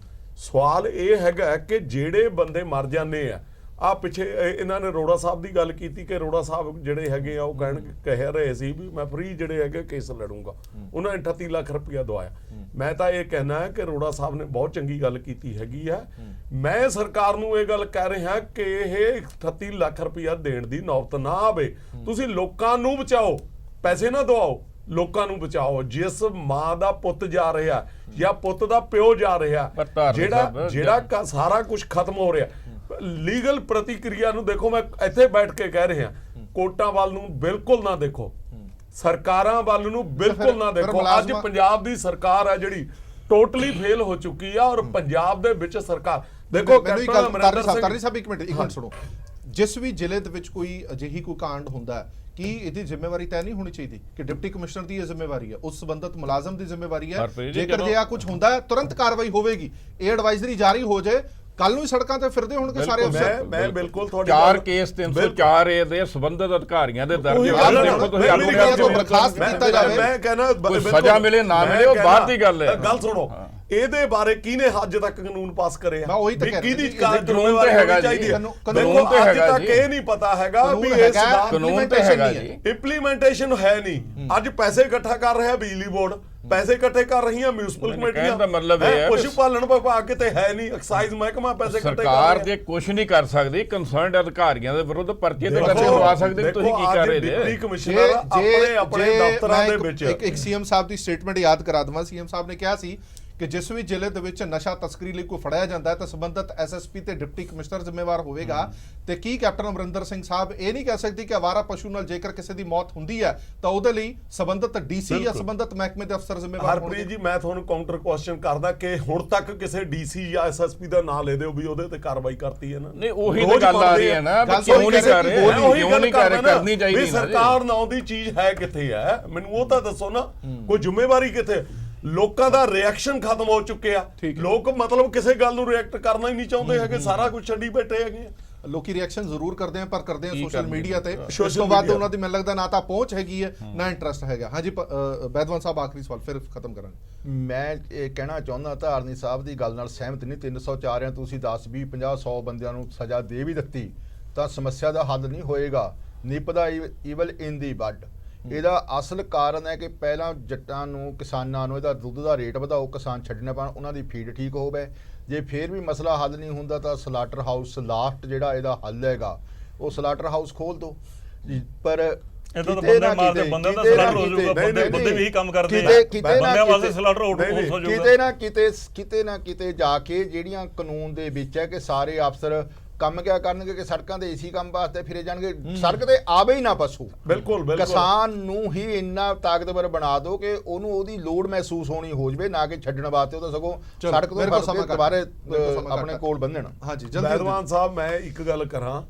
ਸਵਾਲ ਇਹ ਹੈਗਾ ਕਿ ਜਿਹੜੇ ਬੰਦੇ ਮਰ ਜਾਂਦੇ ਆ ਪਿੱਛੇ ਇਹਨਾਂ ਨੇ ਰੋੜਾ ਸਾਹਿਬ ਦੀ ਗੱਲ ਕੀਤੀ ਕਿ ਰੋੜਾ ਸਾਹਿਬ ਜਿਹੜੇ ਹੈਗੇ ਆ ਉਹ ਕਹਿ ਰਹੇ ਸੀ ਵੀ ਮੈਂ ਫ੍ਰੀ ਜਿਹੜੇ ਹੈਗੇ ਕੇਸ ਲੜੂੰਗਾ, ਉਹਨਾਂ ਨੇ 38 ਲੱਖ ਰੁਪਇਆ ਦਵਾਇਆ। ਮੈਂ ਤਾਂ ਇਹ ਕਹਿਣਾ ਹੈ ਕਿ ਰੋੜਾ ਸਾਹਿਬ ਨੇ ਬਹੁਤ ਚੰਗੀ ਗੱਲ ਕੀਤੀ ਹੈਗੀ ਆ। ਮੈਂ ਸਰਕਾਰ ਨੂੰ ਇਹ ਗੱਲ ਕਹਿ ਰਿਹਾ ਕਿ ਇਹ 38 ਲੱਖ ਰੁਪਇਆ ਦੇਣ ਦੀ ਨੌਬਤ ਨਾ ਆਵੇ। ਤੁਸੀਂ ਲੋਕਾਂ ਨੂੰ ਬਚਾਓ, ਪੈਸੇ ਨਾ ਦਵਾਓ, ਲੋਕਾਂ ਨੂੰ ਬਚਾਓ। ਜਿਸ ਮਾਂ ਦਾ ਪੁੱਤ ਜਾ ਰਿਹਾ ਜਾਂ ਪੁੱਤ ਦਾ ਪਿਓ ਜਾ ਰਿਹਾ, ਜਿਹੜਾ ਸਾਰਾ ਕੁਝ ਖਤਮ ਹੋ ਰਿਹਾ, ਲੀਗਲ ਪ੍ਰਤੀਕਿਰਿਆ ਨੂੰ ਦੇਖੋ। ਮੈਂ ਇੱਥੇ ਬੈਠ ਕੇ ਕਹਿ ਰਿਹਾ, ਕੋਰਟਾਂ ਵੱਲ ਨੂੰ ਬਿਲਕੁਲ ਨਾ ਦੇਖੋ, ਸਰਕਾਰਾਂ ਵੱਲ ਨੂੰ ਬਿਲਕੁਲ ਨਾ ਦੇਖੋ। ਅੱਜ ਪੰਜਾਬ ਦੀ ਸਰਕਾਰ ਹੈ ਜਿਹੜੀ ਟੋਟਲੀ ਫੇਲ ਹੋ ਚੁੱਕੀ ਆ, ਔਰ ਪੰਜਾਬ ਦੇ ਵਿੱਚ ਸਰਕਾਰ ਦੇਖੋ। ਤਰਨੀ ਸਾਹਿਬ ਇੱਕ ਮਿੰਟ ਸੁਣੋ, ਜਿਸ ਵੀ ਜ਼ਿਲ੍ਹੇ ਦੇ ਵਿੱਚ ਕੋਈ ਅਜਿਹੀ ਕੋਈ ਕਾਂਡ ਹੁੰਦਾ, ਕੀ ਇਹਦੀ ਜ਼ਿੰਮੇਵਾਰੀ ਤੈਅ ਨਹੀਂ ਹੋਣੀ ਚਾਹੀਦੀ ਕਿ ਡਿਪਟੀ ਕਮਿਸ਼ਨਰ ਦੀ ਇਹ ਜ਼ਿੰਮੇਵਾਰੀ ਹੈ, ਉਸ ਸੰਬੰਧਤ ਮੁਲਾਜ਼ਮ ਦੀ ਜ਼ਿੰਮੇਵਾਰੀ ਹੈ? ਜੇਕਰ ਜੇ ਆ ਕੁਝ ਹੁੰਦਾ ਤੁਰੰਤ ਕਾਰਵਾਈ ਹੋਵੇਗੀ, ਇਹ ਐਡਵਾਈਜ਼ਰੀ ਜਾਰੀ ਹੋ ਜਾਏ, ਕੱਲ ਨੂੰ ਸੜਕਾਂ ਤੇ ਫਿਰਦੇ ਹੋਣਗੇ ਸਾਰੇ ਅਫਸਰ। ਮੈਂ ਬਿਲਕੁਲ ਤੁਹਾਡੀ 4 ਕੇਸ 304A ਦੇ ਸੰਬੰਧਿਤ ਅਧਿਕਾਰੀਆਂ ਦੇ ਦਰਜ ਦੇਖੋ, ਤੁਸੀਂ ਆਪਣੇ ਤੋਂ ਬਰਖਾਸਤ ਕੀਤਾ ਜਾਵੇ। ਮੈਂ ਕਹਿੰਦਾ ਸਜ਼ਾ ਮਿਲੇ ਨਾ ਮਿਲੇ ਉਹ ਬਾਹਰ ਦੀ ਗੱਲ ਹੈ। ਗੱਲ ਸੁਣੋ, ਇਹਦੇ ਬਾਰੇ ਕਿਹਨੇ ਅੱਜ ਤੱਕ ਕਾਨੂੰਨ ਪਾਸ ਕਰਿਆ? ਮੈਂ ਉਹੀ ਤਾਂ ਕਹਿ ਰਿਹਾ, ਕਿਹਦੀ ਕਾਨੂੰਨ ਤੇ ਹੈਗਾ ਜੀ, ਕਾਨੂੰਨ ਤੇ ਹੈਗਾ ਜੀ। ਅੱਜ ਤੱਕ ਇਹ ਨਹੀਂ ਪਤਾ ਹੈਗਾ ਵੀ ਇਸ ਦਾ ਕਾਨੂੰਨ ਤੇ ਹੈਗਾ ਜੀ, ਇੰਪਲੀਮੈਂਟੇਸ਼ਨ ਹੈ ਨਹੀਂ। ਅੱਜ ਪੈਸੇ ਇਕੱਠਾ ਕਰ ਰਿਹਾ ਬਿਜਲੀ ਬੋਰਡ, ਪੈਸੇ ਇਕੱਠੇ ਕਰ ਰਹੀਆਂ ਮਿਊਨਿਸਪਲ ਕਮੇਟੀਆਂ, ਦਾ ਮਤਲਬ ਇਹ ਹੈ ਪਸ਼ੂ ਪਾਲਣ ਵਿਭਾਗ ਕਿਤੇ ਹੈ ਨਹੀਂ, ਐਕਸਾਈਜ਼ ਮਹਿਕਮਾ ਪੈਸੇ ਇਕੱਠੇ ਕਰ ਰਿਹਾ। ਸਰਕਾਰ ਜੇ ਕੁਝ ਨਹੀਂ ਕਰ ਸਕਦੀ, ਕੰਸਰਨਡ ਅਧਿਕਾਰੀਆਂ ਦੇ ਵਿਰੁੱਧ ਪਰਚੇ ਤੇ ਕਰਕੇ ਲਵਾ ਸਕਦੇ, ਤੁਸੀਂ ਕੀ ਕਰ ਰਹੇ ਜੇ? ਡਿਪਟੀ ਕਮਿਸ਼ਨਰ ਆਪਣੇ ਦਫ਼ਤਰਾਂ ਦੇ ਵਿੱਚ ਇੱਕ ਸੀਐਮ ਸਾਹਿਬ ਦੀ ਸਟੇਟਮੈਂਟ ਯਾਦ ਕਰਾ ਦਵਾਂ। ਸੀਐਮ ਸਾਹਿਬ ਨੇ ਕਿਹਾ ਸੀ ਕਿ ਜਿਸ ਵੀ ਜ਼ਿਲ੍ਹੇ ਦੇ ਵਿੱਚ ਨਸ਼ਾ ਤਸਕਰੀ ਲਈ ਕੋਈ ਫੜਿਆ ਜਾਂਦਾ ਹੈ ਤਾਂ ਸੰਬੰਧਿਤ ਐਸਐਸਪੀ ਤੇ ਡਿਪਟੀ ਕਮਿਸ਼ਨਰ ਜ਼ਿੰਮੇਵਾਰ ਹੋਵੇਗਾ। ਤੇ ਕੀ ਕੈਪਟਨ ਅਮਰਿੰਦਰ ਸਿੰਘ ਸਾਹਿਬ ਇਹ ਨਹੀਂ ਕਹਿ ਸਕਦੀ ਕਿ ਆਵਾਰਾ ਪਸ਼ੂ ਨਾਲ ਜੇਕਰ ਕਿਸੇ ਦੀ ਮੌਤ ਹੁੰਦੀ ਹੈ ਤਾਂ ਉਹਦੇ ਲਈ ਸੰਬੰਧਿਤ ਡੀਸੀ ਜਾਂ ਸੰਬੰਧਿਤ ਮਹਿਕਮੇ ਦੇ ਅਫਸਰ ਜ਼ਿੰਮੇਵਾਰ ਹਰਪ੍ਰੀਤ ਜੀ, ਮੈਂ ਤੁਹਾਨੂੰ ਕਾਊਂਟਰ ਕੁਐਸਚਨ ਕਰਦਾ ਕਿ ਹੁਣ ਤੱਕ ਕਿਸੇ ਡੀਸੀ ਜਾਂ ਐਸਐਸਪੀ ਦਾ ਨਾਂ ਲੈ ਦਿਓ ਵੀ ਉਹਦੇ ਤੇ ਕਾਰਵਾਈ ਕਰਤੀ ਹੈ ਨਾ। ਨਹੀਂ ਉਹੀ ਤਾਂ ਗੱਲ ਆ ਰਹੀ ਹੈ ਨਾ, ਗੱਲ ਕਿਉਂ ਨਹੀਂ ਕਰ ਰਹੇ, ਉਹੀ ਕਿਉਂ ਗੱਲ ਨਹੀਂ ਕਰ ਰਹੇ, ਕਰਨਾ ਕਰਨੀ ਚਾਹੀਦੀ ਵੀ ਨਾ ਜੀ। ਸਰਕਾਰ ਨਾਂ ਦੀ ਚੀਜ਼ ਹੈ ਕਿੱਥੇ ਹੈ, ਮੈਨੂੰ ਉਹ ਤਾਂ ਦੱਸੋ ਨਾ। ਕੋਈ ਜ਼ਿੰਮੇਵਾਰੀ ਕਿੱਥੇ? ਲੋਕਾਂ ਦਾ ਰਿਐਕਸ਼ਨ ਖਤਮ ਹੋ ਚੁੱਕਿਆ। ਲੋਕ ਮਤਲਬ ਕਿਸੇ ਗੱਲ ਨੂੰ ਰਿਐਕਟ ਕਰਨਾ ਹੀ ਨਹੀਂ ਚਾਹੁੰਦੇ ਹੈਗੇ, ਸਾਰਾ ਕੁਝ ਛੱਡੀ ਬੈਠੇ ਹੈਗੇ। ਲੋਕੀ ਰਿਐਕਸ਼ਨ ਜ਼ਰੂਰ ਕਰਦੇ ਆ ਪਰ ਕਰਦੇ ਆ ਸੋਸ਼ਲ ਕਰਦੇ ਮੀਡੀਆ ਤੇ। social ਉਸ ਤੋਂ ਬਾਅਦ media। ਉਹਨਾਂ ਦੀ ਮੈਨੂੰ ਲੱਗਦਾ ਨਾ ਤਾਂ ਪਹੁੰਚ ਹੈਗੀ ਹੈ ਨਾ ਇੰਟਰਸਟ ਹੈਗਾ। ਹਾਂਜੀ ਬੈਦਵਾਨ ਸਾਹਿਬ, ਆਖਰੀ ਸਵਾਲ ਫਿਰ ਖਤਮ ਕਰਾਂਗੇ। ਮੈਂ ਇਹ ਕਹਿਣਾ ਚਾਹੁੰਦਾ ਧਾਰਨੀ ਸਾਹਿਬ ਦੀ ਗੱਲ ਨਾਲ ਸਹਿਮਤ ਨਹੀਂ। 304 ਆ ਤੁਸੀਂ 10 20 50 100 ਬੰਦਿਆਂ ਨੂੰ ਸਜ਼ਾ ਦੇ ਵੀ ਦਿੱਤੀ ਤਾਂ ਸਮੱਸਿਆ ਦਾ ਹੱਲ ਨਹੀਂ ਹੋਏਗਾ। ਨਿਪਦਾ ਈਵਲ ਇਨ ਦੀ ਬਡ। ਇਹਦਾ ਅਸਲ ਕਾਰਨ ਹੈ ਕਿ ਪਹਿਲਾਂ ਜੱਟਾਂ ਨੂੰ, ਕਿਸਾਨਾਂ ਨੂੰ ਇਹਦਾ ਦੁੱਧ ਦਾ ਰੇਟ ਵਧਾਓ, ਕਿਸਾਨ ਛੱਡਣੇ ਪੈਣ, ਉਹਨਾਂ ਦੀ ਫੀਡ ਠੀਕ ਹੋਵੇ। ਜੇ ਫੇਰ ਵੀ ਮਸਲਾ ਹੱਲ ਨਹੀਂ ਹੁੰਦਾ ਤਾਂ ਸਲਾਟਰ ਹਾਊਸ ਲਾਸਟ ਜਿਹੜਾ ਇਹਦਾ ਹੱਲ ਹੈਗਾ ਉਹ ਸਲਾਟਰ ਹਾਊਸ ਖੋਲ ਦਿਓ। ਪਰ ਇਹਦਾ ਤਾਂ ਬੰਦੇ ਮਾਰਦੇ, ਬੰਦੇ ਦਾ ਸਲਾਟਰ ਹੋ ਜਾਊਗਾ, ਬੰਦੇ ਵੀ ਇਹੀ ਕੰਮ ਕਰਦੇ ਆ, ਬੰਦਿਆਂ ਵਾਸਤੇ ਸਲਾਟਰ ਹੋ ਜਾਊਗਾ। ਕਿਤੇ ਨਾ ਕਿਤੇ ਜਾ ਕੇ ਜਿਹੜੀਆਂ ਕਾਨੂੰਨ ਦੇ ਵਿੱਚ ਹੈ ਕਿ ਸਾਰੇ ਅਫਸਰ ਕੰਮ ਕਿਆ ਕਰਨਗੇ ਕਿ ਸੜਕਾਂ ਤੇ ਏਸੀ ਕੰਮ ਵਾਸਤੇ ਫਿਰੇ ਜਾਣਗੇ, ਸੜਕ ਤੇ ਆਵੇ ਹੀ ਨਾ ਪਸ਼ੂ। ਬਿਲਕੁਲ ਬਿਲਕੁਲ। ਕਿਸਾਨ ਨੂੰ ਹੀ ਇੰਨਾ ਤਾਕਤਵਰ ਬਣਾ ਦਿਓ ਕਿ ਉਹਨੂੰ ਉਹਦੀ ਲੋੜ ਮਹਿਸੂਸ ਹੋਣੀ ਹੋ ਜਵੇ, ਨਾ ਕਿ ਛੱਡਣ ਵਾਸਤੇ ਉਹ ਤਾਂ ਸਗੋਂ ਸੜਕ ਤੋਂ ਦੁਬਾਰੇ ਆਪਣੇ ਕੋਲ ਬੰਨਣ। ਹਾਂਜੀ ਬੈਦਵਾਨ ਸਾਹਿਬ, ਮੈਂ ਇੱਕ ਗੱਲ ਕਰਾਂ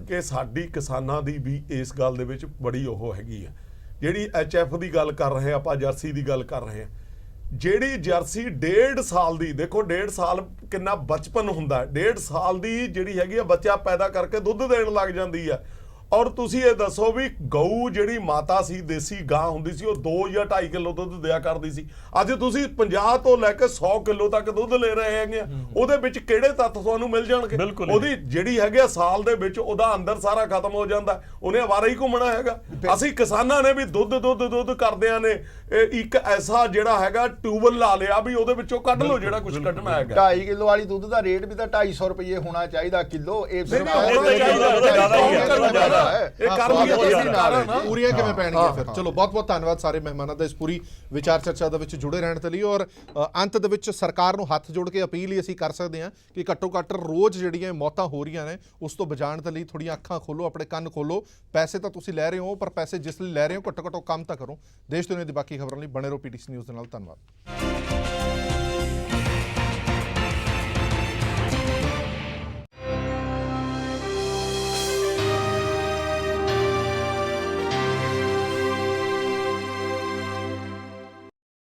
ਕਿ ਸਾਡੀ ਕਿਸਾਨਾਂ ਦੀ ਵੀ ਇਸ ਗੱਲ ਦੇ ਵਿੱਚ ਬੜੀ ਉਹ ਹੈਗੀ ਆ। ਜਿਹੜੀ ਐਚਐਫ ਦੀ ਗੱਲ ਕਰ ਰਹੇ ਆਪਾਂ, ਜਰਸੀ ਦੀ ਗੱਲ ਕਰ ਰਹੇ ਆ, ਜਿਹੜੀ ਜਰਸੀ 1.5 ਸਾਲ ਦੀ, ਦੇਖੋ 1.5 ਸਾਲ ਕਿੰਨਾ ਬਚਪਨ ਹੁੰਦਾ, 1.5 ਸਾਲ ਦੀ ਜਿਹੜੀ ਹੈਗੀ ਆ ਬੱਚਾ ਪੈਦਾ ਕਰਕੇ ਦੁੱਧ ਦੇਣ ਲੱਗ ਜਾਂਦੀ ਆ। ਔਰ ਤੁਸੀਂ ਇਹ ਦੱਸੋ ਵੀ ਗਊ ਜਿਹੜੀ ਮਾਤਾ ਸੀ, ਦੇਸੀ ਗਾਂ ਹੁੰਦੀ ਸੀ, ਉਹ 2 ਜਾਂ 2.5 ਕਿਲੋ ਦੁੱਧ ਦਿਆ ਕਰਦੀ ਸੀ। ਅੱਜ ਤੁਸੀਂ 50 ਤੋਂ ਲੈ ਕੇ 100 ਕਿਲੋ ਤੱਕ ਦੁੱਧ ਲੈ ਰਹੇ ਹੈਗੇ ਆ। ਉਹਦੇ ਵਿੱਚ ਕਿਹੜੇ ਤੱਤ ਤੁਹਾਨੂੰ ਮਿਲ ਜਾਣਗੇ? ਉਹਦੀ ਜਿਹੜੀ ਹੈਗੀ ਆ ਸਾਲ ਦੇ ਵਿੱਚ ਉਹਦਾ ਅੰਦਰ ਸਾਰਾ ਖਤਮ ਹੋ ਜਾਂਦਾ, ਉਹਨੇ ਅਵਾਰਾ ਹੀ ਘੁੰਮਣਾ ਹੈਗਾ। ਅਸੀਂ ਕਿਸਾਨਾਂ ਨੇ ਵੀ ਦੁੱਧ ਕਰਦਿਆਂ ਨੇ ਇੱਕ ਐਸਾ ਜਿਹੜਾ ਹੈਗਾ ਟਿਊਬਲ ਲਾ ਲਿਆ ਵੀ ਉਹਦੇ ਵਿੱਚੋਂ ਕੱਢ ਲਓ ਜਿਹੜਾ ਕੁਝ ਕੱਢਣਾ ਹੈਗਾ। 2.5 ਕਿਲੋ ਵਾਲੀ ਦੁੱਧ ਦਾ ਰੇਟ ਵੀ ਤਾਂ 250 ਰੁਪਏ ਹੋਣਾ ਚਾਹੀਦਾ ਕਿਲੋ। ਇਹ ਪੂਰੀਆਂ ਕਿਵੇਂ ਪੈਣਗੀਆਂ ਫਿਰ? ਚਲੋ ਬਹੁਤ ਬਹੁਤ ਧੰਨਵਾਦ ਸਾਰੇ ਮਹਿਮਾਨਾਂ ਦਾ ਇਸ ਪੂਰੀ ਵਿਚਾਰ ਚਰਚਾ ਦੇ ਵਿੱਚ ਜੁੜੇ ਰਹਿਣ ਦੇ ਲਈ। ਔਰ ਅੰਤ ਦੇ ਵਿੱਚ ਸਰਕਾਰ ਨੂੰ ਹੱਥ ਜੋੜ ਕੇ ਅਪੀਲ ਹੀ ਅਸੀਂ ਕਰ ਸਕਦੇ ਹਾਂ ਕਿ ਘੱਟੋ ਘੱਟ ਰੋਜ਼ ਜਿਹੜੀਆਂ ਮੌਤਾਂ ਹੋ ਰਹੀਆਂ ਨੇ ਉਸ ਤੋਂ ਬਚਾਉਣ ਦੇ ਲਈ ਥੋੜੀਆਂ ਅੱਖਾਂ ਖੋਲੋ, ਆਪਣੇ ਕੰਨ ਖੋਲੋ। ਪੈਸੇ ਤਾਂ ਤੁਸੀਂ ਲੈ ਰਹੇ ਹੋ ਪਰ ਪੈਸੇ ਜਿਸ ਲਈ ਲੈ ਰਹੇ ਹੋ ਘੱਟੋ ਘੱਟ ਕੰਮ ਤਾਂ ਕਰੋ। ਦੇਸ਼ ਦੁਨੀਆ ਦੀ ਬਾਕੀ ਖਬਰਾਂ ਲਈ ਬਣੇ ਰਹੋ PTC ਨਿਊਜ਼ ਦੇ ਨਾਲ। ਧੰਨਵਾਦ।